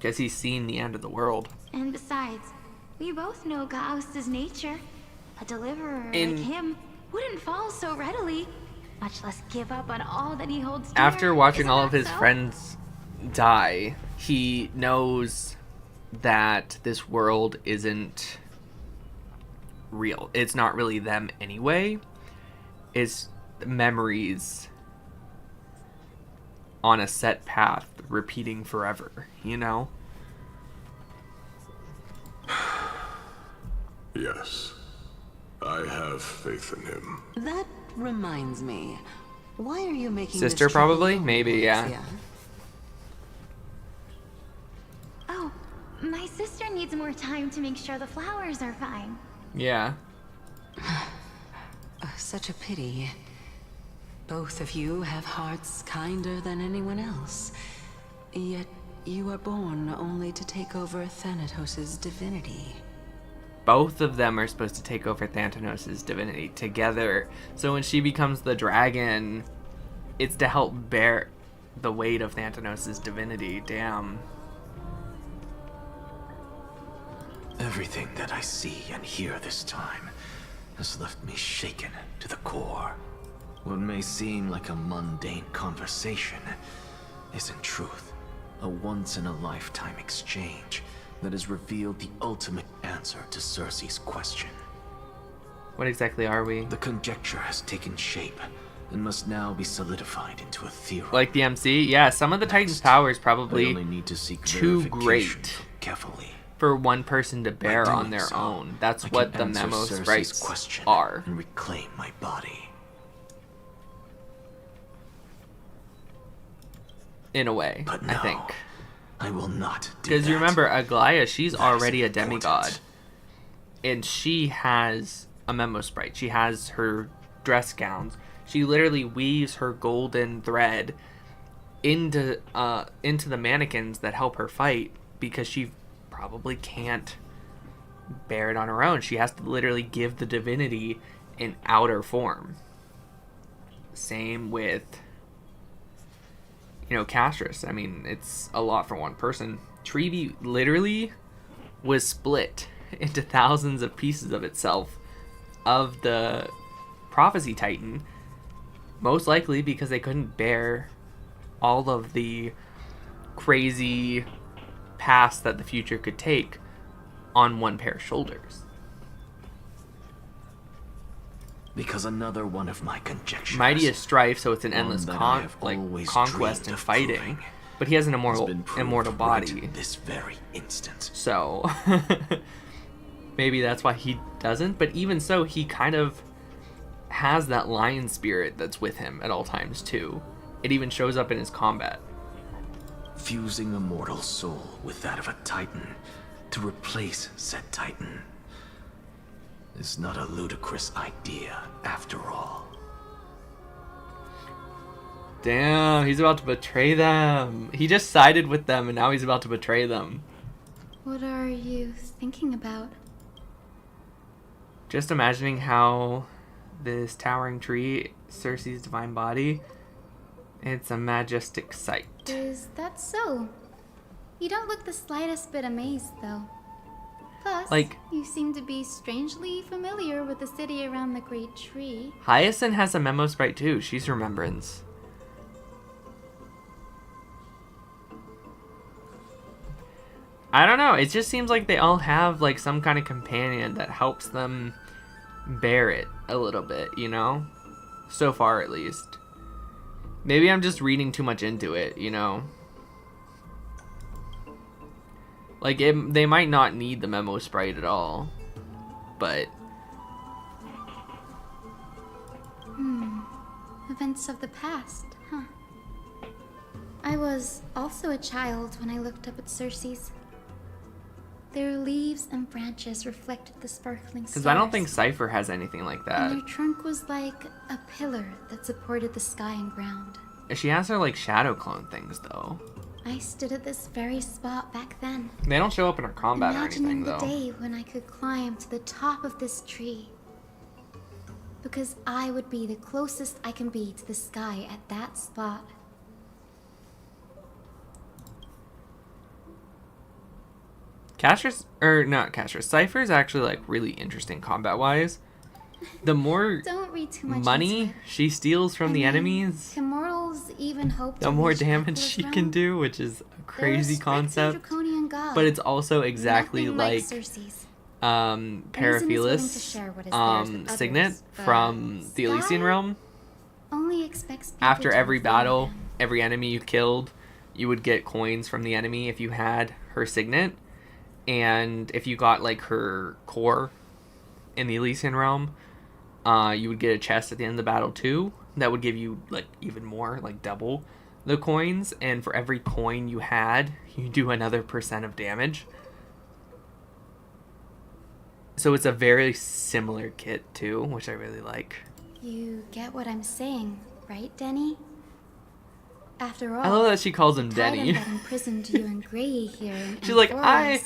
Guess he's seen the end of the world. And besides, we both know Chaos' nature. A deliverer In- like him wouldn't fall so readily, much less give up on all that he holds dear. After watching Isn't all that of his so? friends die, he knows that this world isn't real. It's not really them anyway. It's memories on a set path, repeating forever, you know? Yes, I have faith in him. That reminds me. Why are you making Sister, this trip probably? alone, Maybe, yeah. Alexia? Oh, my sister needs more time to make sure the flowers are fine. Yeah. Such a pity. Both of you have hearts kinder than anyone else. Yet you were born only to take over Thanatos' divinity. Both of them are supposed to take over Thanatos' divinity together. So when she becomes the dragon, it's to help bear the weight of Thanatos' divinity. Damn. Everything that I see and hear this time has left me shaken to the core. What may seem like a mundane conversation is in truth a once-in-a-lifetime exchange that has revealed the ultimate answer to Cersei's question. What exactly are we? The conjecture has taken shape and must now be solidified into a theory. Like the MC? Yeah, some of the Titan's power is probably I only need to seek too verification great carefully. for one person to bear By on doing their so, own. That's I what can the answer memo Cersei's sprites question are. and reclaim my body. In a way, But I no, think. I will not do Because you that. remember, Aglaia, she's That is already a important. demigod. And she has a memo sprite. She has her dress gowns. She literally weaves her golden thread into the mannequins that help her fight, because she probably can't bear it on her own. She has to literally give the divinity an outer form. Same with, Castris. I mean, it's a lot for one person. Trevi literally was split into thousands of pieces of itself, of the Prophecy Titan, most likely because they couldn't bear all of the crazy paths that the future could take on one pair of shoulders. Because another one of my conjectures. Mighty is strife, so it's an one endless that I have always conquest dreamed and of fighting. proving, But he has an has been proved immortal right body. this very instant. So maybe that's why he doesn't. But even so, he kind of has that lion spirit that's with him at all times too. It even shows up in his combat. Fusing a mortal soul with that of a titan to replace said titan is not a ludicrous idea after all. Damn, he's about to betray them. He just sided with them and now he's about to betray them. What are you thinking about? Just imagining how this towering tree, Cersei's divine body, it's a majestic sight. Is that so? You don't look the slightest bit amazed, though. Plus, Like- you seem to be strangely familiar with the city around the Great Tree. Hyacinth has a memo sprite too. She's Remembrance. I don't know. It just seems like they all have like some kind of companion that helps them bear it a little bit, you know? So far, at least. Maybe I'm just reading too much into it, you know? Like, they might not need the memo sprite at all. But... Events of the past, huh? I was also a child when I looked up at Cersei's. Their leaves and branches reflected the sparkling stars. Because I don't think Cypher has anything like that. And their trunk was like a pillar that supported the sky and ground. She has her, like, shadow clone things, though. I stood at this very spot back then. They don't show up in her combat or anything, Imagining though. the day when I could climb to the top of this tree. Because I would be the closest I can be to the sky at that spot. Castrus, or not Castrus, Cypher's actually, like, really interesting combat-wise. The more Don't read too much into money it. she steals from the enemies, Can mortals even hope the to more reach damage Aqua's she realm? can do, which is a crazy They're a strict and concept. draconian god, But it's also exactly nothing like Cersei's. Paraphilus, willing to share what is theirs with Signet others, but from the Elysian Sky Realm. Only expects people After to every follow battle, them. every enemy you killed, you would get coins from the enemy if you had her Signet. And if you got, like, her core in the Elysian Realm, you would get a chest at the end of the battle too. That would give you, like, even more, like, double the coins. And for every coin you had, you do another % of damage. So it's a very similar kit too, which I really like. You get what I'm saying, right, Denny? After all, I love that she calls him the Denny. titan that imprisoned you and Gray here in She's like, Amphorius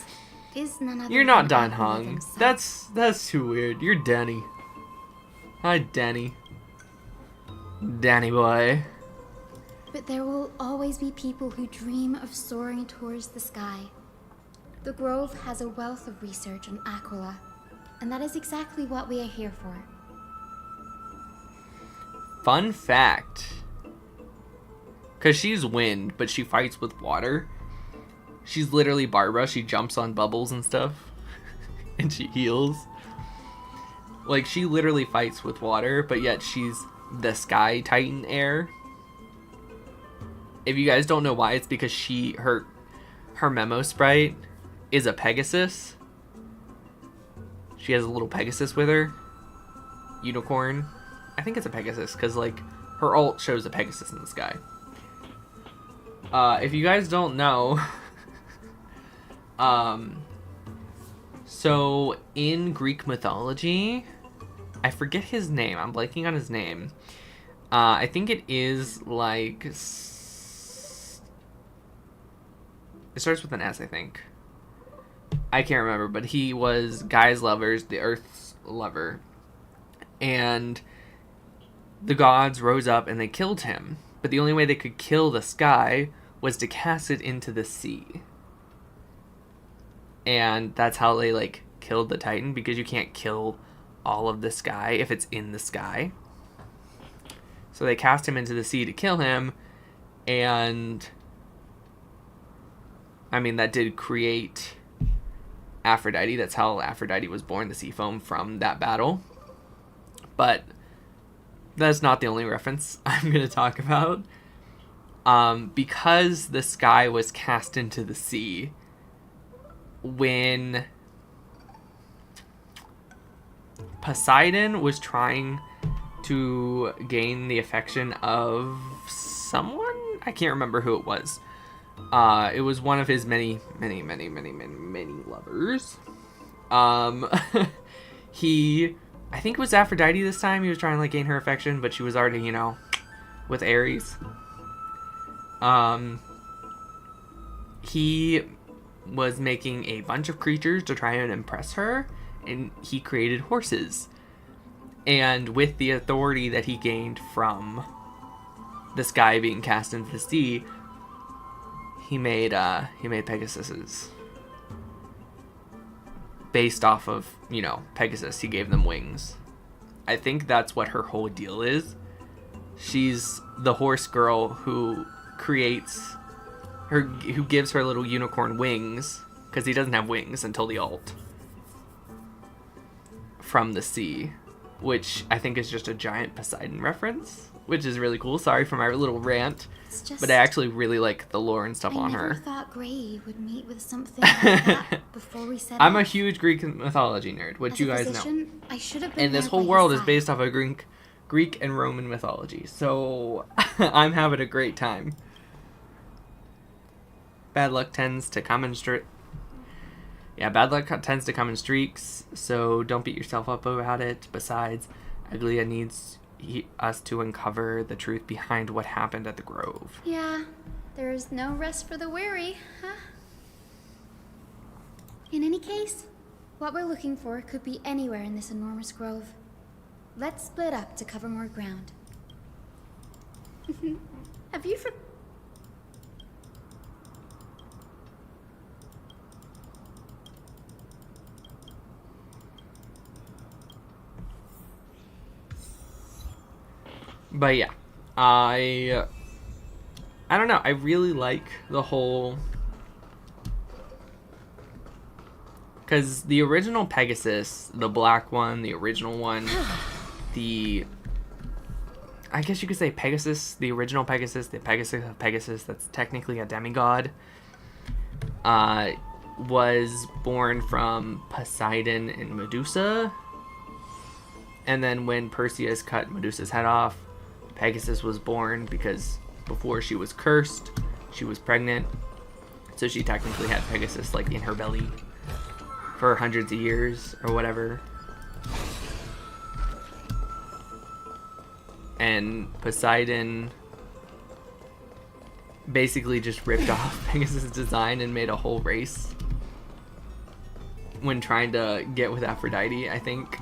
is none other You're not than Dan Aquila Hung. himself. That's too weird. You're Denny. Hi, Denny. Danny boy. But there will always be people who dream of soaring towards the sky. The Grove has a wealth of research on Aquila, and that is exactly what we are here for. Fun fact. Because she's wind, but she fights with water. She's literally Barbara. She jumps on bubbles and stuff. And she heals. Like, she literally fights with water, but yet she's the Sky Titan heir. If you guys don't know why, it's because her memo sprite is a Pegasus. She has a little Pegasus with her. Unicorn. I think it's a Pegasus, because, like, her ult shows a Pegasus in the sky. If you guys don't know... So, in Greek mythology... I forget his name. I'm blanking on his name. I think it is, like... It starts with an S, I think. I can't remember, but he was Gaia's lovers, the Earth's lover. And the gods rose up and they killed him. But the only way they could kill the sky was to cast it into the sea. And that's how they, like, killed the Titan, because you can't kill all of the sky if it's in the sky. So they cast him into the sea to kill him, and I mean, that did create Aphrodite. That's how Aphrodite was born, the sea foam from that battle. But that's not the only reference I'm going to talk about. Because the sky was cast into the sea, when Poseidon was trying to gain the affection of someone, I can't remember who it was. It was one of his many lovers. I think it was Aphrodite this time. He was trying to, like, gain her affection, but she was already, you know, with Ares. He was making a bunch of creatures to try and impress her, and he created horses. And with the authority that he gained from the sky being cast into the sea, he made Pegasuses. Based off of, Pegasus, he gave them wings. I think that's what her whole deal is. She's the horse girl who who gives her little unicorn wings, because he doesn't have wings until the ult, from the sea, which I think is just a giant Poseidon reference, which is really cool. Sorry for my little rant, but I actually really like the lore and stuff on her. I never thought Gray would meet with something like that before we set I'm off. a huge Greek mythology nerd, which you guys know. I should have been And this there whole by world his is side. based off of Greek and Roman mythology, so I'm having a great time. Bad luck tends to come in streaks, so don't beat yourself up about it. Besides, Aglia needs us to uncover the truth behind what happened at the Grove. Yeah, there is no rest for the weary, huh? In any case, what we're looking for could be anywhere in this enormous grove. Let's split up to cover more ground. Have you But yeah, I don't know. I really like the whole, because the original Pegasus, the black one, the original one, I guess you could say Pegasus, the original Pegasus, the Pegasus of Pegasus, that's technically a demigod, was born from Poseidon and Medusa. And then when Perseus cut Medusa's head off, Pegasus was born, because before she was cursed, she was pregnant. So she technically had Pegasus like in her belly for hundreds of years or whatever. And Poseidon basically just ripped off Pegasus' design and made a whole race when trying to get with Aphrodite, I think.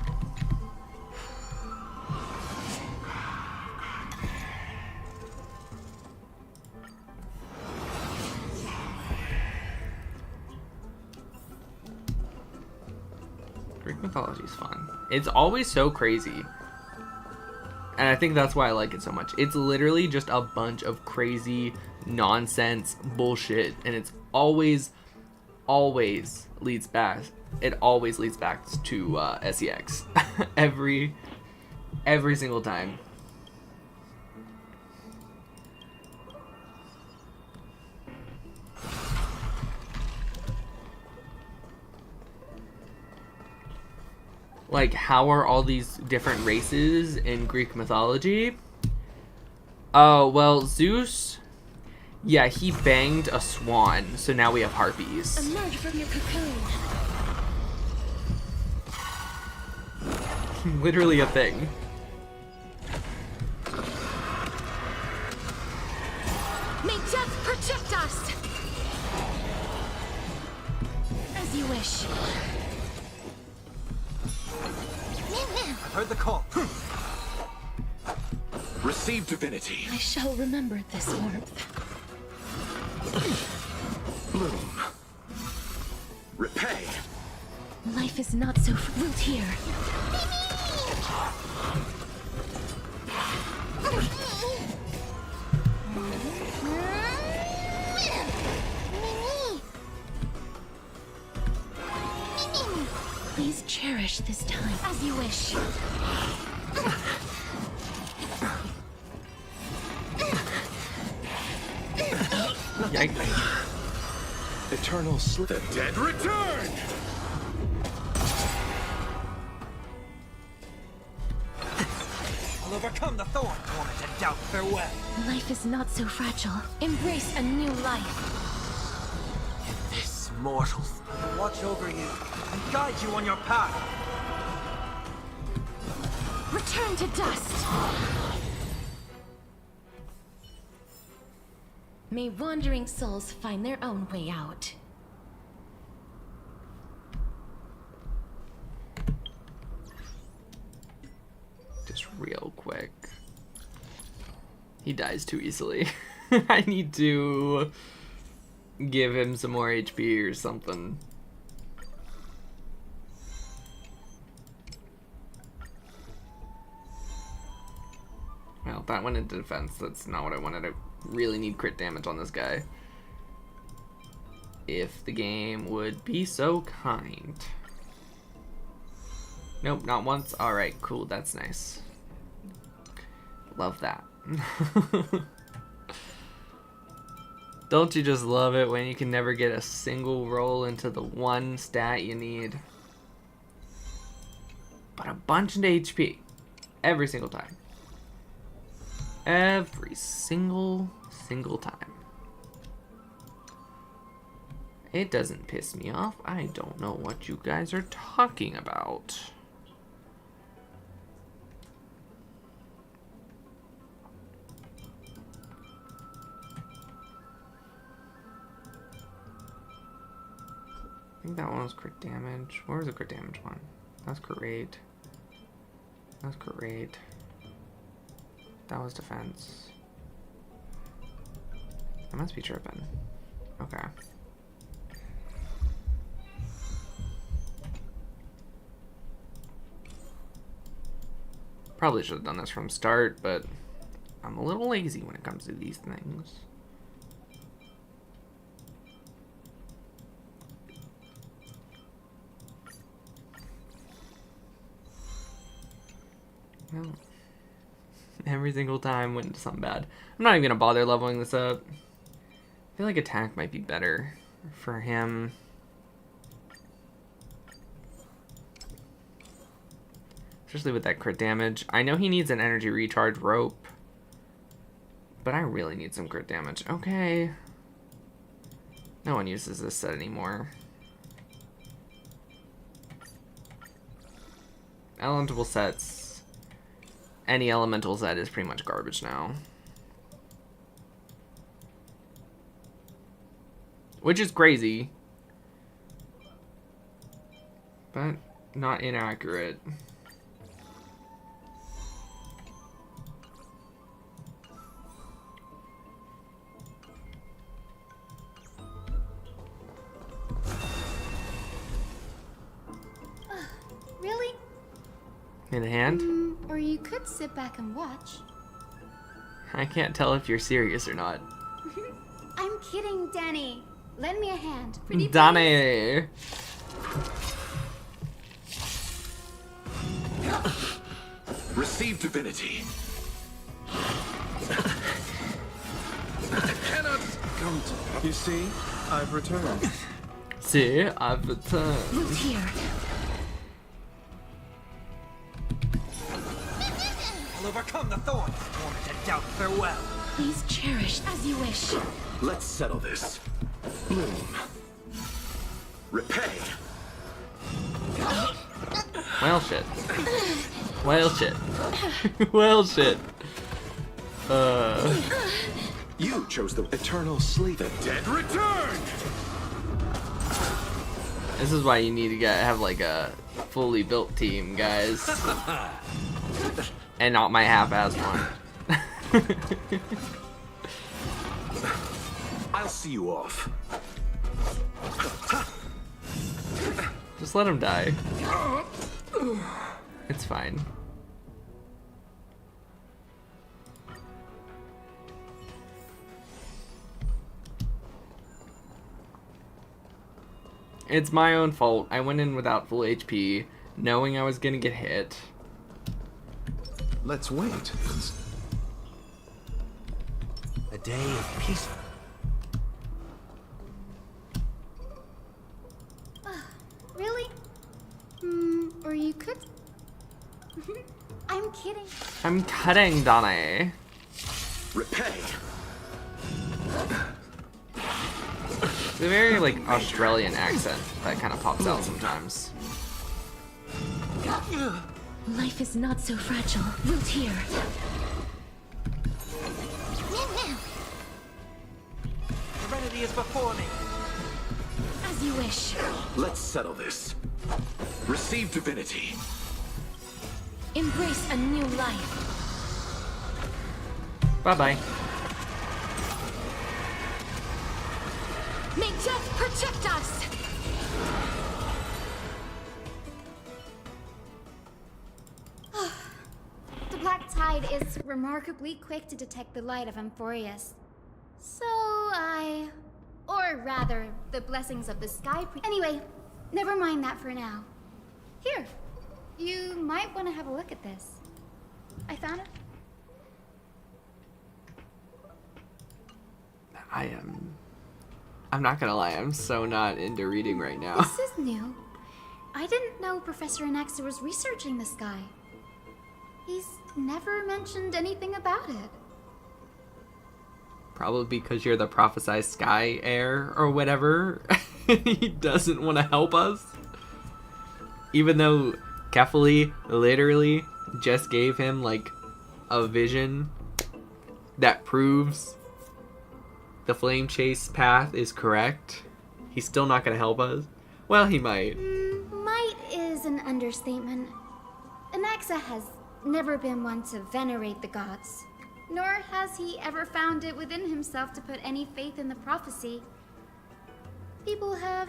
Greek mythology is fun. It's always so crazy. And I think that's why I like it so much. It's literally just a bunch of crazy nonsense bullshit, and it's always leads back. It always leads back to SEX. every single time. Like, how are all these different races in Greek mythology? Oh, well, Zeus, yeah, he banged a swan, so now we have harpies. Emerge from your cocoon. Literally a thing. May death protect us! As you wish. I've heard the call. Receive divinity. I shall remember this warmth. Bloom. Repay. Life is not so root here. Please cherish this time. As you wish. Yikes. Eternal slip. The dead return! I'll overcome the thorn, woman, to doubt farewell. Life is not so fragile. Embrace a new life. This mortal will watch over you and guide you on your path. Return to dust. May wandering souls find their own way out. Just real quick. He dies too easily. I need to give him some more HP or something. Well, that went into defense. That's not what I wanted. I really need crit damage on this guy. If the game would be so kind. Nope, not once. Alright, cool. That's nice. Love that. Don't you just love it when you can never get a single roll into the one stat you need? But a bunch of HP. Every single time. Every single time. It doesn't piss me off. I don't know what you guys are talking about. I think that one was crit damage. Where was the crit damage one? That's great. That's great. That was defense. I must be tripping. Okay. Probably should have done this from start, but I'm a little lazy when it comes to these things. Well, every single time went into something bad. I'm not even gonna bother leveling this up. I feel like attack might be better for him. Especially with that crit damage. I know he needs an energy recharge rope, but I really need some crit damage. Okay. No one uses this set anymore. Elemental sets. Any elemental set is pretty much garbage now. Which is crazy. But not inaccurate. Really? In hand? Or you could sit back and watch. I can't tell if you're serious or not. I'm kidding, Danny. Lend me a hand. Pretty Danny! Receive divinity. Cannot come to. You see, I've returned. See, I've returned. Look here. I'll overcome the thorns. Born to doubt farewell. Please cherish as you wish. Let's settle this. Bloom. Repay. Well, shit. Well, shit. Well, shit. You chose the eternal sleep. The dead return. This is why you need to have like a fully built team, guys. And not my half-assed one. I'll see you off. Just let him die. It's fine. It's my own fault. I went in without full HP, knowing I was gonna get hit. Let's wait. A day of peace. Really? Or you could... I'm kidding. I'm cutting, Donnie. Repay. It's a very, like, Australian accent that kind of pops out sometimes. Life is not so fragile. Root here. is before me. As you wish. Let's settle this. Receive divinity. Embrace a new life. Bye-bye. May death protect us! The Black Tide is remarkably quick to detect the light of Amphorius. So or rather, the blessings of the sky. Anyway, never mind that for now. Here, you might want to have a look at this. I found it. I'm not gonna lie, I'm so not into reading right now. This is new. I didn't know Professor Anaxa was researching the sky. He's never mentioned anything about it. Probably because you're the prophesized sky heir or whatever. He doesn't want to help us. Even though Kefali literally just gave him like a vision that proves the flame chase path is correct, he's still not going to help us. Well, he might. Might is an understatement. Anaxa has never been one to venerate the gods, nor has he ever found it within himself to put any faith in the prophecy. People have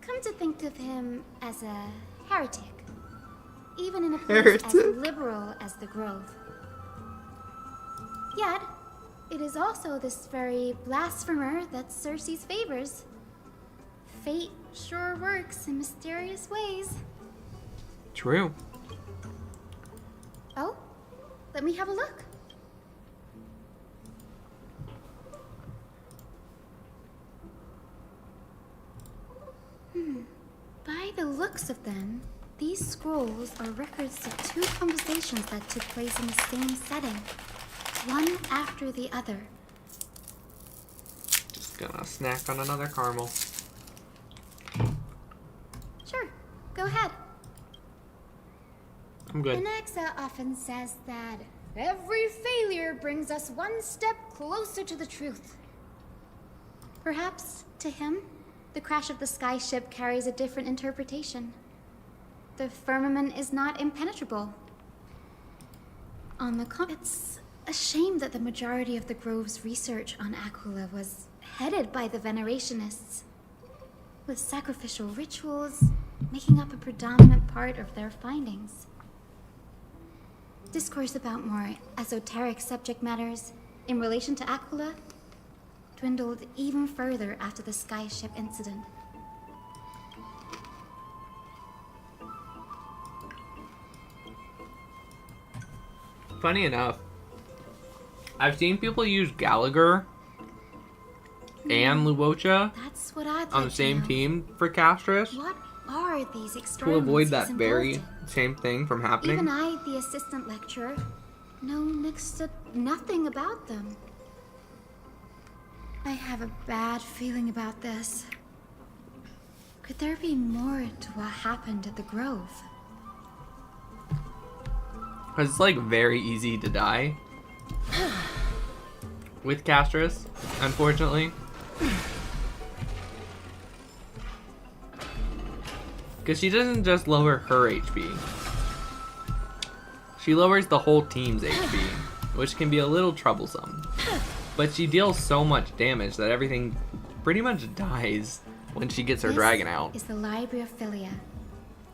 come to think of him as a heretic, even in a place as liberal as the Grove. Yet, it is also this very blasphemer that Circe's favors. Fate sure works in mysterious ways. True. Oh, let me have a look. By the looks of them, these scrolls are records of two conversations that took place in the same setting, one after the other. Just gonna snack on another caramel. Sure, go ahead. I'm good. Anaxa often says that every failure brings us one step closer to the truth. Perhaps, to him, the crash of the skyship carries a different interpretation. The firmament is not impenetrable. On the it's a shame that the majority of the Grove's research on Aquila was headed by the Venerationists, with sacrificial rituals making up a predominant part of their findings. Discourse about more esoteric subject matters in relation to Aquila dwindled even further after the skyship incident. Funny enough, I've seen people use Gallagher and Luocha That's what I'd on like the to same know. team for Castris What are these to experiments avoid he's that involved very in? same thing from happening. Even I, the assistant lecturer, know next to nothing about them. I have a bad feeling about this. Could there be more to what happened at the Grove? Because it's like very easy to die with Castris, unfortunately. Because she doesn't just lower her HP. She lowers the whole team's HP, which can be a little troublesome. But she deals so much damage that everything pretty much dies when she gets her dragon out. This is the Library of Philia,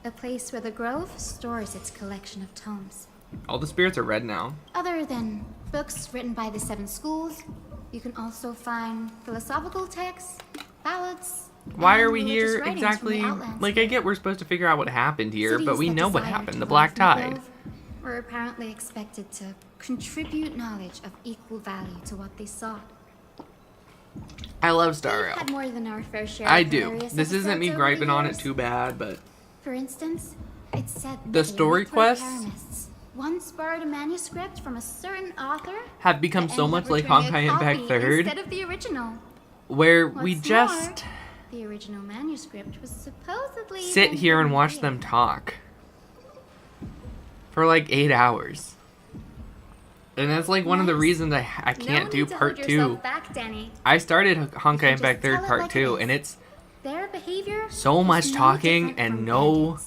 a place where the Grove stores its collection of tomes. All the spirits are red now. Other than books written by the 7 schools, you can also find philosophical texts, ballads. Why are and we religious here writings exactly? from the Outlands. Like, I get we're supposed to figure out what happened here, but Cities we that know what desired happened. to The Black learn from Tide. Grove were apparently expected to contribute knowledge of equal value to what they sought. I love Star We've Rail. had more than our fair share I of do. hilarious This isn't episodes me over griping the on it years. too bad, but For instance, it's said The that story Elite quests Propagandists once borrowed a manuscript from a certain author have become that so ended up much like returning Honkai a Impact copy 3rd, instead of the original. where What's we just more, the original manuscript was supposedly sit here and watch them talk for like 8 hours. And that's like one of the reasons I can't do part 2. Back back, Danny. I started Honkai just Impact tell 3rd it Part like it 2, is. and it's Their behavior so is much no talking different and from no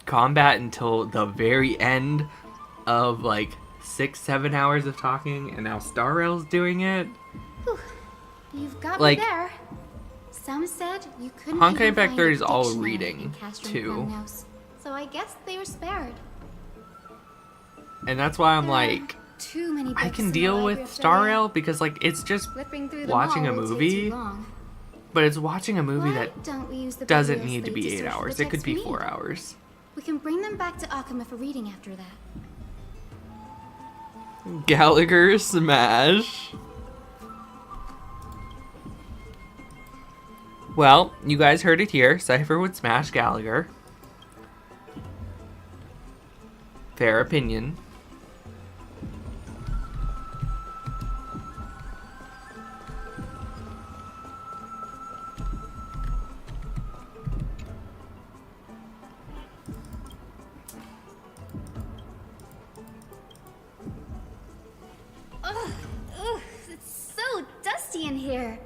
combat until the very end of like 6-7 hours of talking, and now Star Rail's doing it. Whew. You've got Like, me there. Some said you couldn't Honkai even Impact find 3rd a is all dictionary reading, in Castrum too. Glenmos, so I guess they were spared. And that's why I'm like, Too many I books can in the deal library with of Star Daria. Rail because like it's just Flipping through them watching a all will take movie, too long. but it's watching a movie Why that don't we use the doesn't biblios need to late be 8 search for hours. the It could text be we 4 need? hours. We can bring them back to Akuma for reading after that. Gallagher smash. Well, you guys heard it here. Cypher would smash Gallagher. Fair opinion. Ugh, it's so dusty in here.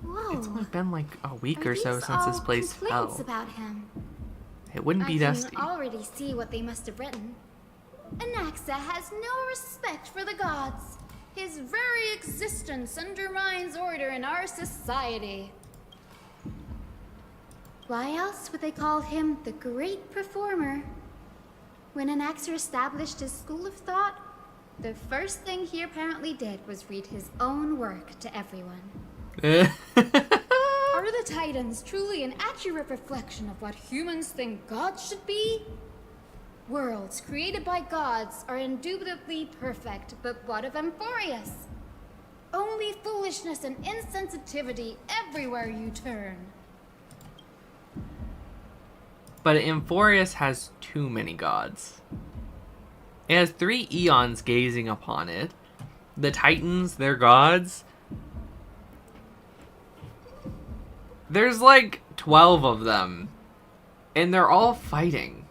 Whoa. It's only been like a week Are or so these since this all place complaints fell. about him? It wouldn't be dusty. I can already see what they must have written. Anaxa has no respect for the gods. His very existence undermines order in our society. Why else would they call him the great performer? When Anaxa established his school of thought, the first thing he apparently did was read his own work to everyone. Are the Titans truly an accurate reflection of what humans think gods should be? Worlds created by gods are indubitably perfect, but what of Amphorius? Only foolishness and insensitivity everywhere you turn. But Amphorius has too many gods. It has 3 eons gazing upon it. The Titans, they're gods. There's like 12 of them. And they're all fighting.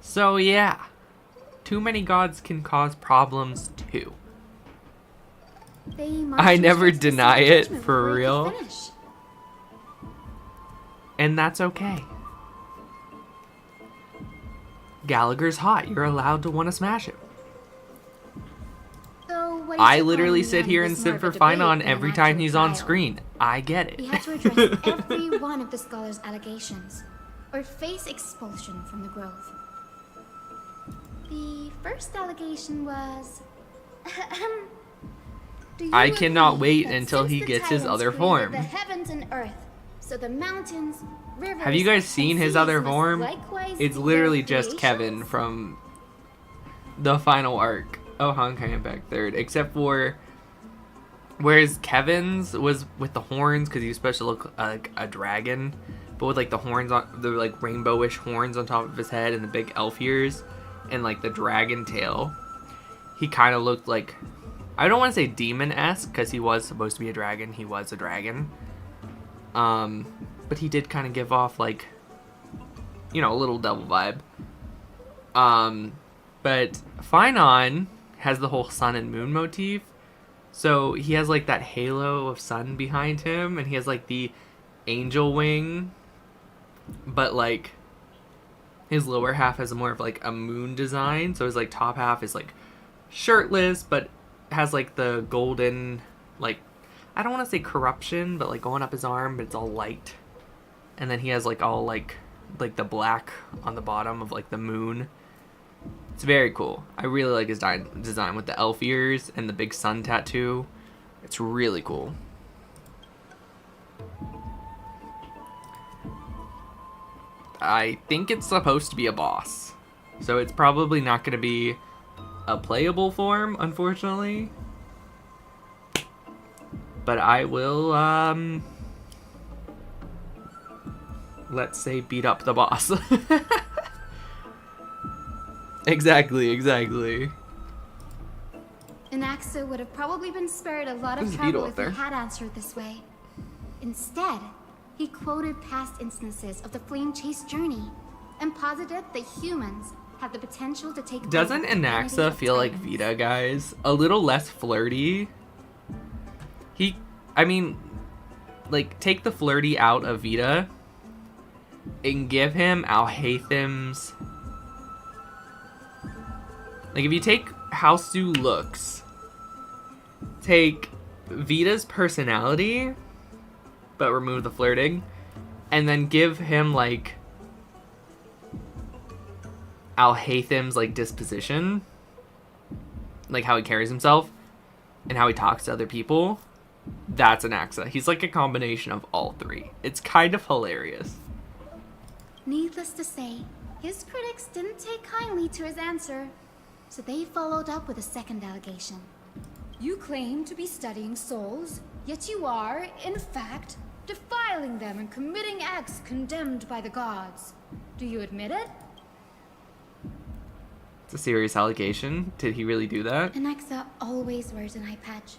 So yeah. Too many gods can cause problems too. I never deny it, for real. And that's okay. Gallagher's hot. You're allowed to want to smash him. So what I you literally call sit him here was and more sit of for a debate Finon than every an time actual he's on trial. screen. I get it. We had to address every one of the scholar's allegations, or face expulsion from the Grove. The first allegation was... Do you I cannot agree wait that until since he the gets his Titans other created form? the heavens and earth, so the mountains, rivers, Have you guys and seen his seas other must form? likewise It's be literally their just Kevin from the final arc of Honkai Impact 3rd, except for whereas Kevin's was with the horns because he was supposed to look like a dragon, but with like the horns on the like rainbowish horns on top of his head and the big elf ears and like the dragon tail. He kind of looked like, I don't want to say demon-esque because he was supposed to be a dragon. He was a dragon. But he did kind of give off like, you know, a little devil vibe. But Finon has the whole sun and moon motif. So he has like that halo of sun behind him, and he has like the angel wing, but like his lower half has more of like a moon design. So his like top half is like shirtless, but has like the golden, like, I don't want to say corruption, but like going up his arm, but it's all light. And then he has like all like the black on the bottom of like the moon. It's very cool. I really like his design with the elf ears and the big sun tattoo. It's really cool. I think it's supposed to be a boss. So it's probably not going to be a playable form, unfortunately. But I will, let's say beat up the boss. Exactly. Anaxa would have probably been spared a lot of There's a beetle trouble up if there. he had answered this way. Instead, he quoted past instances of the flame chase journey and posited that humans have the potential to take Doesn't over the humanity Anaxa of feel like Titans. Vita, guys? A little less flirty, I mean, like, take the flirty out of Vita and give him Alhaitham's... Like, if you take how Sue looks, take Vita's personality, but remove the flirting, and then give him, like, Alhaitham's, like, disposition, like, how he carries himself, and how he talks to other people, that's an Axa. He's, like, a combination of all three. It's kind of hilarious. Needless to say, his critics didn't take kindly to his answer, so they followed up with a second allegation. You claim to be studying souls, yet you are, in fact, defiling them and committing acts condemned by the gods. Do you admit it? It's a serious allegation. Did he really do that? Anaxa always wears an eye patch,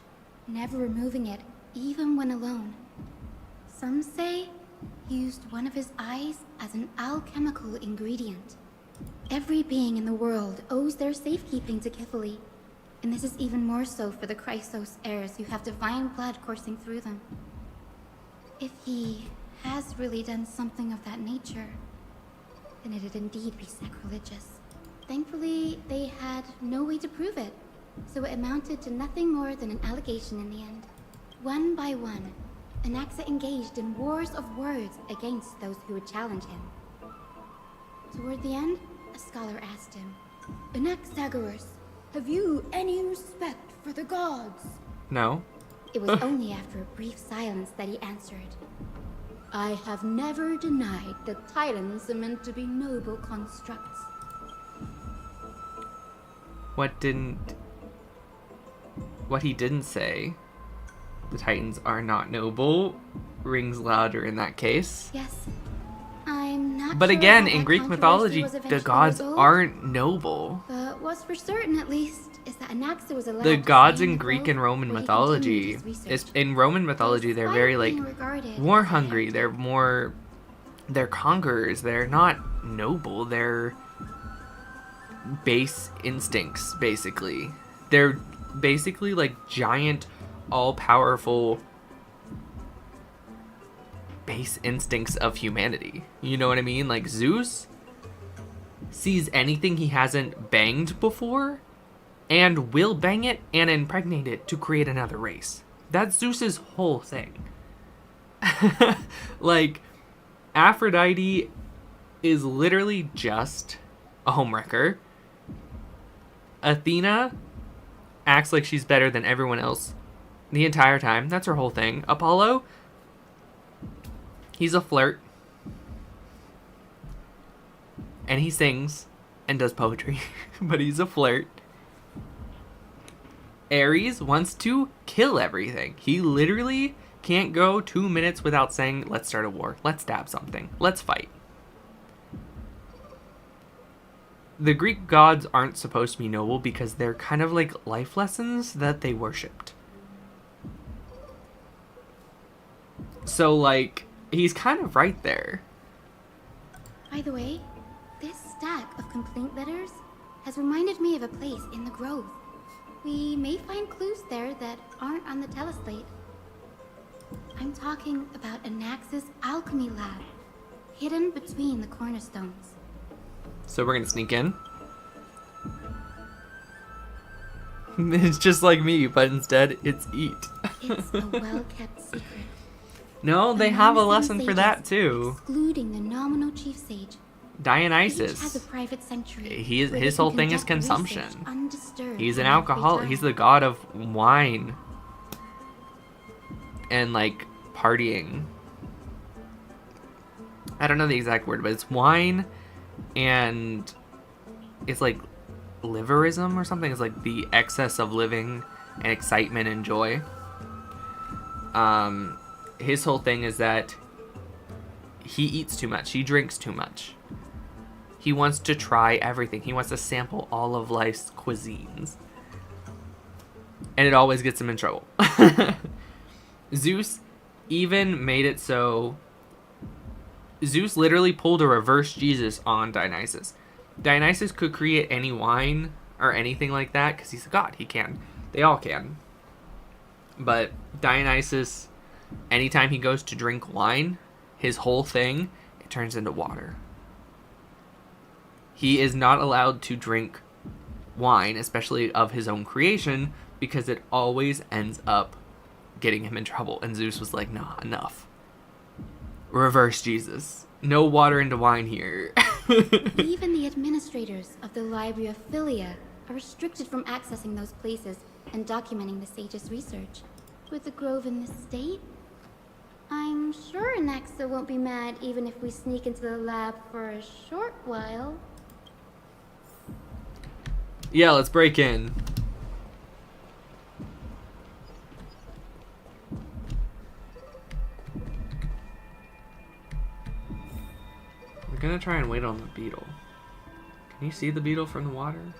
never removing it, even when alone. Some say he used one of his eyes as an alchemical ingredient. Every being in the world owes their safekeeping to Kifili, and this is even more so for the Chrysos heirs who have divine blood coursing through them. If he has really done something of that nature, then it'd indeed be sacrilegious. Thankfully, they had no way to prove it, so it amounted to nothing more than an allegation in the end. One by one, Anaxa engaged in wars of words against those who would challenge him. Toward the end, a scholar asked him, Anaxagoras, have you any respect for the gods? No. It was only after a brief silence that he answered, I have never denied that titans are meant to be noble constructs. What he didn't say, the Titans are not noble, rings louder in that case. Yes, I'm not But sure again, how in that Greek controversy mythology, was the eventually gods resolved, aren't noble. but what's for certain, at least, is that Anaxa was allowed The to gods stay in in the Greek grove and Roman where he continued mythology, his research. in Roman mythology, they're very, like, being regarded more as a hungry. They're conquerors. They're not noble. They're base instincts, basically. They're basically, like, giant, all-powerful base instincts of humanity. You know what I mean? Like, Zeus sees anything he hasn't banged before and will bang it and impregnate it to create another race. That's Zeus's whole thing. Like, Aphrodite is literally just a homewrecker. Athena acts like she's better than everyone else the entire time. That's her whole thing. Apollo, he's a flirt. And he sings and does poetry, but he's a flirt. Ares wants to kill everything. He literally can't go 2 minutes without saying, let's start a war. Let's stab something. Let's fight. The Greek gods aren't supposed to be noble because they're kind of like life lessons that they worshipped. So, like, he's kind of right there. By the way, this stack of complaint letters has reminded me of a place in the grove. We may find clues there that aren't on the teleslate. I'm talking about Anaxa's alchemy lab, hidden between the cornerstones. So we're gonna sneak in. It's just like me, but instead it's eat. It's a well-kept secret. No, they have a lesson for that too. Excluding the nominal chief sage. Dionysus. Each has a private sanctuary. His whole thing is consumption. Undisturbed He's an and alcoholic. free He's time. the god of wine and, like, partying. I don't know the exact word, but it's wine and it's like liverism or something. It's like the excess of living and excitement and joy. His whole thing is that he eats too much. He drinks too much. He wants to try everything. He wants to sample all of life's cuisines. And it always gets him in trouble. Zeus even made it so... Zeus literally pulled a reverse Jesus on Dionysus. Dionysus could create any wine or anything like that because he's a god. He can. They all can. But Dionysus, anytime he goes to drink wine, his whole thing, it turns into water. He is not allowed to drink wine, especially of his own creation, because it always ends up getting him in trouble. And Zeus was like, nah, enough. Reverse Jesus. No water into wine here. Even the administrators of the Library of Philia are restricted from accessing those places and documenting the sage's research. With the grove in this state, I'm sure Anaxa won't be mad even if we sneak into the lab for a short while. Yeah, let's break in. We're gonna try and wait on the beetle. Can you see the beetle from the water?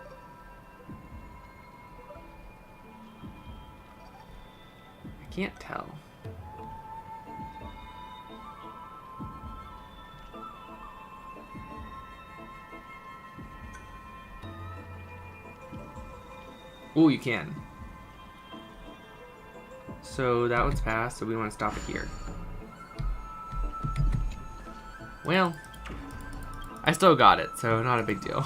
I can't tell. Oh, you can. So that one's passed, so we want to stop it here. Well, I still got it, so not a big deal.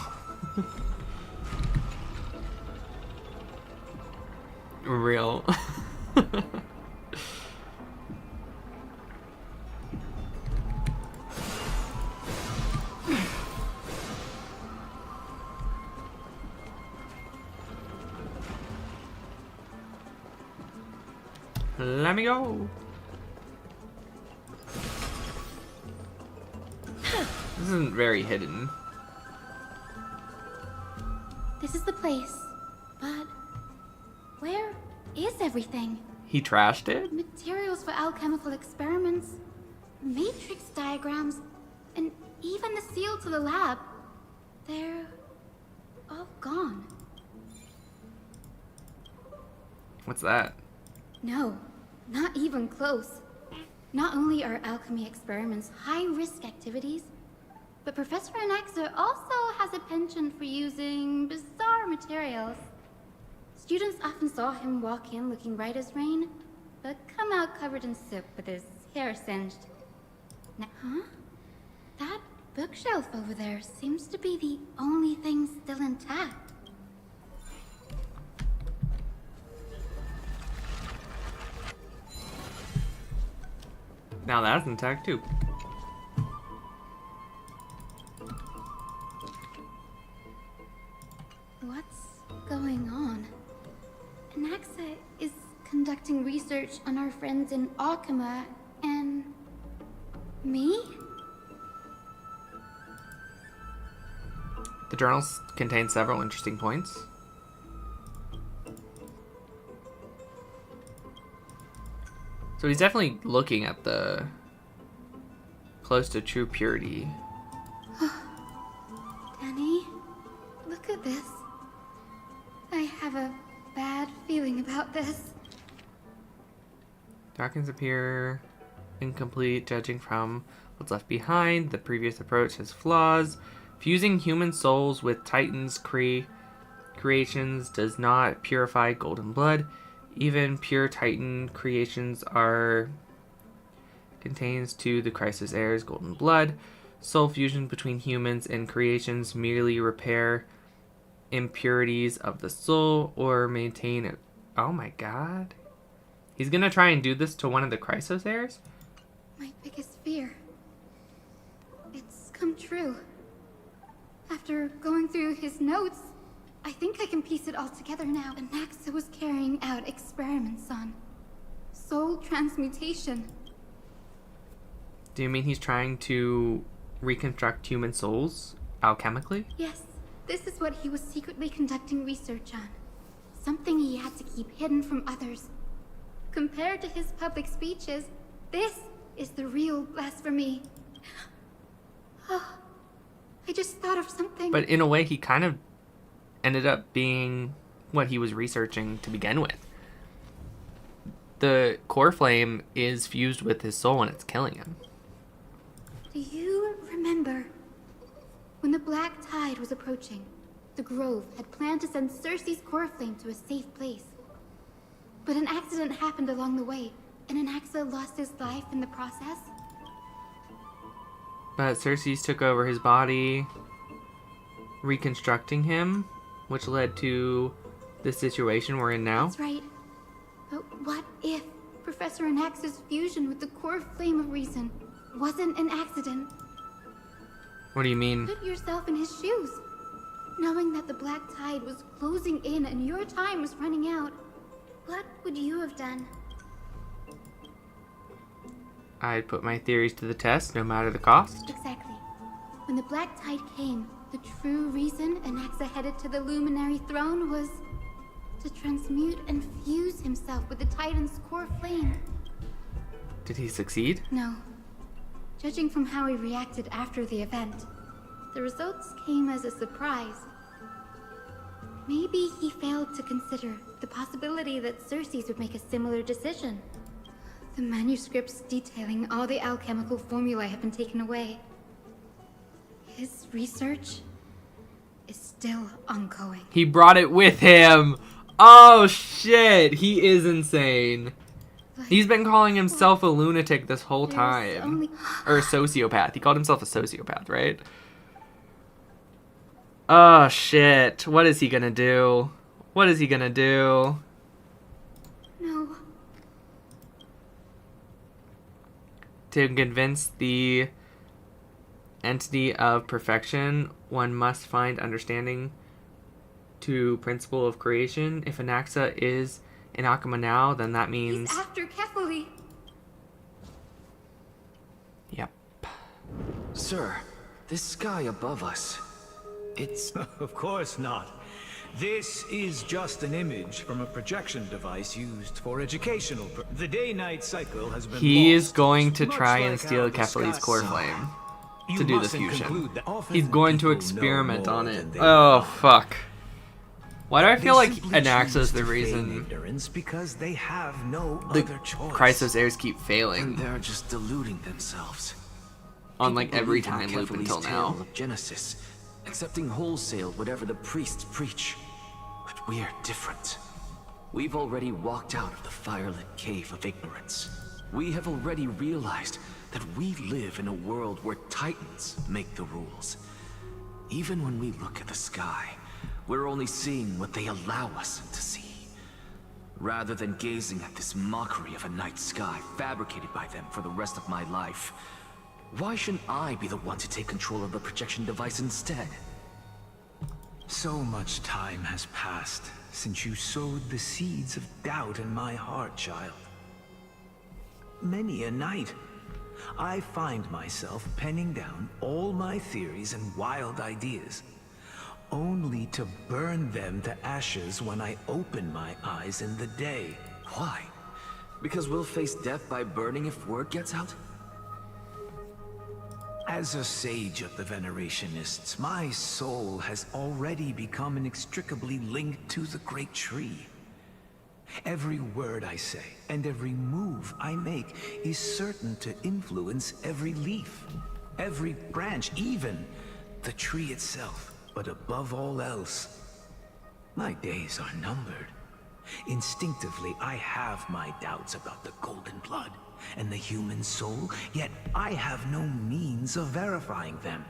Real. Let me go. This isn't very hidden. This is the place, but where is everything? He trashed it? Materials for alchemical experiments, matrix diagrams, and even the seal to the lab. They're all gone. What's that? No, not even close. Not only are alchemy experiments high-risk activities, but Professor Anaxa also has a penchant for using bizarre materials. Students often saw him walk in looking bright as rain, but come out covered in soot with his hair singed. Now, huh? That bookshelf over there seems to be the only thing still intact. Now that's intact too. What's going on? Anaxa is conducting research on our friends in Alchema and me? The journals contain several interesting points. So he's definitely looking at the close to true purity. Danny, look at this. I have a bad feeling about this. Documents appear incomplete, judging from what's left behind. The previous approach has flaws. Fusing human souls with Titan's creations does not purify golden blood. Even pure Titan creations are contains to the Crisis Heirs golden blood. Soul fusion between humans and creations merely repair impurities of the soul or maintain it. Oh my god. He's gonna try and do this to one of the Crisis Heirs? My biggest fear. It's come true. After going through his notes, I think I can piece it all together now. Anaxa was carrying out experiments on soul transmutation. Do you mean he's trying to reconstruct human souls alchemically? Yes, this is what he was secretly conducting research on. Something he had to keep hidden from others. Compared to his public speeches, this is the real blasphemy. Oh, I just thought of something. But in a way, he kind of ended up being what he was researching to begin with. The core flame is fused with his soul and it's killing him. Do you remember when the Black Tide was approaching? The Grove had planned to send Cersei's core flame to a safe place. But an accident happened along the way, and Anaxa lost his life in the process. But Cersei's took over his body, reconstructing him, which led to the situation we're in now. That's right. But what if Professor Anaxa's fusion with the core flame of reason wasn't an accident? What do you mean? Put yourself in his shoes. Knowing that the black tide was closing in and your time was running out, what would you have done? I'd put my theories to the test, no matter the cost. Exactly. When the black tide came, the true reason Anaxa headed to the Luminary Throne was to transmute and fuse himself with the Titan's core flame. Did he succeed? No. Judging from how he reacted after the event, the results came as a surprise. Maybe he failed to consider the possibility that Cersei's would make a similar decision. The manuscripts detailing all the alchemical formulae have been taken away. His research is still ongoing. He brought it with him! Oh shit! He is insane. He's been calling himself a lunatic this whole time. Or a sociopath. He called himself a sociopath, right? Oh shit. What is he gonna do? What is he gonna do? No. To convince the entity of perfection, one must find understanding to principle of creation. If Anaxa is in Akama now, then that means... He's after Kefali. Yep. Sir, this sky above us, it's... Of course not. This is just an image from a projection device used for educational The day-night cycle has been He lost, is going to much try like and steal how the Kefali's sky- core flame You to do the mustn't fusion. conclude that often He's going to people experiment know on more it. than they Oh, know. fuck. Why do I feel They like simply Anaxa's choose the to feign reason ignorance because they have no the other choice. Chrysos heirs keep failing And they're just deluding themselves. on like People every believe in time loop Kefali's until tale now. of Genesis, accepting wholesale whatever the priests preach. But we're different. We've already walked out of the firelit cave of ignorance. We have already realized that we live in a world where titans make the rules. Even when we look at the sky, we're only seeing what they allow us to see. Rather than gazing at this mockery of a night sky fabricated by them for the rest of my life, why shouldn't I be the one to take control of the projection device instead? So much time has passed since you sowed the seeds of doubt in my heart, child. Many a night, I find myself penning down all my theories and wild ideas, only to burn them to ashes when I open my eyes in the day. Why? Because we'll face death by burning if word gets out? As a sage of the Venerationists, my soul has already become inextricably linked to the great tree. Every word I say and every move I make is certain to influence every leaf, every branch, even the tree itself. But above all else, my days are numbered. Instinctively, I have my doubts about the golden blood and the human soul, yet I have no means of verifying them.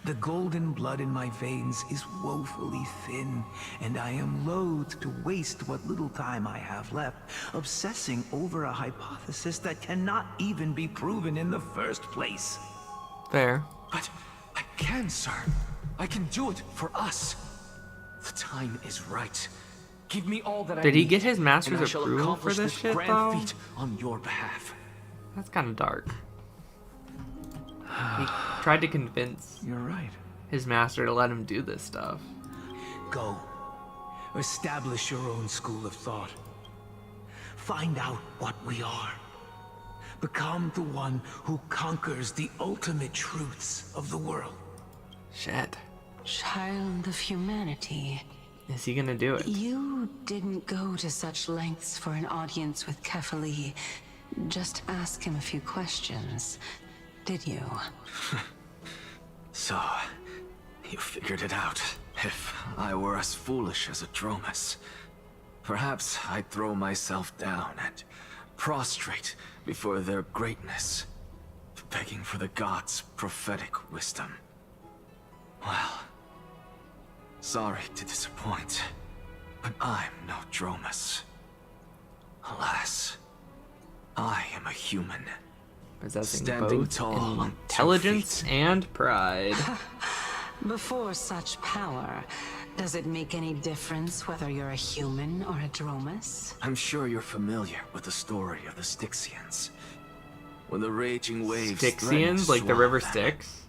The golden blood in my veins is woefully thin, and I am loath to waste what little time I have left obsessing over a hypothesis that cannot even be proven in the first place. Fair. But I can, sir. I can do it for us. The time is right. Give me all that I need. Did he get his master's and I shall approval for accomplish this shit, grand though? feat on your behalf. That's kind of dark. He tried to convince You're right. his master to let him do this stuff. Go. Establish your own school of thought. Find out what we are. Become the one who conquers the ultimate truths of the world. Shit. Child of humanity. Is he gonna do it? You didn't go to such lengths for an audience with Kefali. Just ask him a few questions, did you? So, you figured it out. If I were as foolish as Adromus. Perhaps I'd throw myself down and prostrate before their greatness, begging for the gods' prophetic wisdom. Well, sorry to disappoint, but I'm no Dromus. Alas, I am a human. Possessing standing both tall on 2 intelligence feet. and pride. Before such power, does it make any difference whether you're a human or a Dromus? I'm sure you're familiar with the story of the Styxians. When the raging waves threatened to Styxians, like the swallow river them, Styx?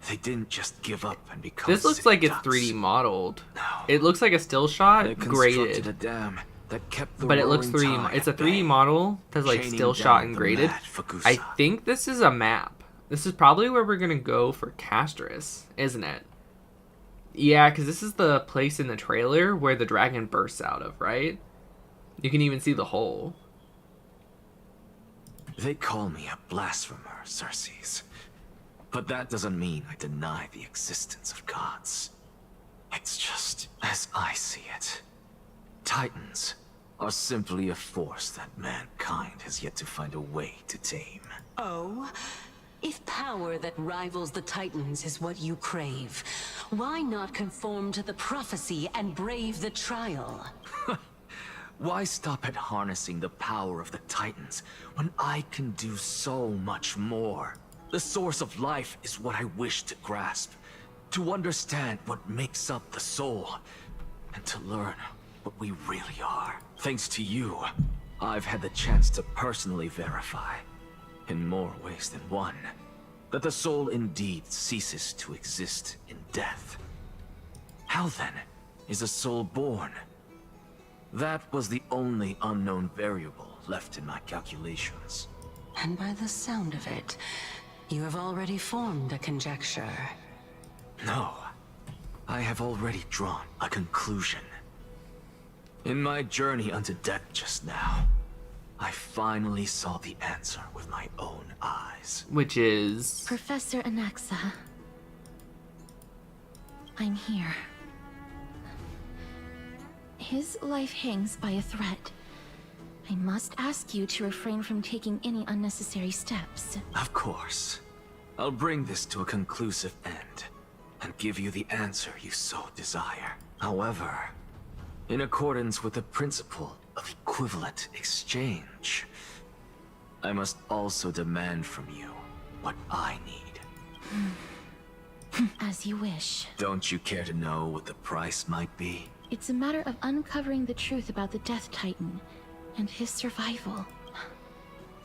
they didn't just give up and become This looks sick like it's ducks. 3D modeled. It looks like a still shot, They constructed graded. a dam that kept the But it looks roaring 3D. tide It's a at 3D bay, model that's like chaining still down shot and the graded. mad Fagusa. I think this is a map. This is probably where we're gonna go for Castris, isn't it? Yeah, because this is the place in the trailer where the dragon bursts out of, right? You can even see the hole. They call me a blasphemer, Xerxes. But that doesn't mean I deny the existence of gods. It's just as I see it. Titans are simply a force that mankind has yet to find a way to tame. Oh? If power that rivals the Titans is what you crave, why not conform to the prophecy and brave the trial? Why stop at harnessing the power of the Titans when I can do so much more? The source of life is what I wish to grasp, to understand what makes up the soul, and to learn what we really are. Thanks to you, I've had the chance to personally verify, in more ways than one, that the soul indeed ceases to exist in death. How then is a soul born? That was the only unknown variable left in my calculations. And by the sound of it, you have already formed a conjecture. No, I have already drawn a conclusion. In my journey unto death just now, I finally saw the answer with my own eyes. Which is... Professor Anaxa. I'm here. His life hangs by a thread. I must ask you to refrain from taking any unnecessary steps. Of course. I'll bring this to a conclusive end, and give you the answer you so desire. However, in accordance with the principle of equivalent exchange, I must also demand from you what I need. As you wish. Don't you care to know what the price might be? It's a matter of uncovering the truth about the Death Titan and his survival.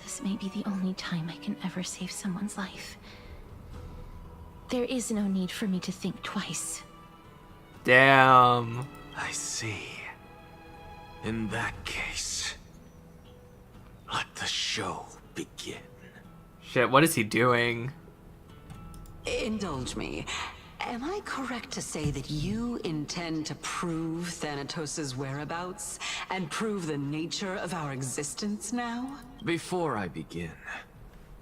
This may be the only time I can ever save someone's life. There is no need for me to think twice. Damn. I see. In that case, let the show begin. Shit, what is he doing? Indulge me. Am I correct to say that you intend to prove Thanatos' whereabouts and prove the nature of our existence now? Before I begin,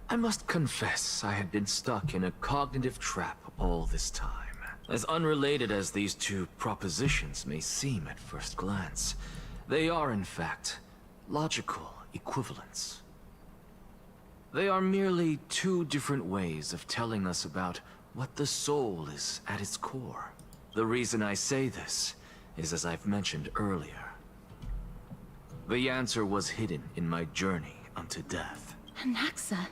I must confess I had been stuck in a cognitive trap all this time. As unrelated as these two propositions may seem at first glance, they are in fact logical equivalents. They are merely two different ways of telling us about what the soul is at its core. The reason I say this is as I've mentioned earlier. The answer was hidden in my journey unto death. Anaxa,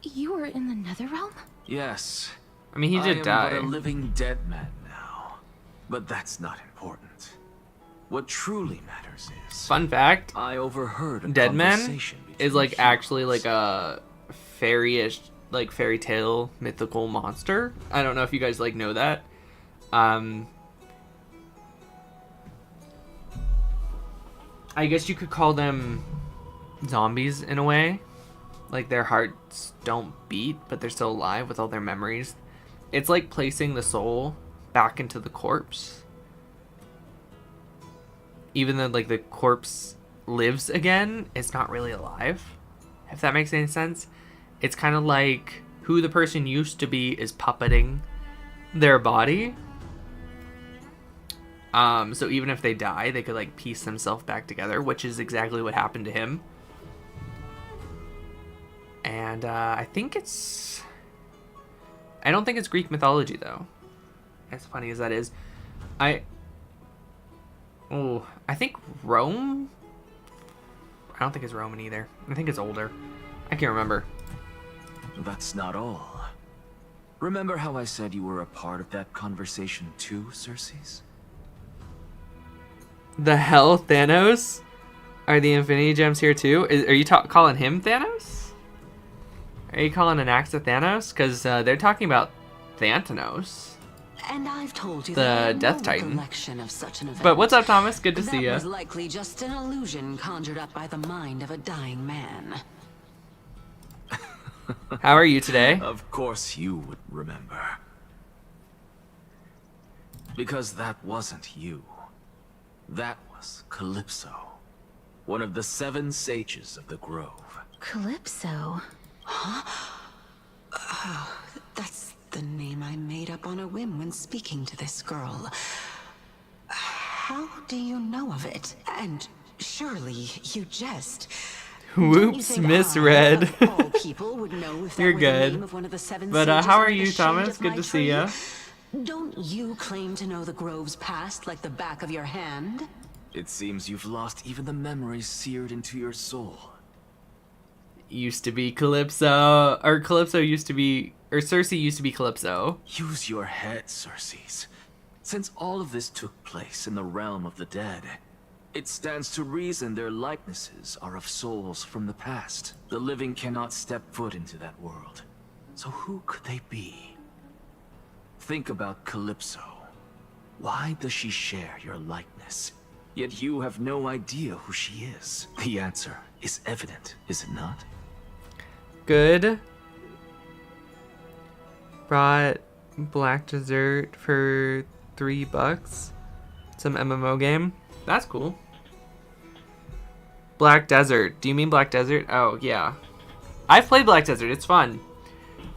you were in the Netherrealm? Yes. I mean, he did I die. am but a living dead man now. But that's not important. What truly matters is... Fun fact, I overheard a Dead Man conversation is like actually like a fairy-ish, like fairy tale mythical monster. I don't know if you guys like know that. I guess you could call them zombies in a way. Like their hearts don't beat, but they're still alive with all their memories. It's like placing the soul back into the corpse. Even though like the corpse lives again, it's not really alive. If that makes any sense. It's kind of like who the person used to be is puppeting their body. So even if they die, they could like piece themselves back together, which is exactly what happened to him. And I don't think it's Greek mythology though. As funny as that is, I think Rome. I don't think it's Roman either. I think it's older. I can't remember. That's not all. Remember how I said you were a part of that conversation too, Circes? The hell, Thanos? Are the Infinity Gems here too? Are you calling him Thanos? Are you calling Anaxa Thanos? Because they're talking about Thanatos. And I've told you the that Death no Titan. recollection of such an event. But what's up, Thomas? Good to that see you. was likely just an illusion conjured up by the mind of a dying man. How are you today? Of course you would remember. Because that wasn't you. That was Calypso, one of the 7 sages of the Grove. Calypso? Huh? Oh, that's the name I made up on a whim when speaking to this girl. How do you know of it? And surely you jest. Whoops, misread. All people would know if that You're were good. the name of one of the 7 But sages how are under the you, shade Thomas? of Good my to see tree? ya. Don't you claim to know the Grove's past like the back of your hand? It seems you've lost even the memories seared into your soul. Used to be Calypso, or Calypso used to be, or Circe used to be Calypso. Use your head, Circes. Since all of this took place in the realm of the dead, it stands to reason their likenesses are of souls from the past. The living cannot step foot into that world. So who could they be? Think about Calypso. Why does she share your likeness? Yet you have no idea who she is. The answer is evident, is it not? Good. Brought black dessert for $3. Some MMO game. That's cool. Black Desert. Do you mean Black Desert? Oh, yeah. I've played Black Desert. It's fun.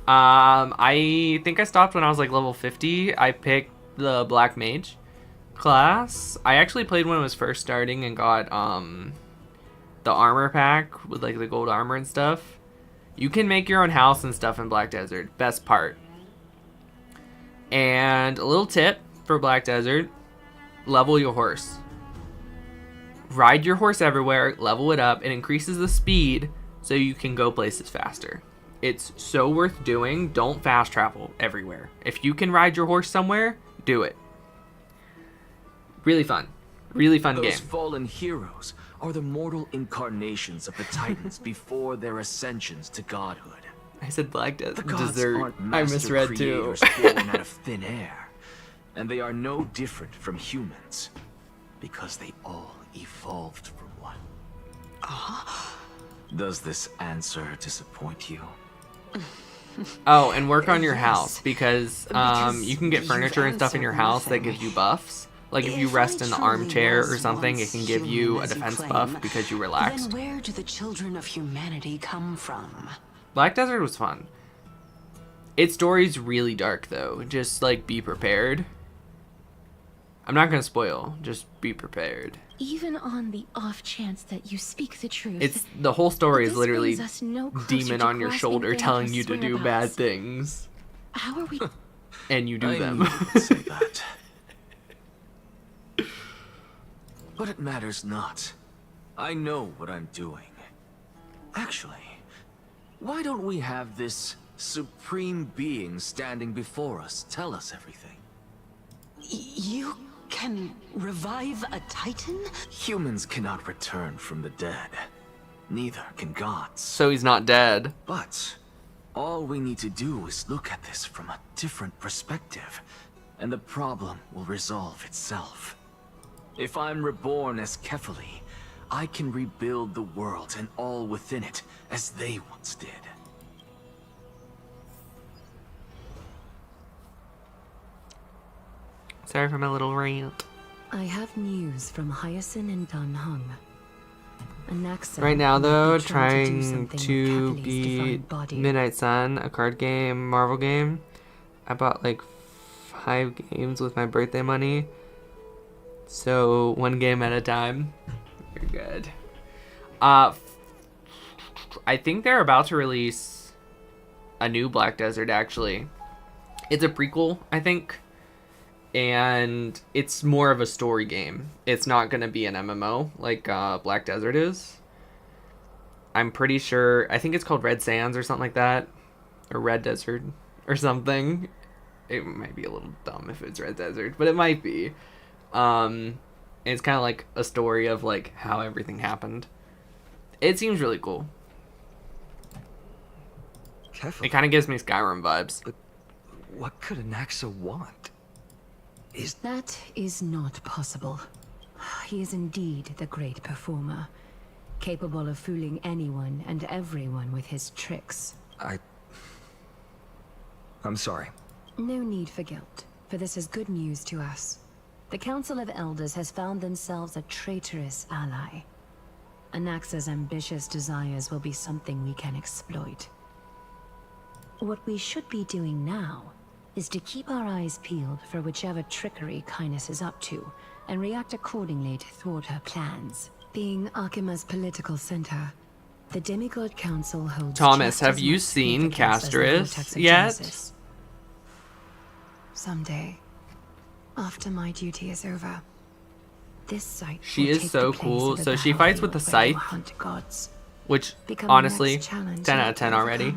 I think I stopped when I was like level 50. I picked the Black Mage class. I actually played when it was first starting and got the armor pack with like the gold armor and stuff. You can make your own house and stuff in Black Desert. Best part. And a little tip for Black Desert. Level your horse. Ride your horse everywhere, level it up. It increases the speed so you can go places faster. It's so worth doing. Don't fast travel everywhere. If you can ride your horse somewhere, do it. Really fun. Really fun game. Those fallen heroes are the mortal incarnations of the Titans before their ascensions to godhood. I said Black The gods Dessert. aren't I master misread too. creators born out of thin air, and they are no different from humans, because they all evolved from one. Does this answer disappoint you? Oh, and work on your house because you can get furniture and stuff in your house that gives you buffs. Like if you rest in the armchair or something, it can give you a defense buff because you relaxed. Then where do the children of humanity come from? Black Desert was fun. Its story's really dark though. Just like be prepared. I'm not gonna spoil. Just be prepared. Even on the off chance that you speak the truth. It's the whole story is this literally brings us no closer demon to on your grasping shoulder telling Thanos' you to do bad whereabouts. things, How are we? and you do I them. knew you'd say that. But it matters not. I know what I'm doing. Actually, why don't we have this supreme being standing before us tell us everything? You can revive a Titan? Humans cannot return from the dead. Neither can gods. So he's not dead. But all we need to do is look at this from a different perspective, and the problem will resolve itself. If I'm reborn as Kefali, I can rebuild the world and all within it as they once did. Sorry for my little rant. I have news from Hyacinth and Dan Hung. Anaxa Right now, though, might be trying to do trying something to with Kefali's beat defined body. Midnight Sun, a card game, Marvel game. I bought like 5 games with my birthday money. So, one game at a time. Very good. I think they're about to release a new Black Desert, actually. It's a prequel, I think. And it's more of a story game. It's not going to be an MMO like Black Desert is. I'm pretty sure, I think it's called Red Sands or something like that. Or Red Desert or something. It might be a little dumb if it's Red Desert, but it might be. It's kind of like a story of like how everything happened. It seems really cool. Careful. It kind of gives me Skyrim vibes. But what could Anaxa want? That is not possible. He is indeed the great performer, capable of fooling anyone and everyone with his tricks. I'm sorry. No need for guilt, for this is good news to us. The Council of Elders has found themselves a traitorous ally. Anaxa's ambitious desires will be something we can exploit. What we should be doing now is to keep our eyes peeled for whichever trickery Kynus is up to, and react accordingly to thwart her plans. Being Archima's political center, the Demigod Council holds... Thomas, have you seen Castris yet? Someday, after my duty is over, this site She will is take so the place cool. of a So she fights with the battlefield where scythe, hunt gods. which Become the honestly, next challenge 10 out of 10 already.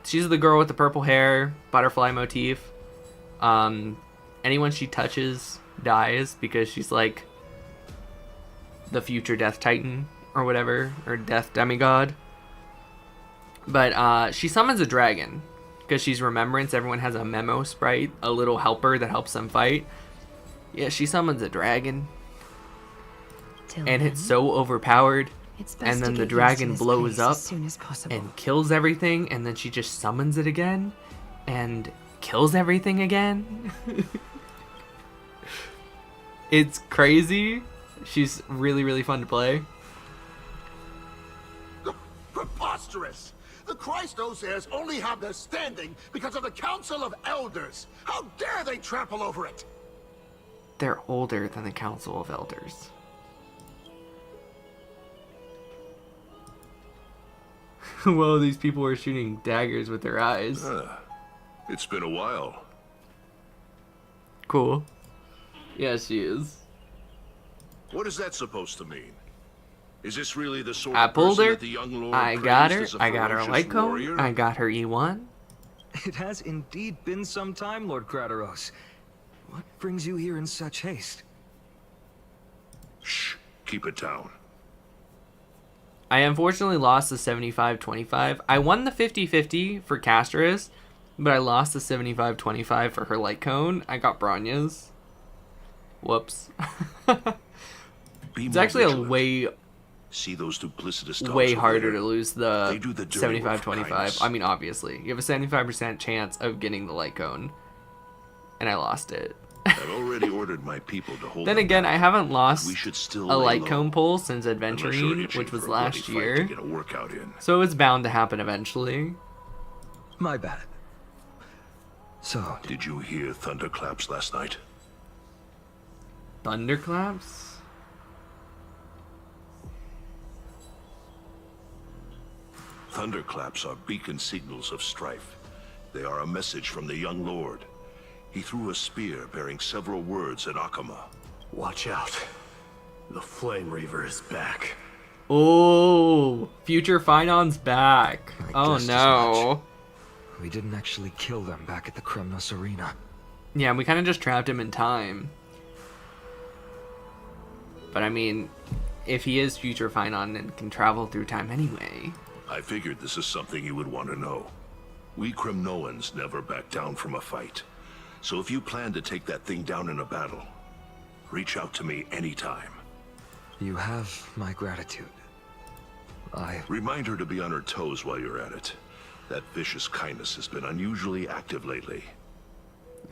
She's the girl with the purple hair, butterfly motif. Anyone she touches dies because she's like the future Death Titan or whatever, or Death Demigod. But she summons a dragon because she's Remembrance. Everyone has a memo sprite, a little helper that helps them fight. Yeah, she summons a dragon. And it's so overpowered. And then the dragon blows up and kills everything. And then she just summons it again and kills everything again. It's crazy. She's really, really fun to play. Preposterous! The Christos only have their standing because of the Council of Elders. How dare they trample over it? They're older than the Council of Elders. Whoa, these people were shooting daggers with their eyes. It's been a while. Cool. Yeah, she is. What is that supposed to mean? Is this really the sort I of pulled person her. that the young lord I got her. praised as a I got her ferocious light cone. warrior? I got her E1. It has indeed been some time, Lord Krateros. What brings you here in such haste? Shh. Keep it down. I unfortunately lost the 75-25. I won the 50-50 for Castris, but I lost the 75-25 for her light cone. I got Bronya's. Whoops. It's actually a way See those duplicitous dogs way over harder there? to lose the They do the dirty work for 75-25. kindness. I mean, obviously. You have a 75% chance of getting the light cone. And I lost it. I've already ordered my people to hold Then them again, back. I haven't lost We should still a lay light low, cone pull since unless you're Adventuring, itching which was for a bloody last fight year. to get a workout in. So it was bound to happen eventually. My bad. So, did you hear thunderclaps last night? Thunderclaps? Thunderclaps are beacon signals of strife. They are a message from the young lord. He threw a spear bearing several words at Akama. Watch out. The Flame Reaver is back. Oh, future Phinon's back. Oh guessed as no. we didn't actually kill them back at the Kremnos Arena. Yeah, we kind of just trapped him in time. But I mean, if he is future Phinon and can travel through time anyway. I figured this is something you would want to know. We Kremnoans never back down from a fight. So if you plan to take that thing down in a battle, reach out to me anytime. You have my gratitude. Remind her to be on her toes while you're at it. That vicious kindness has been unusually active lately.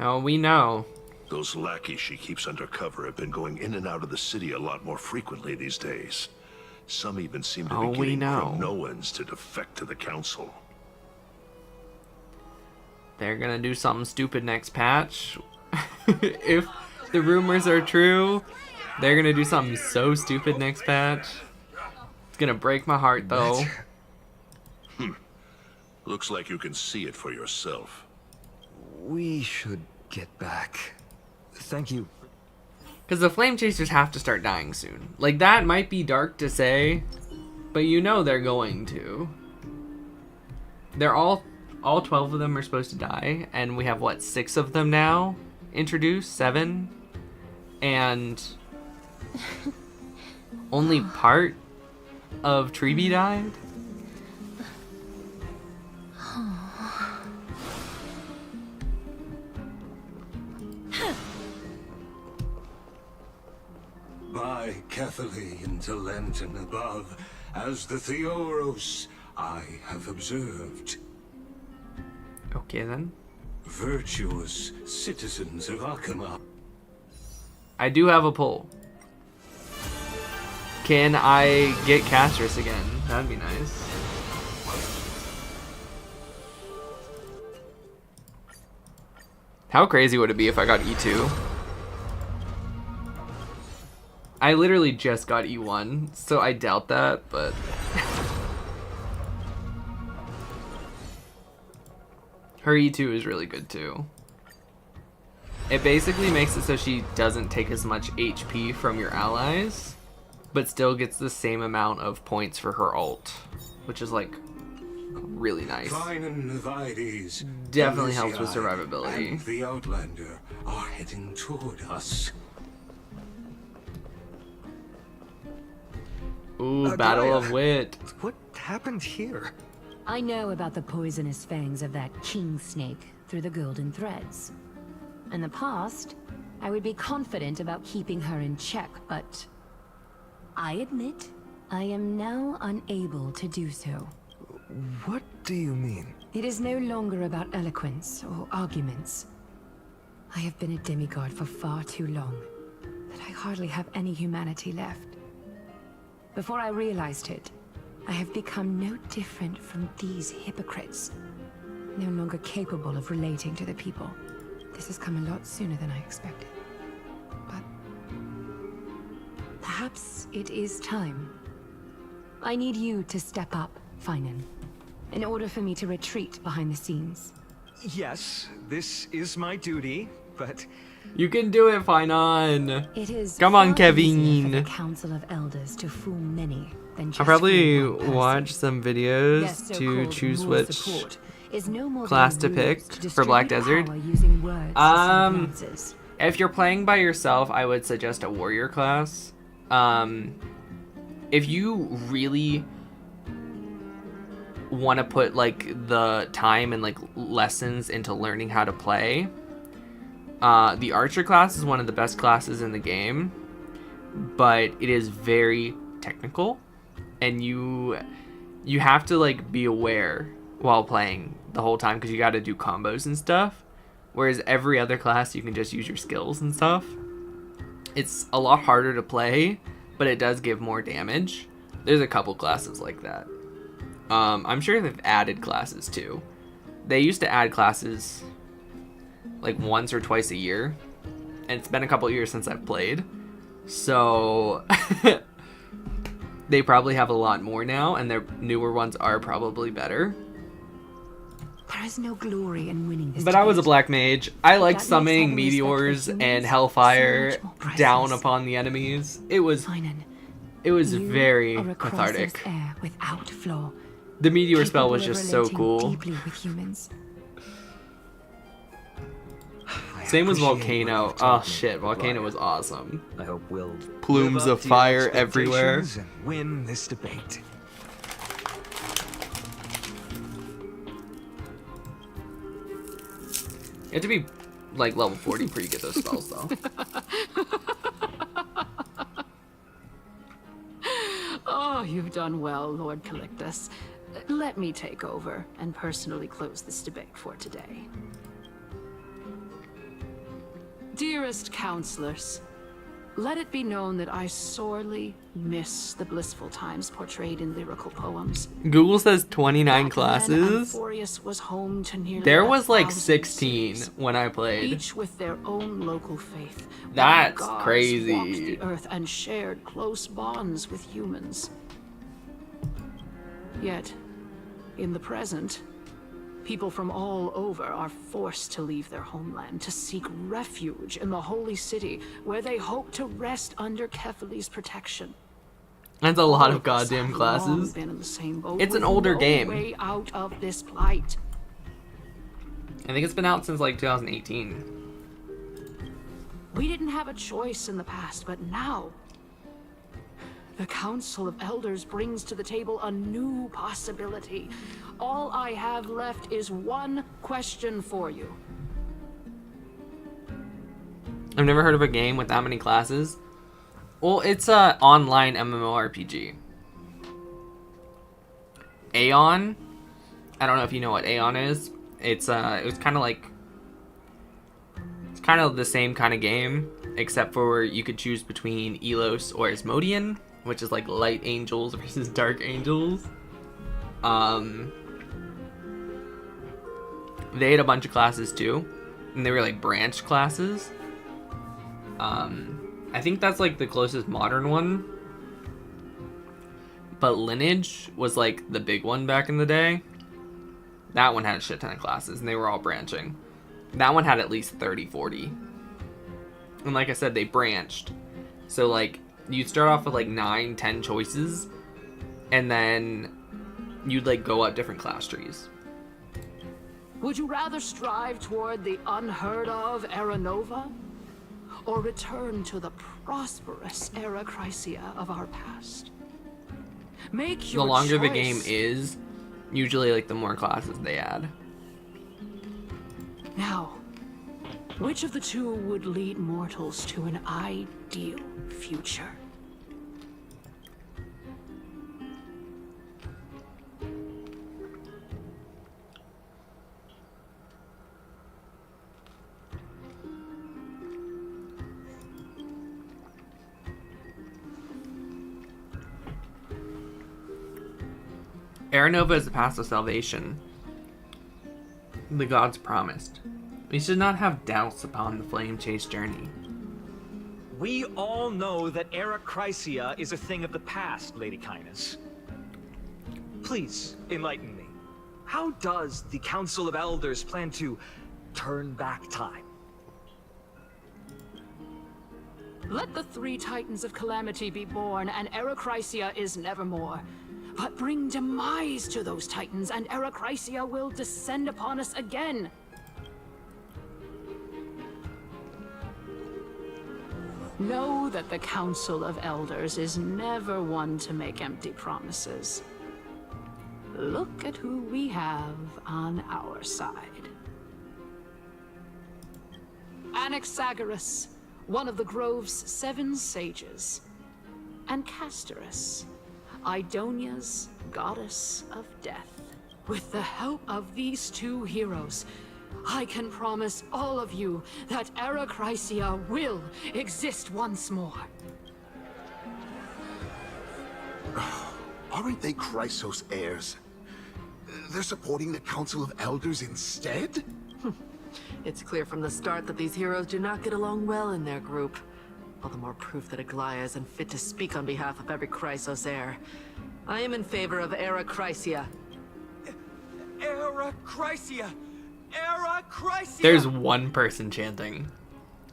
Oh, we know. Those lackeys she keeps undercover have been going in and out of the city a lot more frequently these days. Some even seem to Oh, be we getting know. Kremnoans to defect to the council. They're gonna do something stupid next patch. If the rumors are true. They're gonna do something so stupid next patch. It's gonna break my heart though. Looks like you can see it for yourself. We should get back. Thank you. Because the flame chasers have to start dying soon. Like, that might be dark to say, but you know they're going to. They're all 12 of them are supposed to die, and we have, what, 6 of them now introduced? 7? And only part of Treeby died? By Catholic to Lantern above, as the Theoros I have observed. Okay then. Virtuous citizens of Akama. I do have a poll. Can I get Castrus again? That'd be nice. How crazy would it be if I got E2? I literally just got E1, so I doubt that, but... Her E2 is really good too. It basically makes it so she doesn't take as much HP from your allies, but still gets the same amount of points for her ult, which is like really nice. Definitely helps with survivability. And the Outlander are heading toward us. Ooh, Battle of Wit. What happened here? I know about the poisonous fangs of that king snake through the golden threads. In the past, I would be confident about keeping her in check, but I admit I am now unable to do so. What do you mean? It is no longer about eloquence or arguments. I have been a demigod for far too long that I hardly have any humanity left. Before I realized it, I have become no different from these hypocrites. No longer capable of relating to the people. This has come a lot sooner than I expected. But perhaps it is time. I need you to step up, Finan, in order for me to retreat behind the scenes. Yes, this is my duty, but... You can do it, Finan. It is Come on, far easier for Kevin. the Council of Elders to fool many than just I'll probably fool one person. watch some videos Yes, to so-called choose moral which support is no more class than to pick rules for Black Desert. power using words instead of lances. If you're playing by yourself, I would suggest a warrior class. If you really want to put like the time and like lessons into learning how to play, the archer class is one of the best classes in the game, but it is very technical, and you have to like be aware while playing the whole time because you got to do combos and stuff. Whereas every other class, you can just use your skills and stuff. It's a lot harder to play, but it does give more damage. There's a couple classes like that. I'm sure they've added classes too. They used to add classes like once or twice a year, and it's been a couple years since I've played. So they probably have a lot more now, and their newer ones are probably better. There is no glory in winning this But I was a debate. black mage. I liked That makes summoning having respect for meteors humans and so hellfire much more priceless. down upon the enemies. It was You very are a cathartic. crossless heir without flaw. The meteor spell was Capable of just so relating cool. Deeply with humans. Same with appreciate what Volcano. you've taught Oh me, shit, Volcano Liar. was awesome. I hope we'll Plumes live up of to your fire everywhere. expectations and win this debate. You have to be like level 40 before you get those spells though. Oh, you've done well, Lord Calictus. Let me take over and personally close this debate for today. Dearest counselors, Let it be known that I sorely miss the blissful times portrayed in lyrical poems. Google says 29 Back then, classes. Amphorius was home to nearly There was like 1,000 16 cities, when I played. each with their own local faith. That's Gods crazy. walked the earth and shared close bonds with humans. Yet, in the present, people from all over are forced to leave their homeland to seek refuge in the holy city, where they hope to rest under Kefali's protection. That's a lot of All us goddamn have long classes. been in the same boat It's an with older no game. way out of this plight. I think it's been out since like 2018. We didn't have a choice in the past, but now the Council of Elders brings to the table a new possibility. All I have left is one question for you. I've never heard of a game with that many classes. Well, it's a online MMORPG. Aeon. I don't know if you know what Aeon is. It was kind of like, it's kind of the same kind of game, except for you could choose between Elos or Asmodean, which is like light angels versus dark angels. They had a bunch of classes too, and they were like branch classes. I think that's like the closest modern one. But Lineage was like the big one back in the day. That one had a shit ton of classes, and they were all branching. That one had at least 30, 40. And like I said, they branched. So like, you'd start off with like 9, 10 choices, and then you'd like go up different class trees. Would you rather strive toward the unheard of Era Nova, or return to the prosperous Era Chrysia of our past? Make your The longer the choice. game is, usually like the more classes they add. Now, which of the two would lead mortals to an ideal future? Aranova is the path of salvation. The gods promised. We should not have doubts upon the flame chase journey. We all know that Era Chrysia is a thing of the past, Lady Kindness. Please, enlighten me. How does the Council of Elders plan to turn back time? Let the 3 Titans of Calamity be born, and Era Chrysia is nevermore. But bring demise to those Titans, and Era Chrysia will descend upon us again. Know that the Council of Elders is never one to make empty promises. Look at who we have on our side. Anaxagoras, one of the Grove's 7 sages, and Castorus, Idonia's goddess of death. With the help of these 2 heroes, I can promise all of you that Era Chrysia will exist once more. Aren't they Chrysos heirs? They're supporting the Council of Elders instead? It's clear from the start that these heroes do not get along well in their group. All the more proof that Aglaya is unfit to speak on behalf of every Chrysos heir. I am in favor of Era Chrysia. Era Chrysia! Era Chrysia! There's one person chanting.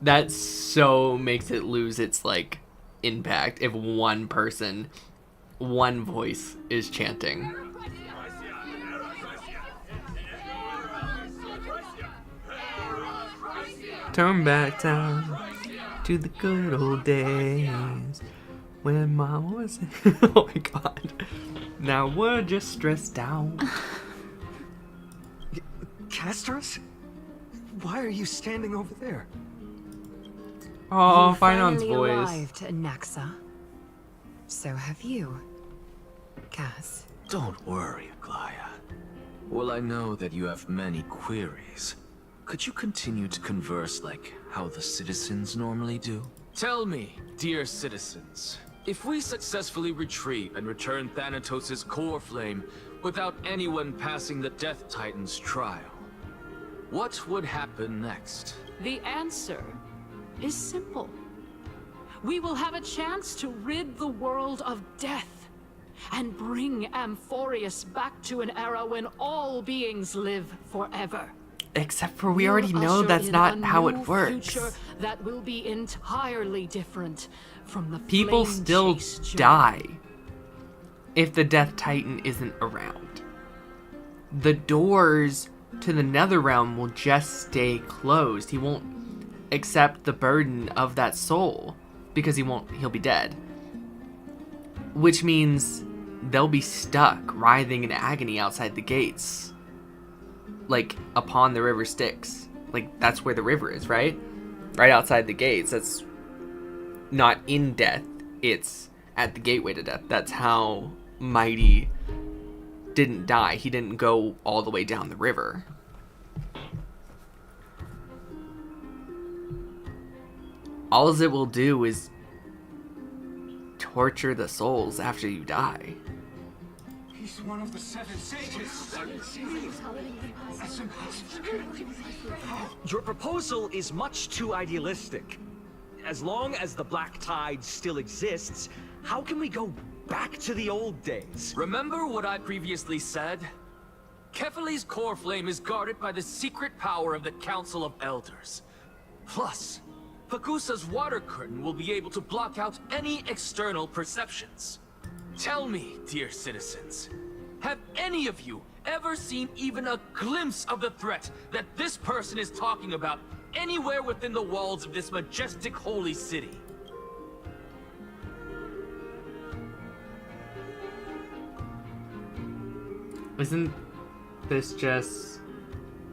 That so makes it lose its like impact if one person, one voice is chanting. Turn back time to the good old days when Mama was. Oh my god. Now we're just stressed out. Castorus? Why are you standing over there? Oh, You Finon's finally voice. arrived, Anaxa. So have you, Cass. Don't worry, Aglaya. Well, I know that you have many queries. Could you continue to converse like how the citizens normally do? Tell me, dear citizens, if we successfully retrieve and return Thanatos' core flame without anyone passing the Death Titan's trial, what would happen next? The answer is simple. We will have a chance to rid the world of death and bring Amphorius back to an era when all beings live forever. Except for we already know that's not how it works. Future that will be entirely different from the People still die if the Death Titan isn't around. The doors to the Netherrealm will just stay closed. He won't accept the burden of that soul because he'll be dead. Which means they'll be stuck, writhing in agony outside the gates. Like, upon the river Styx. Like, that's where the river is, right? Right outside the gates. That's not in death. It's at the gateway to death. That's how Mighty didn't die. He didn't go all the way down the river. All it will do is torture the souls after you die. He's one of the 7 sages. That's impossible. Your proposal is much too idealistic. As long as the Black Tide still exists, how can we go back to the old days? Remember what I previously said? Kefali's core flame is guarded by the secret power of the Council of Elders. Plus, Pakusa's water curtain will be able to block out any external perceptions. Tell me, dear citizens, have any of you ever seen even a glimpse of the threat that this person is talking about anywhere within the walls of this majestic holy city? Isn't this just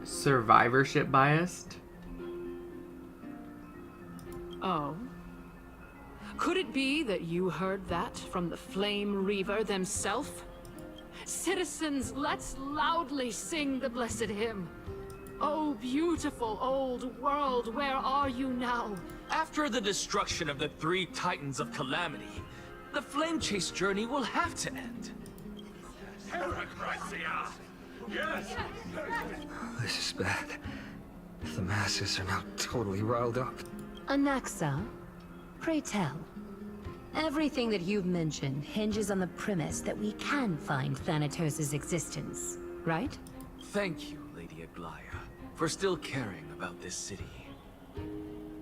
survivorship biased? Oh. Could it be that you heard that from the Flame Reaver themselves? Citizens, let's loudly sing the blessed hymn. Oh, beautiful old world, where are you now? After the destruction of the 3 Titans of Calamity, the Flame Chase journey will have to end. Yes! This is bad. The masses are now totally riled up. Anaxa, pray tell. Everything that you've mentioned hinges on the premise that we can find Thanatos' existence, right? Thank you, Lady Aglaya, for still caring about this city.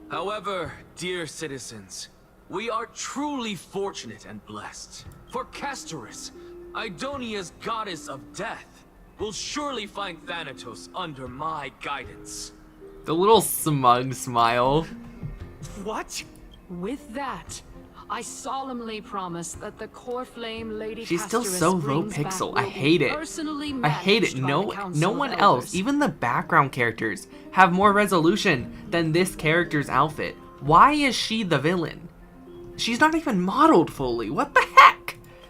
However, dear citizens, we are truly fortunate and blessed. For Castorus, Idonia's goddess of death, will surely find Thanatos under my guidance. The little smug smile. What? With that, I solemnly promise that the core flame Lady She's still Castorus so low brings back pixel. will I be hate it. personally I hate it. managed by the No Council one of else, Elders. even the background characters, have more resolution than this character's outfit. Why is she the villain? She's not even modeled fully. What the heck?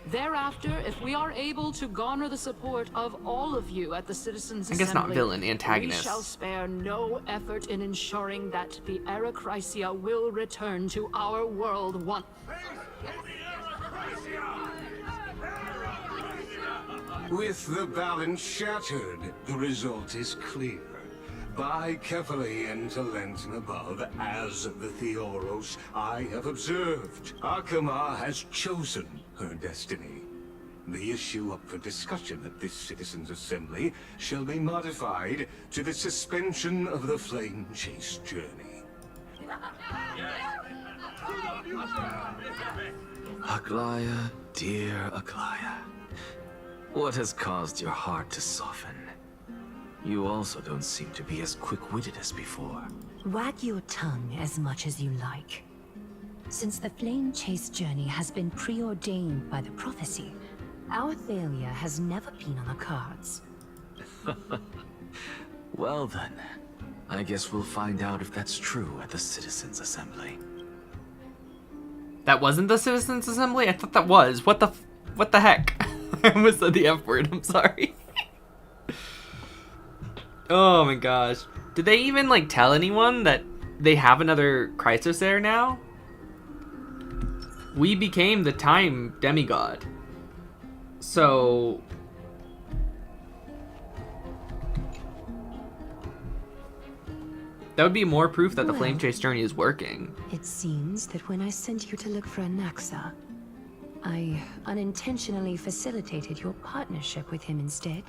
Thereafter, if we are able to garner the support of all of you at the Citizens' I guess not Assembly, villain, antagonist. we shall spare no effort in ensuring that the Erechrysia will return to our world once. With the balance shattered, the result is clear. By carefully into Lenten above, as the Theoros I have observed, Akama has chosen her destiny. The issue up for discussion at this Citizens' Assembly shall be modified to the suspension of the Flame Chase journey. Aglaya, dear Aglaya, what has caused your heart to soften? You also don't seem to be as quick-witted as before. Wag your tongue as much as you like. Since the Flame Chase journey has been preordained by the prophecy, our failure has never been on the cards. Well then, I guess we'll find out if that's true at the Citizens' Assembly. That wasn't the Citizens' Assembly? I thought that was. What the heck? I almost said the F word, I'm sorry. Oh my gosh. Did they even, like, tell anyone that they have another Chrysos there now? We became the time demigod. So that would be more proof that the flame chase journey is working. It seems that when I sent you to look for Anaxa, I unintentionally facilitated your partnership with him instead.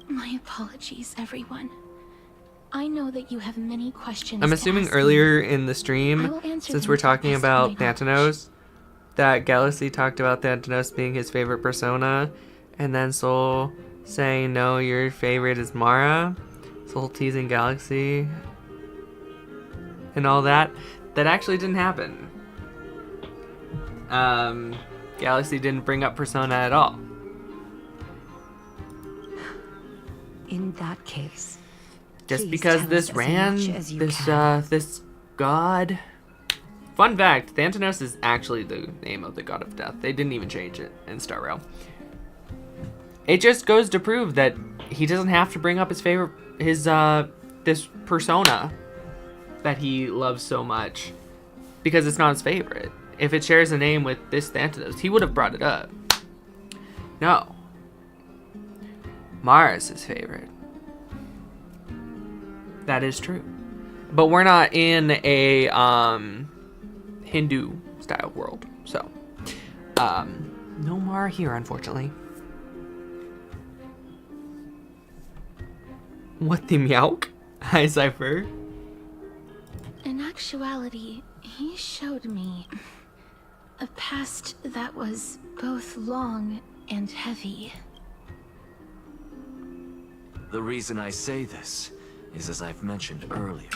My apologies, everyone. I know that you have many questions. I'm to assuming ask me. earlier in the I stream, will answer since them we're to the talking best of about my knowledge. Thanatos, that Galaxy talked about Thanatos being his favorite persona, and then Soul saying, no, your favorite is Mara. Soul teasing Galaxy and all that. That actually didn't happen. Galaxy didn't bring up Persona at all. In that case, Just please because tell this us as ran, much as you this can. this god. Fun fact: Thanatos is actually the name of the god of death. They didn't even change it in Star Rail. It just goes to prove that he doesn't have to bring up his favorite, this persona that he loves so much, because it's not his favorite. If it shares a name with this Thanatos, he would have brought it up. No. Mara's his favorite. That is true. But we're not in a Hindu style world, so no Mara here, unfortunately. What the meowk? Hi, Cypher. In actuality, he showed me a past that was both long and heavy. The reason I say this is, as I've mentioned earlier,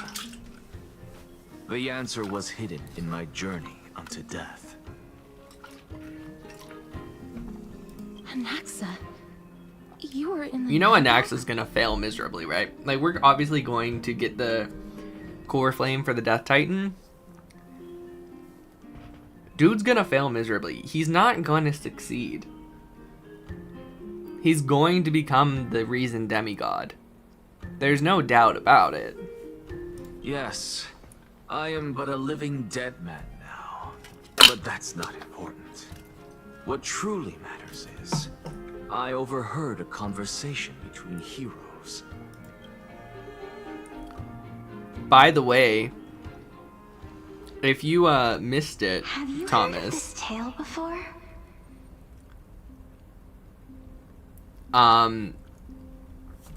the answer was hidden in my journey unto death. Anaxa, you were in the... You know Anaxa's gonna fail miserably, right? Like, we're obviously going to get the core flame for the Death Titan. Dude's gonna fail miserably. He's not gonna succeed. He's going to become the Reason Demigod. There's no doubt about it. Yes, I am but a living dead man now. But that's not important. What truly matters is, I overheard a conversation between heroes. By the way, if you missed it, Have you Thomas, heard of this tale before?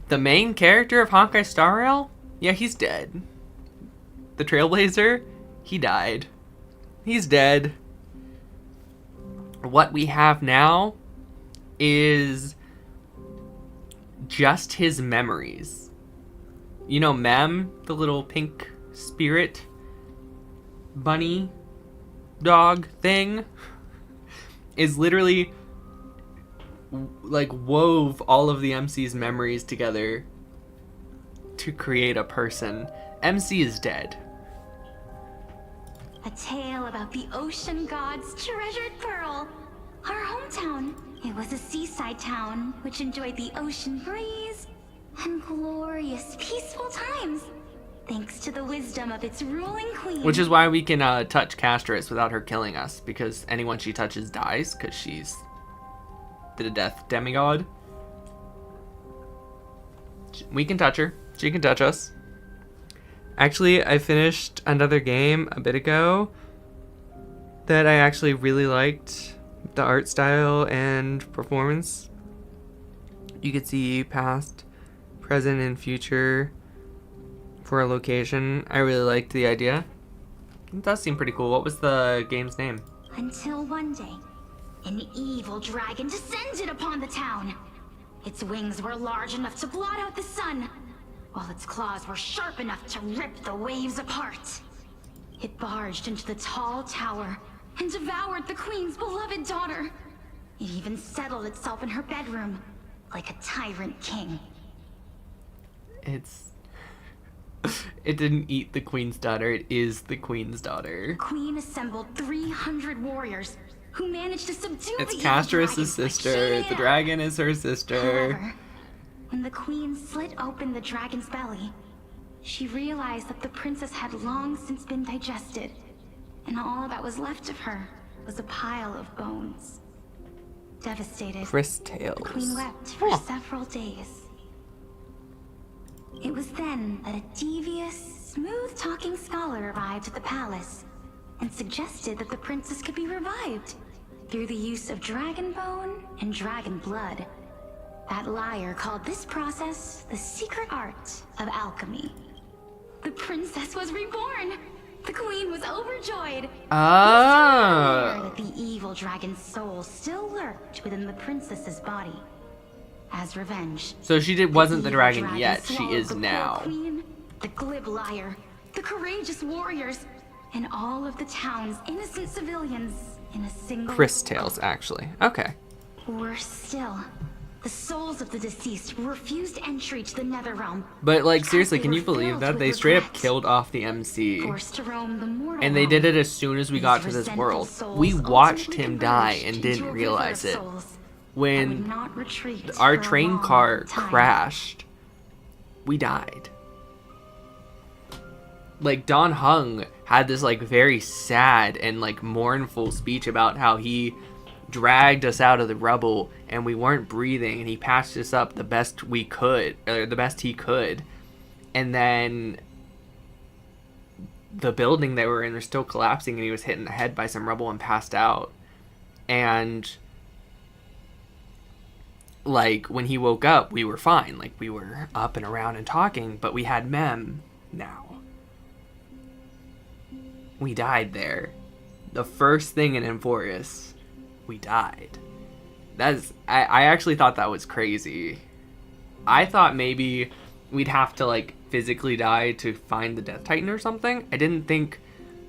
the main character of Honkai Star Rail, yeah, he's dead. The Trailblazer, he died. He's dead. What we have now is just his memories. You know Mem, the little pink spirit bunny dog thing, is literally like wove all of the MC's memories together to create a person. MC is dead. A tale about the ocean god's treasured pearl. Our hometown. It was a seaside town which enjoyed the ocean breeze and glorious, peaceful times, thanks to the wisdom of its ruling queen. Which is why we can touch Castris without her killing us, because anyone she touches dies, because she's the death demigod. We can touch her. She can touch us. Actually, I finished another game a bit ago that I actually really liked. The art style and performance. You could see past, present, and future for a location. I really liked the idea. It does seem pretty cool. What was the game's name? Until one day, an evil dragon descended upon the town. Its wings were large enough to blot out the sun, while its claws were sharp enough to rip the waves apart. It barged into the tall tower and devoured the queen's beloved daughter. It even settled itself in her bedroom, like a tyrant king. It didn't eat the queen's daughter, it is the queen's daughter. Queen assembled 300 warriors who managed to subdue It's the evil Castris' dragon sister. by chaining The it up. dragon is her sister. However, when the queen slit open the dragon's belly, she realized that the princess had long since been digested, and all that was left of her was a pile of bones. Devastated, Chris the Tales. queen wept for several days. It was then that a devious, smooth-talking scholar arrived at the palace and suggested that the princess could be revived through the use of dragon bone and dragon blood. That liar called this process the secret art of alchemy. The princess was reborn! The queen was overjoyed. Ah. That the evil dragon's soul still lurked within the princess's body. As revenge, So she wasn't the evil dragon yet. She swallowed is the poor now. Queen, the glib liar, the courageous warriors, and all of the town's innocent civilians in a single. Chris Tales, actually. Okay. Worse still, the souls of the deceased refused entry to the Netherrealm. But like because seriously, they can were you believe filled that with they straight up regret, killed off the MC? forced to roam the mortal And they did it as soon as we got to These this resentful world. souls We watched ultimately him die converged and into a didn't river realize of it. souls that When would not retreat our for a train long car time. crashed, we died. Like Don Hung had this like very sad and like mournful speech about how he dragged us out of the rubble and we weren't breathing, and he patched us up the best we could, or the best he could. And then the building they were in was still collapsing and he was hit in the head by some rubble and passed out. And like when he woke up, we were fine. Like we were up and around and talking, but we had Mem now. We died there. The first thing in Emphorius, we died. I actually thought that was crazy. I thought maybe we'd have to like physically die to find the Death Titan or something. I didn't think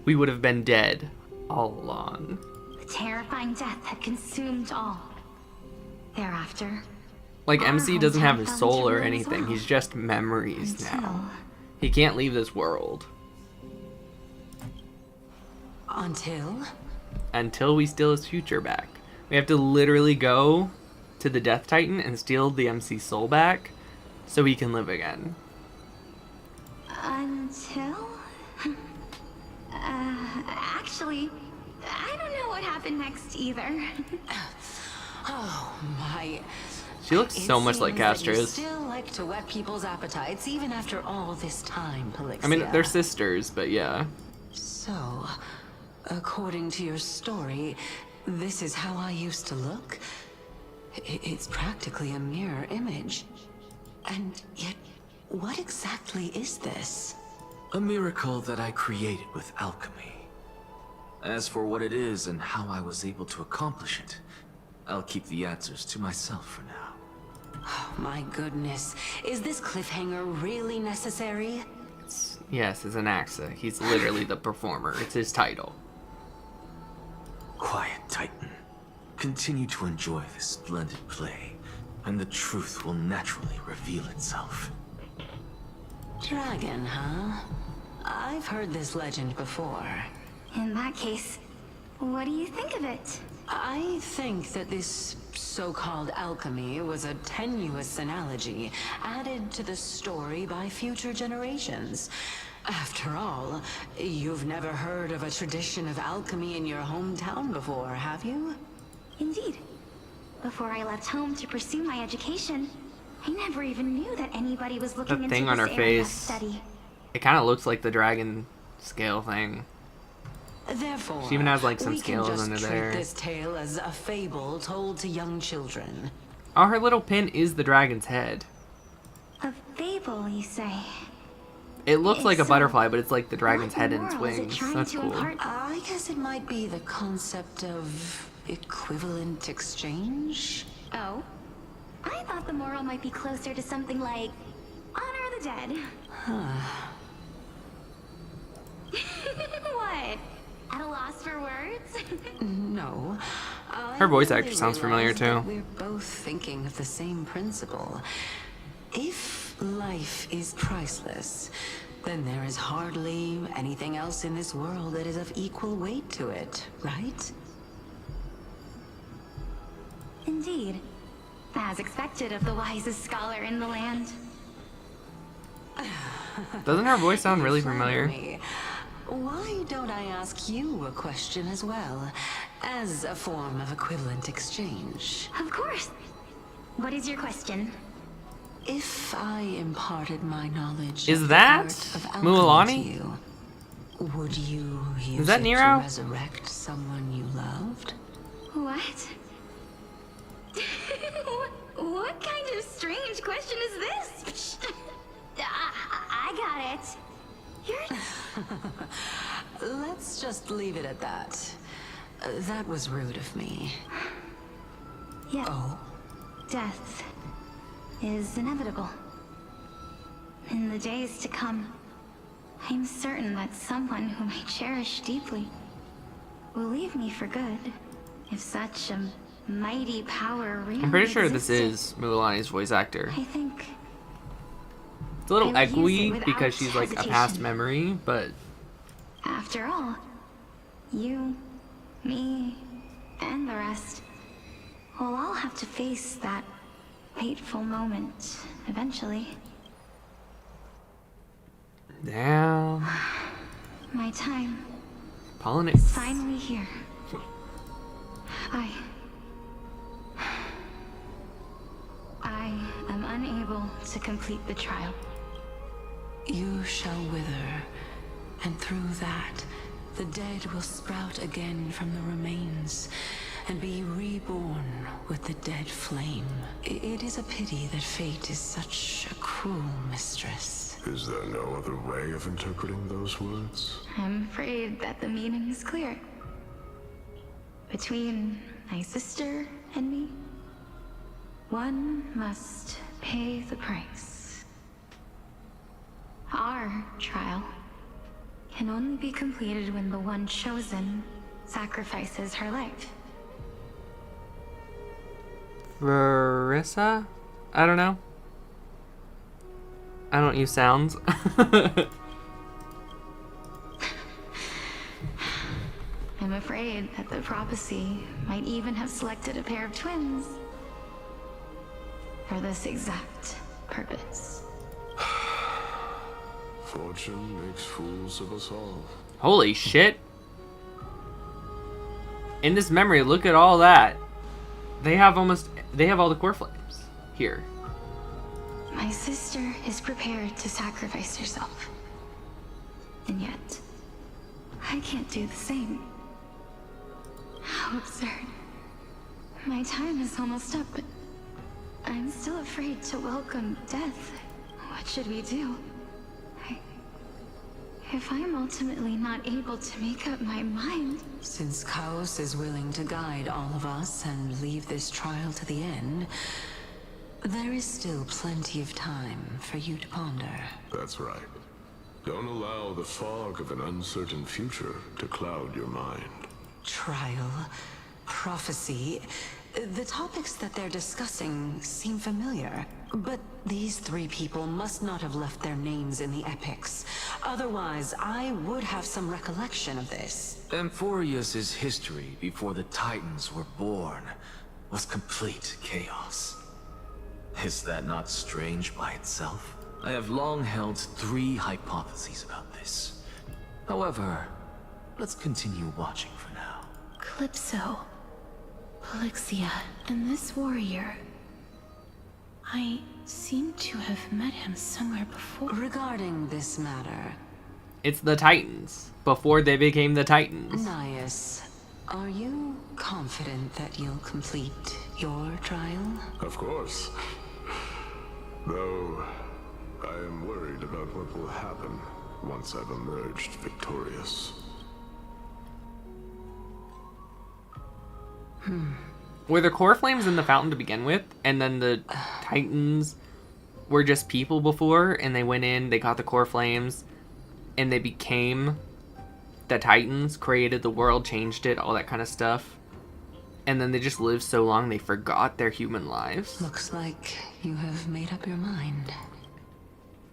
we would have been dead all along. The terrifying death had consumed all. Thereafter, Like our MC doesn't have his hometown soul fell or into ruin anything. as well. He's just memories Until- now. He can't leave this world until we steal his future back. We have to literally go to the Death Titan and steal the MC soul back so he can live again. Until? Actually, I don't know what happened next either. Oh my. She looks so much like It seems that you Castra's. still like to whet people's appetites even after all this time, Polixia. I mean, they're sisters, but yeah. So, according to your story, this is how I used to look? It's practically a mirror image. And yet, what exactly is this? A miracle that I created with alchemy. As for what it is and how I was able to accomplish it, I'll keep the answers to myself for now. Oh my goodness. Is this cliffhanger really necessary? Yes, it's Anaxa. He's literally the performer. It's his title. Quiet, Titan. Continue to enjoy this splendid play, and the truth will naturally reveal itself. Dragon, huh? I've heard this legend before. In that case, what do you think of it? I think that this so-called alchemy was a tenuous analogy added to the story by future generations. After all, you've never heard of a tradition of alchemy in your hometown before, have you? Indeed. Before I left home to pursue my education, I never even knew that anybody was looking The into thing on this her area of face, study. it kind of looks like the dragon scale thing. Therefore, She even has like some we can scales just under treat there. this tale as a fable told to young children. Oh, her little pin is the dragon's head. A fable, you say? It looks like a So, butterfly, but it's like the dragon's what head and its moral is it wings. trying That's to cool. impart? I guess it might be the concept of equivalent exchange. Oh? I thought the moral might be closer to something like honor the dead. What? At a loss for words? No. Her voice I actor sounds familiar, realize that too. We're both thinking of the same principle. If life is priceless, then there is hardly anything else in this world that is of equal weight to it, right? Indeed. As expected of the wisest scholar in the land. Doesn't her voice sound really Flatter familiar? me. Why don't I ask you a question as well, as a form of equivalent exchange? Of course. What is your question? If I imparted my knowledge Is of that the art of alchemy Mualani? to you, would you use Is that it Nero? to resurrect someone you loved? What? What kind of strange question is this? I got it. Let's just leave it at that. That was rude of me. Yeah. Oh? Death is inevitable. In the days to come, I'm certain that someone whom I cherish deeply will leave me for good. If such a mighty power really I'm pretty sure this existed, is Mualani's voice actor. I think It's a little I would use it echoey without because she's like a past hesitation. memory, but after all, you, me, and the rest will all have to face that fateful moment eventually. damn. My time Pollinate. is finally here. I am unable to complete the trial. You shall wither, and through that, the dead will sprout again from the remains, and be reborn with the dead flame. It is a pity that fate is such a cruel mistress. Is there no other way of interpreting those words? I'm afraid that the meaning is clear. Between my sister and me, one must pay the price. Our trial can only be completed when the one chosen sacrifices her life. Marissa? I don't know. I don't use sounds. I'm afraid that the prophecy might even have selected a pair of twins for this exact purpose. Fortune makes fools of us all. Holy shit. In this memory, look at all that. They have all the core flames here. My sister is prepared to sacrifice herself. And yet, I can't do the same. How absurd. My time is almost up, but I'm still afraid to welcome death. What should we do? If I'm ultimately not able to make up my mind... Since Chaos is willing to guide all of us and leave this trial to the end, there is still plenty of time for you to ponder. That's right. Don't allow the fog of an uncertain future to cloud your mind. Trial, prophecy, the topics that they're discussing seem familiar. But these three people must not have left their names in the epics. Otherwise, I would have some recollection of this. Amphorius' history before the Titans were born was complete chaos. Is that not strange by itself? I have long held 3 hypotheses about this. However, let's continue watching for now. Calypso, Polixia, and this warrior. I seem to have met him somewhere before. Regarding this matter... It's the Titans. Before they became the Titans. Nias, are you confident that you'll complete your trial? Of course. Though, I am worried about what will happen once I've emerged victorious. Were the core flames in the fountain to begin with, and then the Titans were just people before, and they went in, they got the core flames, and they became the Titans, created the world, changed it, all that kind of stuff. And then they just lived so long they forgot their human lives. Looks like you have made up your mind.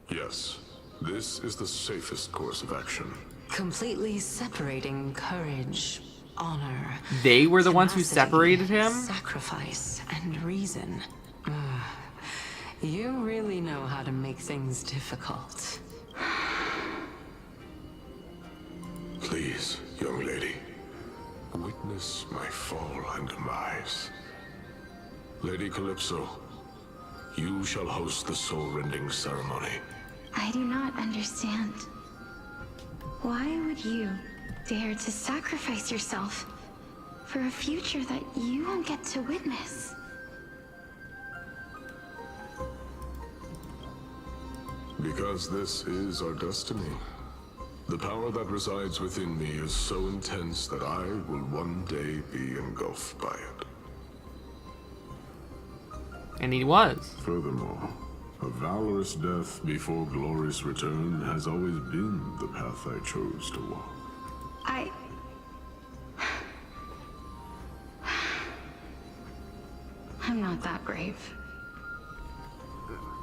Yes, this is the safest course of action. Completely separating courage, honor... They were the ones who tenacity, separated him? Sacrifice and reason. You really know how to make things difficult. Please, young lady, witness my fall and demise. Lady Calypso, you shall host the soul-rending ceremony. I do not understand. Why would you dare to sacrifice yourself for a future that you won't get to witness? Because this is our destiny. The power that resides within me is so intense that I will one day be engulfed by it. And he was. Furthermore, a valorous death before glorious return has always been the path I chose to walk. I'm not that brave.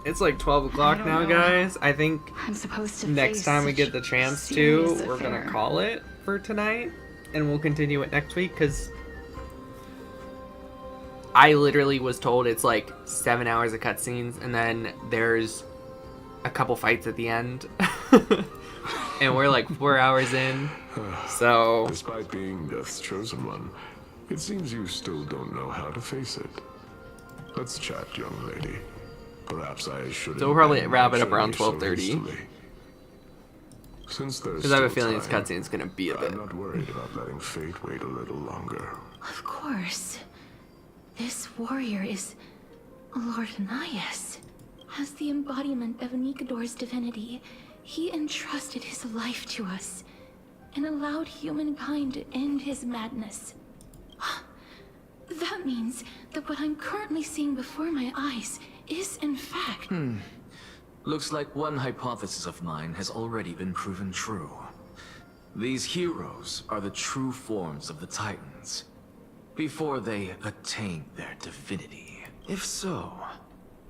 It's like 12 o'clock now, guys. I think I'm supposed to next time we get the chance to, serious we're gonna affair. call it for tonight, and we'll continue it next week, because I literally was told it's like 7 hours of cutscenes, and then there's a couple fights at the end, and we're like 4 hours in, so... Despite being Death's chosen one, it seems you still don't know how to face it. Let's chat, young lady. Perhaps I should. So we'll probably wrap it up around 12:30. Since there's Because I have a still feeling this time, cutscene's gonna be a bit. I'm not worried about letting fate wait a little longer. Of course. This warrior is Lord Anaias. As the embodiment of Nikador's divinity, he entrusted his life to us and allowed humankind to end his madness. That means that what I'm currently seeing before my eyes is in fact... Looks like one hypothesis of mine has already been proven true. These heroes are the true forms of the Titans, before they attain their divinity. If so,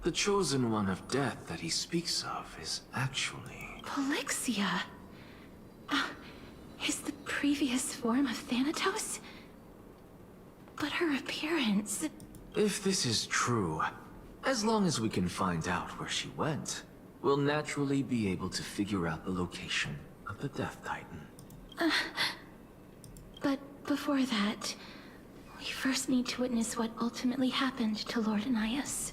the chosen one of death that he speaks of is actually... Polixia? Is the previous form of Thanatos? But her appearance... If this is true, as long as we can find out where she went, we'll naturally be able to figure out the location of the Death Titan. But before that, we first need to witness what ultimately happened to Lord Anaias.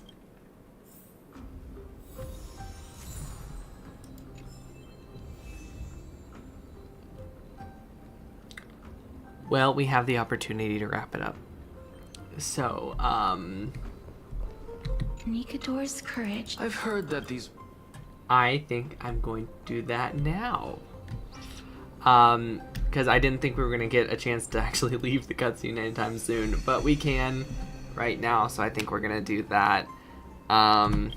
Well, we have the opportunity to wrap it up. So, Nikador's courage. I've heard that these... I think I'm going to do that now. Because I didn't think we were going to get a chance to actually leave the cutscene anytime soon, but we can right now, so I think we're going to do that. I'm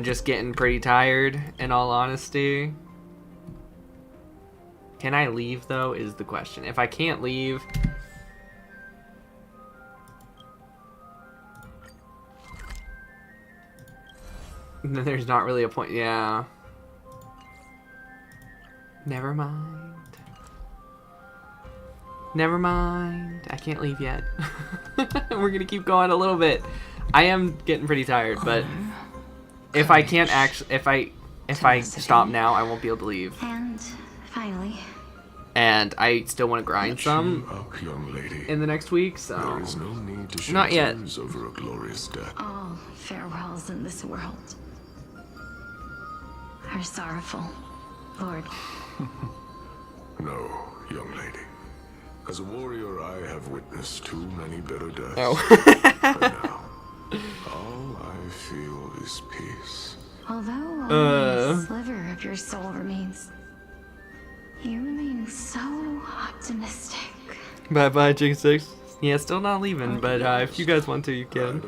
just getting pretty tired, in all honesty. Can I leave, though, is the question. If I can't leave... then there's not really a point. Yeah. Never mind. Never mind. I can't leave yet. We're gonna keep going a little bit. I am getting pretty tired, but if I can't actually... If I stop now, I won't be able to leave. And finally... And I still want to grind some up, young lady. in the next week, so... There is no need to shed not yet. tears over a glorious death. All farewells in this world are sorrowful, Lord. No, young lady. As a warrior, I have witnessed too many bitter deaths. Oh. But now, all I feel is peace. Although only a sliver of your soul remains, you remain so optimistic. Bye-bye, Jig 6. Yeah, still not leaving, but if you guys want to, you can.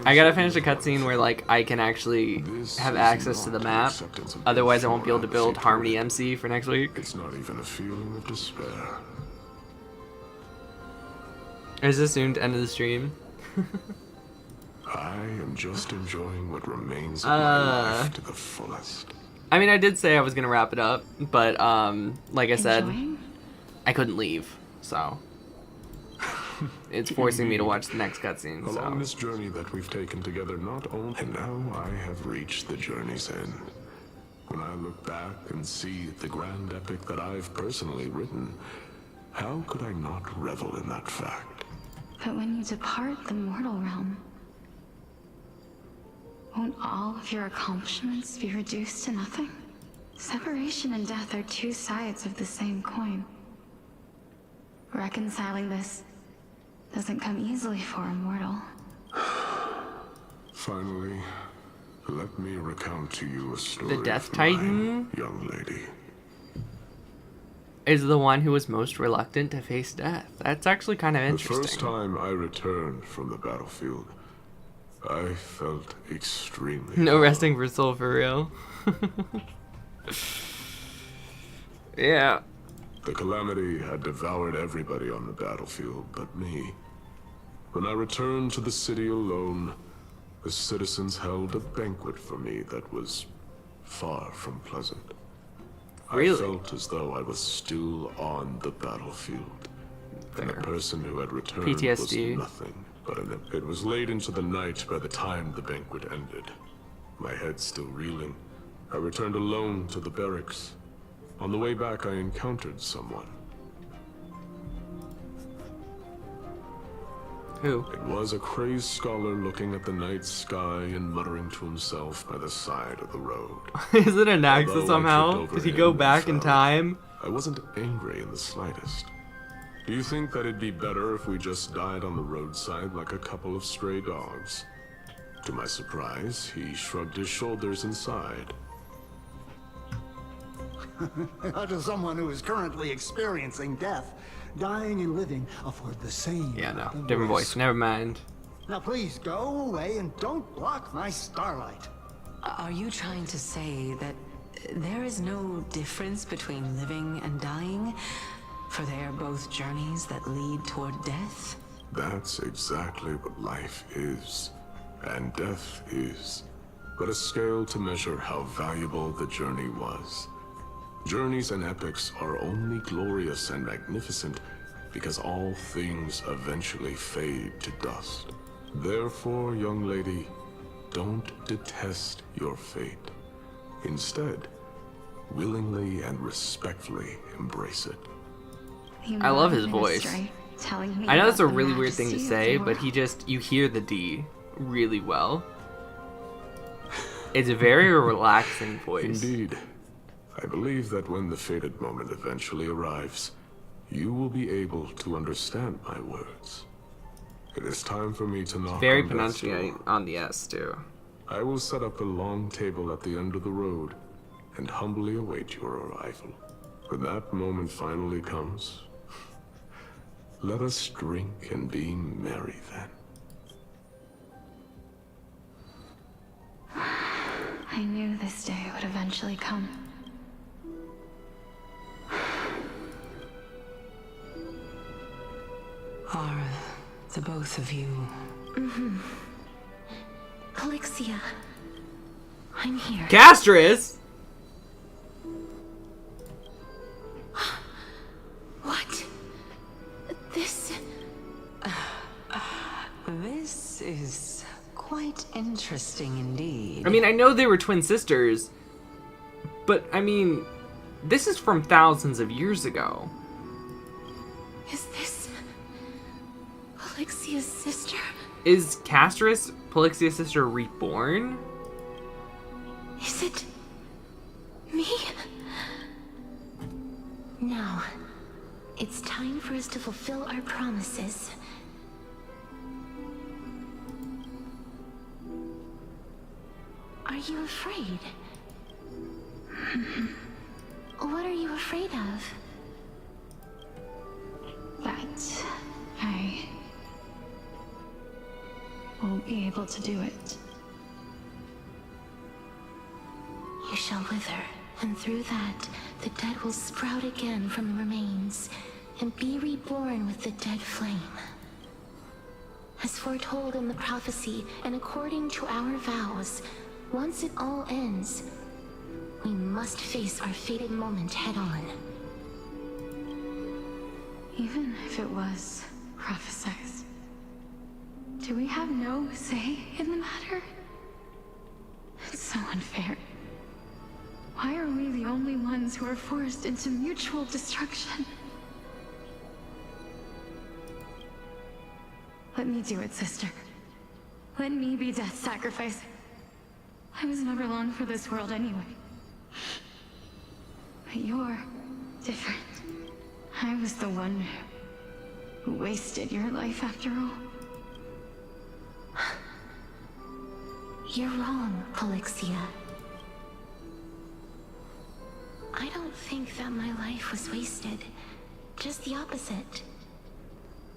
I gotta finish a cutscene where, like, I can actually have access to the map. Otherwise, I won't be able to build Harmony MC for next week. It's not even a feeling of despair. Is this soon to end of the stream? I am just enjoying what remains of my life to the fullest. I mean, I did say I was gonna wrap it up, but like I said, I couldn't leave, so it's forcing me to watch the next cutscene. So. Along this journey that we've taken together, not only... And now I have reached the journey's end. When I look back and see the grand epic that I've personally written, how could I not revel in that fact? But when you depart the mortal realm, won't all of your accomplishments be reduced to nothing? Separation and death are two sides of the same coin. Reconciling this doesn't come easily for a mortal. Finally, let me recount to you a story. The Death of Titan mine, young lady. is the one who was most reluctant to face death. That's actually kind of The interesting. first time I returned from the battlefield, I felt extremely No resting for soul, for real. Yeah. The calamity had devoured everybody on the battlefield but me. When I returned to the city alone, the citizens held a banquet for me that was far from pleasant. Really? I felt as though I was still on the battlefield. And the person who had returned PTSD. was nothing but it was late into the night by the time the banquet ended. My head still reeling, I returned alone to the barracks. On the way back, I encountered someone. Who? It was a crazed scholar looking at the night sky and muttering to himself by the side of the road. Is it an Naxa Although I somehow? tripped over Did he him go and back in fell, time? I wasn't angry in the slightest. Do you think that it'd be better if we just died on the roadside like a couple of stray dogs? To my surprise, he shrugged his shoulders and sighed. To someone who is currently experiencing death, dying and living afford the same. Yeah, no. amount of Different risk. voice. Never mind. Now please go away and don't block my starlight. Are you trying to say that there is no difference between living and dying? For they are both journeys that lead toward death? That's exactly what life is, and death is, but a scale to measure how valuable the journey was. Journeys and epics are only glorious and magnificent because all things eventually fade to dust. Therefore, young lady, don't detest your fate. Instead, willingly and respectfully embrace it. I love his voice. Telling me I know that's a about the really weird thing to majesty of say, the but he just, you hear the D really well. It's a very relaxing voice. Indeed. I believe that when the fated moment eventually arrives, you will be able to understand my words. It is time for me to knock Very on death's door. pronunciate on the S too. I will set up a long table at the end of the road and humbly await your arrival. When that moment finally comes, let us drink and be merry then. I knew this day would eventually come. Are the both of you... Mm-hmm. Calixia, I'm here. Castris! What? This... This is quite interesting indeed. I mean, I know they were twin sisters, but I mean, this is from thousands of years ago. Is this... Calixia's sister? Is Castris Palixia's sister reborn? Is it... me? Now, it's time for us to fulfill our promises. Are you afraid? What are you afraid of? That I won't be able to do it. You shall wither, and through that, the dead will sprout again from the remains, and be reborn with the dead flame. As foretold in the prophecy, and according to our vows, once it all ends, we must face our fated moment head-on. Even if it was prophesied, do we have no say in the matter? It's so unfair. Why are we the only ones who are forced into mutual destruction? Let me do it, sister. Let me be death's sacrifice. I was never long for this world anyway. But you're different. I was the one who wasted your life after all. You're wrong, Polixia. I don't think that my life was wasted. Just the opposite.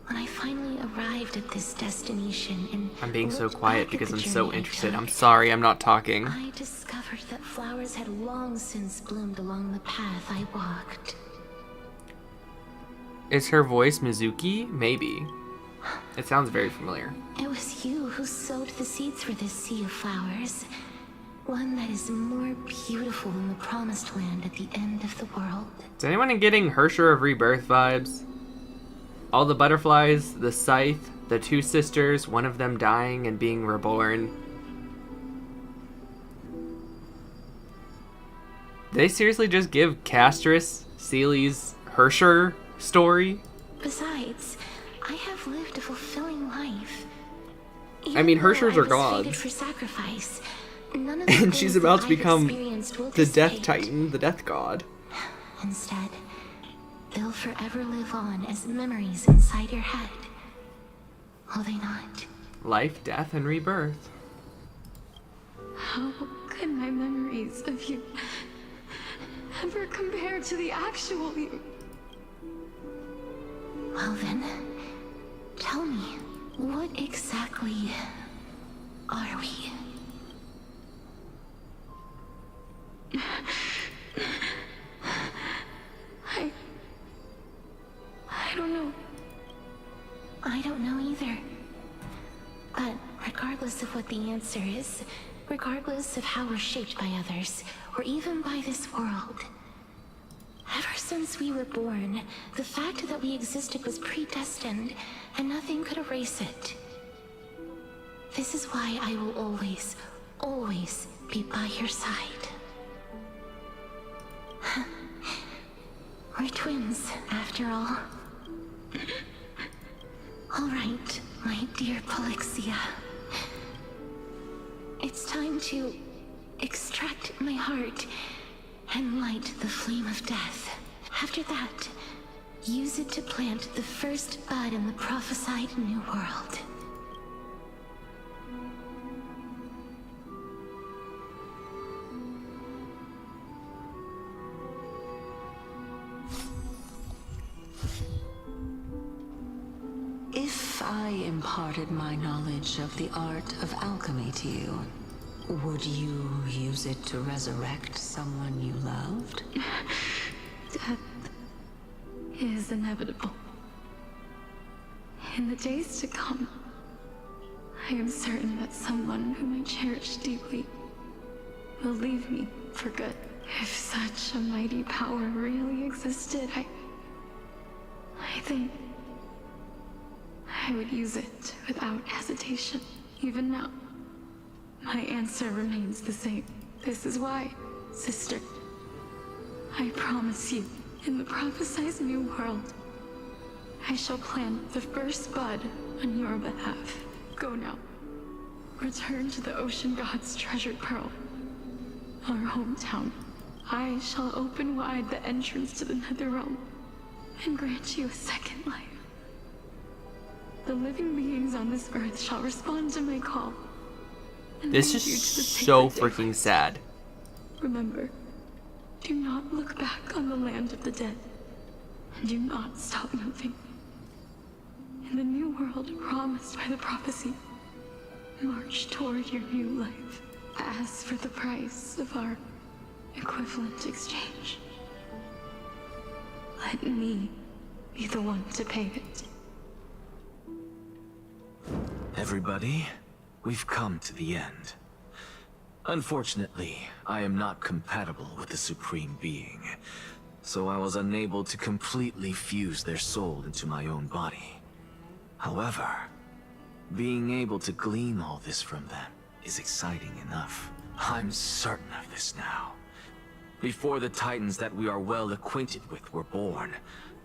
When I finally arrived at this destination and I'm being so looked quiet back because at I'm the so journey I interested. took, I'm sorry, I'm not talking. I discovered that flowers had long since bloomed along the path I walked. Is her voice Mizuki? Maybe. It sounds very familiar. It was you who sowed the seeds for this sea of flowers. One that is more beautiful than the promised land at the end of the world. Is anyone getting Hersher of Rebirth vibes? All the butterflies, the scythe, the two sisters, one of them dying and being reborn. Did they seriously just give Castris Seely's Hersher story? Besides, I have lived a fulfilling life. I mean, Even though Hershers I are was gods. fated for sacrifice, none of the And she's things about that to I've become experienced will the Death dissipate. Titan, the Death God. Instead, they'll forever live on as memories inside your head. Will they not? Life, death, and rebirth. How could my memories of you ever compare to the actual you? Well then, tell me, what exactly are we? I don't know. I don't know either. But regardless of what the answer is, regardless of how we're shaped by others, or even by this world, ever since we were born, the fact that we existed was predestined, and nothing could erase it. This is why I will always, always be by your side. We're twins, after all. All right, my dear Polixia. It's time to extract my heart and light the flame of death. After that, use it to plant the first bud in the prophesied new world. If I imparted my knowledge of the art of alchemy to you, would you use it to resurrect someone you loved? Death is inevitable. In the days to come, I am certain that someone whom I cherish deeply will leave me for good. If such a mighty power really existed, I think I would use it without hesitation. Even now, my answer remains the same. This is why, sister, I promise you, in the prophesied new world, I shall plant the first bud on your behalf. Go now. Return to the ocean god's treasured pearl, our hometown. I shall open wide the entrance to the Netherrealm and grant you a second life. The living beings on this earth shall respond to my call. And This lead is you to the so sacred freaking sad. Remember, do not look back on the land of the dead. And do not stop moving. In the new world promised by the prophecy, march toward your new life. As for the price of our equivalent exchange, let me be the one to pay it. Everybody, we've come to the end. Unfortunately, I am not compatible with the Supreme Being, so I was unable to completely fuse their soul into my own body. However, being able to glean all this from them is exciting enough. I'm certain of this now. Before the titans that we are well acquainted with were born,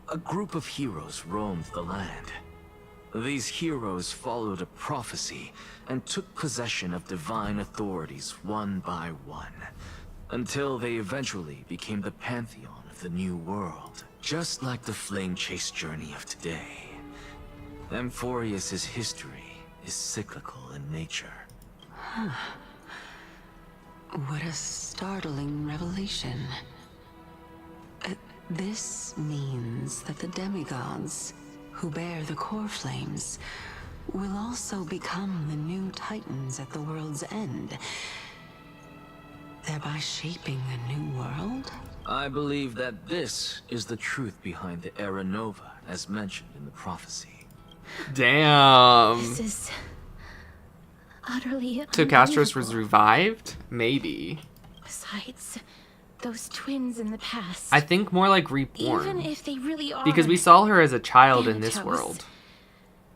a group of heroes roamed the land. These heroes followed a prophecy and took possession of divine authorities one by one, until they eventually became the pantheon of the new world. Just like the flame chase journey of today, Amphorius' history is cyclical in nature. Huh. What a startling revelation. This means that the demigods, who bear the core flames, will also become the new titans at the world's end, thereby shaping a new world? I believe that this is the truth behind the Era Nova, as mentioned in the prophecy. Damn. This is utterly So Castros was revived? Maybe. Besides, those twins in the past. I think more like reborn. Even if they really are. Because we saw her as a child in this Thanatos, world.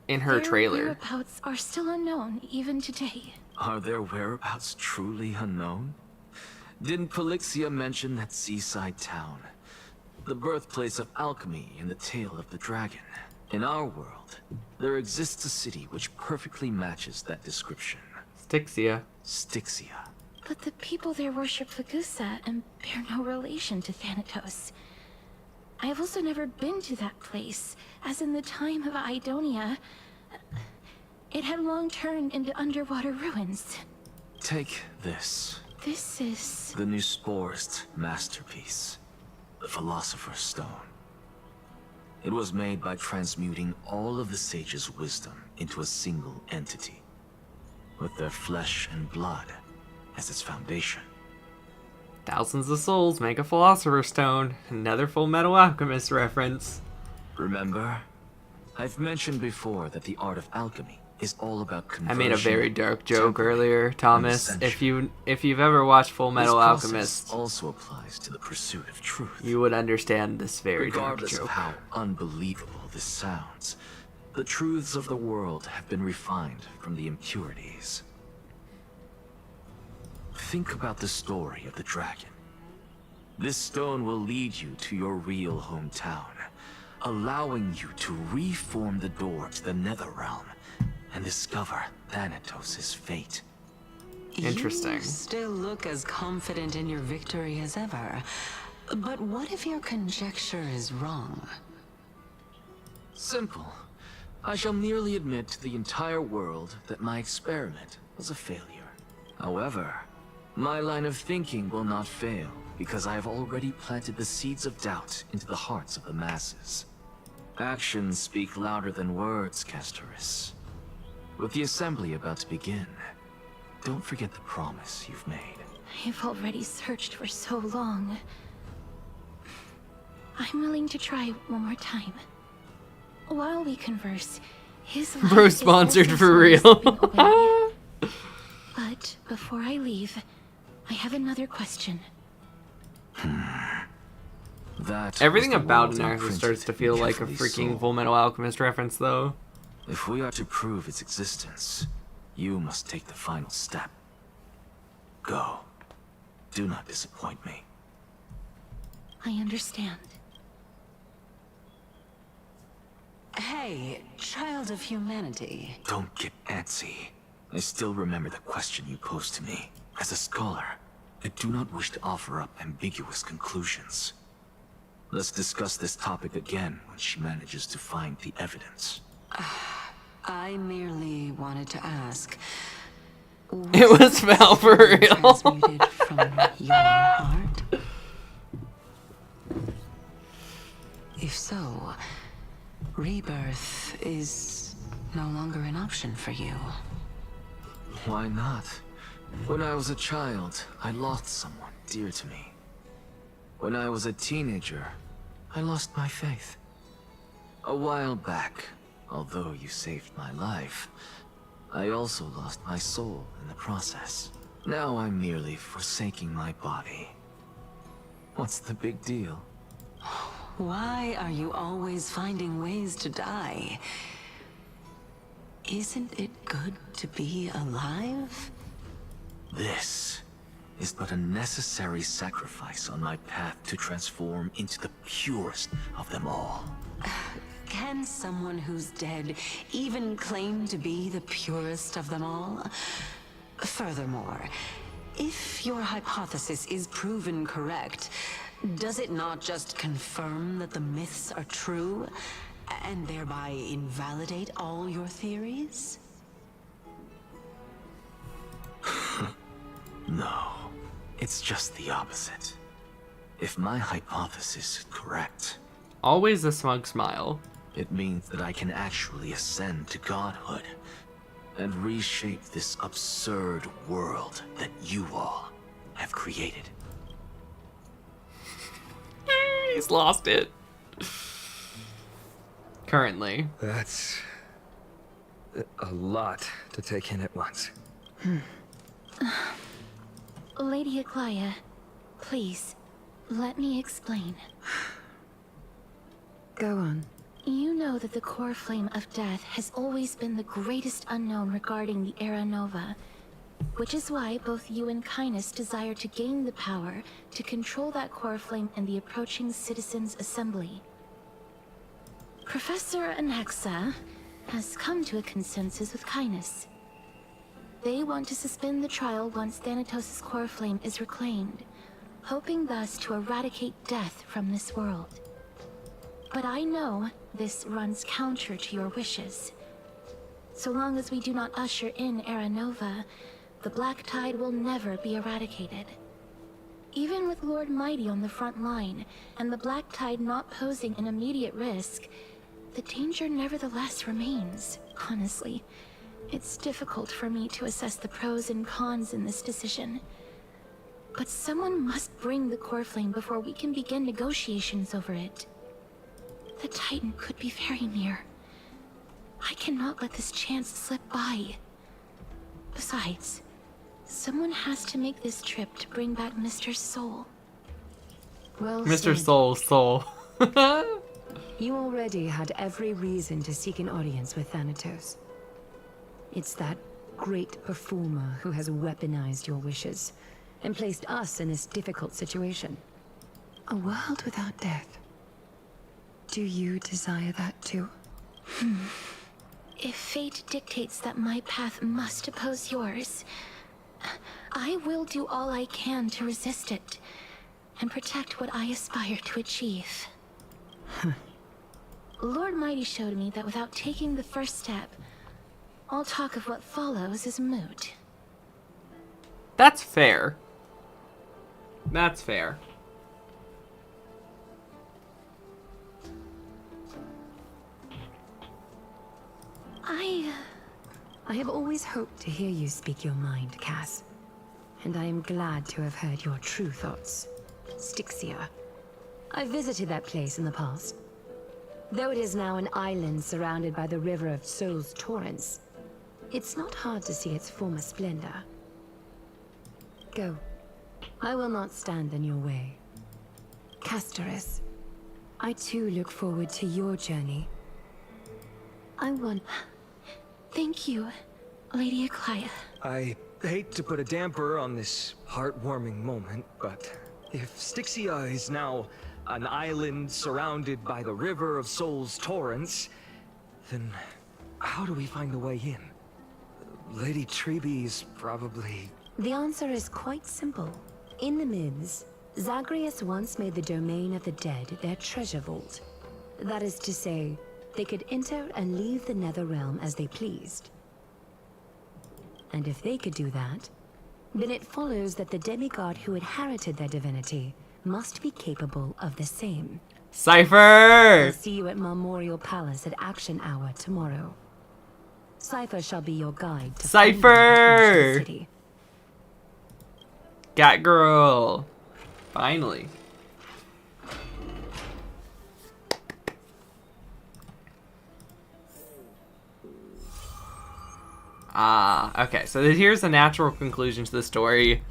In her their trailer. whereabouts are still unknown, even today. Are their whereabouts truly unknown? Didn't Polixia mention that seaside town? The birthplace of alchemy and the tale of the dragon. In our world, there exists a city which perfectly matches that description. Styxia. Styxia. But the people there worship Lagusa and bear no relation to Thanatos. I have also never been to that place, as in the time of Idonia, it had long turned into underwater ruins. Take this. This is... the Nuspor's masterpiece, the Philosopher's Stone. It was made by transmuting all of the sages' wisdom into a single entity, with their flesh and blood as its foundation. Thousands of souls make a Philosopher's Stone. Another Full Metal Alchemist reference. Remember? I've mentioned before that the art of alchemy is all about conversion. I made a very dark joke earlier, Thomas. If you've ever watched Full Metal Alchemist, also applies to the pursuit of truth. You would understand this very Regardless dark of joke. how unbelievable this sounds, the truths of the world have been refined from the impurities. Think about the story of the dragon. This stone will lead you to your real hometown, allowing you to reform the door to the Nether Realm and discover Thanatos' fate. Interesting. You still look as confident in your victory as ever. But what if your conjecture is wrong? Simple. I shall merely admit to the entire world that my experiment was a failure. However, my line of thinking will not fail, because I have already planted the seeds of doubt into the hearts of the masses. Actions speak louder than words, Castoris. With the assembly about to begin, don't forget the promise you've made. I've already searched for so long. I'm willing to try one more time. While we converse, his life Bro is sponsored also for slowly real. slipping away. But before I leave, I have another question. That Everything was the about world Naruto imprinted starts to feel in like a every freaking soul. Full Metal Alchemist reference, though. If we are to prove its existence, you must take the final step. Go. Do not disappoint me. I understand. Hey, child of humanity. Don't get antsy. I still remember the question you posed to me. As a scholar, I do not wish to offer up ambiguous conclusions. Let's discuss this topic again when she manages to find the evidence. I merely wanted to ask. It was Val for real. Transmuted from your heart? If so, rebirth is no longer an option for you. Why not? When I was a child, I lost someone dear to me. When I was a teenager, I lost my faith. A while back, although you saved my life, I also lost my soul in the process. Now I'm merely forsaking my body. What's the big deal? Why are you always finding ways to die? Isn't it good to be alive? This is but a necessary sacrifice on my path to transform into the purest of them all. Can someone who's dead even claim to be the purest of them all? Furthermore, if your hypothesis is proven correct, does it not just confirm that the myths are true, and thereby invalidate all your theories? No, it's just the opposite. If my hypothesis is correct, always a smug smile, it means that I can actually ascend to godhood and reshape this absurd world that you all have created. He's lost it. Currently. That's a lot to take in at once. Lady Aglaya, please, let me explain. Go on. You know that the core flame of death has always been the greatest unknown regarding the Era Nova, which is why both you and Kindness desire to gain the power to control that core flame in the approaching Citizens' Assembly. Professor Anaxa has come to a consensus with Kindness. They want to suspend the trial once Thanatos' core flame is reclaimed, hoping thus to eradicate death from this world. But I know this runs counter to your wishes. So long as we do not usher in Era Nova, the Black Tide will never be eradicated. Even with Lord Mighty on the front line, and the Black Tide not posing an immediate risk, the danger nevertheless remains. Honestly, it's difficult for me to assess the pros and cons in this decision. But someone must bring the core flame before we can begin negotiations over it. The Titan could be very near. I cannot let this chance slip by. Besides, someone has to make this trip to bring back Mr. Soul. Well Mr. said. Soul. You already had every reason to seek an audience with Thanatos. It's that great performer who has weaponized your wishes and placed us in this difficult situation. A world without death. Do you desire that too? If fate dictates that my path must oppose yours, I will do all I can to resist it and protect what I aspire to achieve. Lord Mighty showed me that without taking the first step, all talk of what follows is moot. That's fair. That's fair. I have always hoped to hear you speak your mind, Cass. And I am glad to have heard your true thoughts. Styxia. I visited that place in the past. Though it is now an island surrounded by the river of Soul's torrents, it's not hard to see its former splendor. Go. I will not stand in your way. Castoris, I too look forward to your journey. Thank you, Lady Aglaya. I hate to put a damper on this heartwarming moment, but if Styxia is now an island surrounded by the river of Soul's torrents, then how do we find a way in? Lady Treebe's probably... The answer is quite simple. In the Mids, Zagreus once made the domain of the dead their treasure vault. That is to say, they could enter and leave the Netherrealm as they pleased. And if they could do that, then it follows that the demigod who inherited their divinity must be capable of the same. Cypher! I'll see you at Memorial Palace at Action Hour tomorrow. Cypher shall be your guide to Cypher! the city. Got girl. Finally. Okay, so here's a natural conclusion to the story.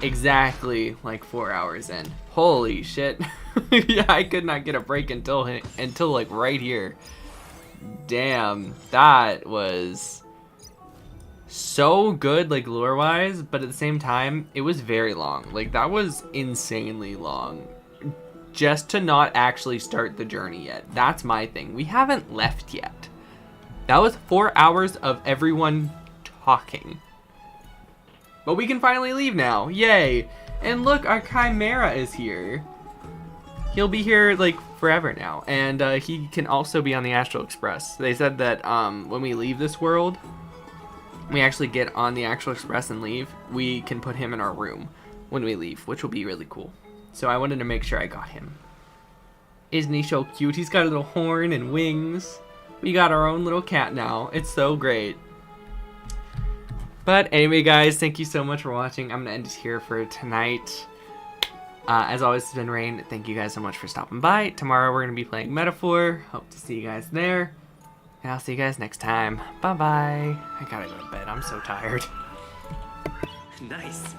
Exactly like 4 hours in. Holy shit. Yeah, I could not get a break until like right here. Damn, that was so good, like lore-wise, but at the same time, it was very long. Like, that was insanely long. Just to not actually start the journey yet. That's my thing. We haven't left yet. That was 4 hours of everyone talking. But we can finally leave now. Yay. And look, our Chimera is here. He'll be here, like, forever now. And he can also be on the Astral Express. They said that when we leave this world, we actually get on the Astral Express and leave, we can put him in our room when we leave, which will be really cool. So I wanted to make sure I got him. Isn't he so cute? He's got a little horn and wings. We got our own little cat now. It's so great. But anyway, guys, thank you so much for watching. I'm going to end it here for tonight. As always, it's been Rain. Thank you guys so much for stopping by. Tomorrow we're going to be playing Metaphor. Hope to see you guys there. And I'll see you guys next time. Bye-bye. I gotta go to bed. I'm so tired. Nice.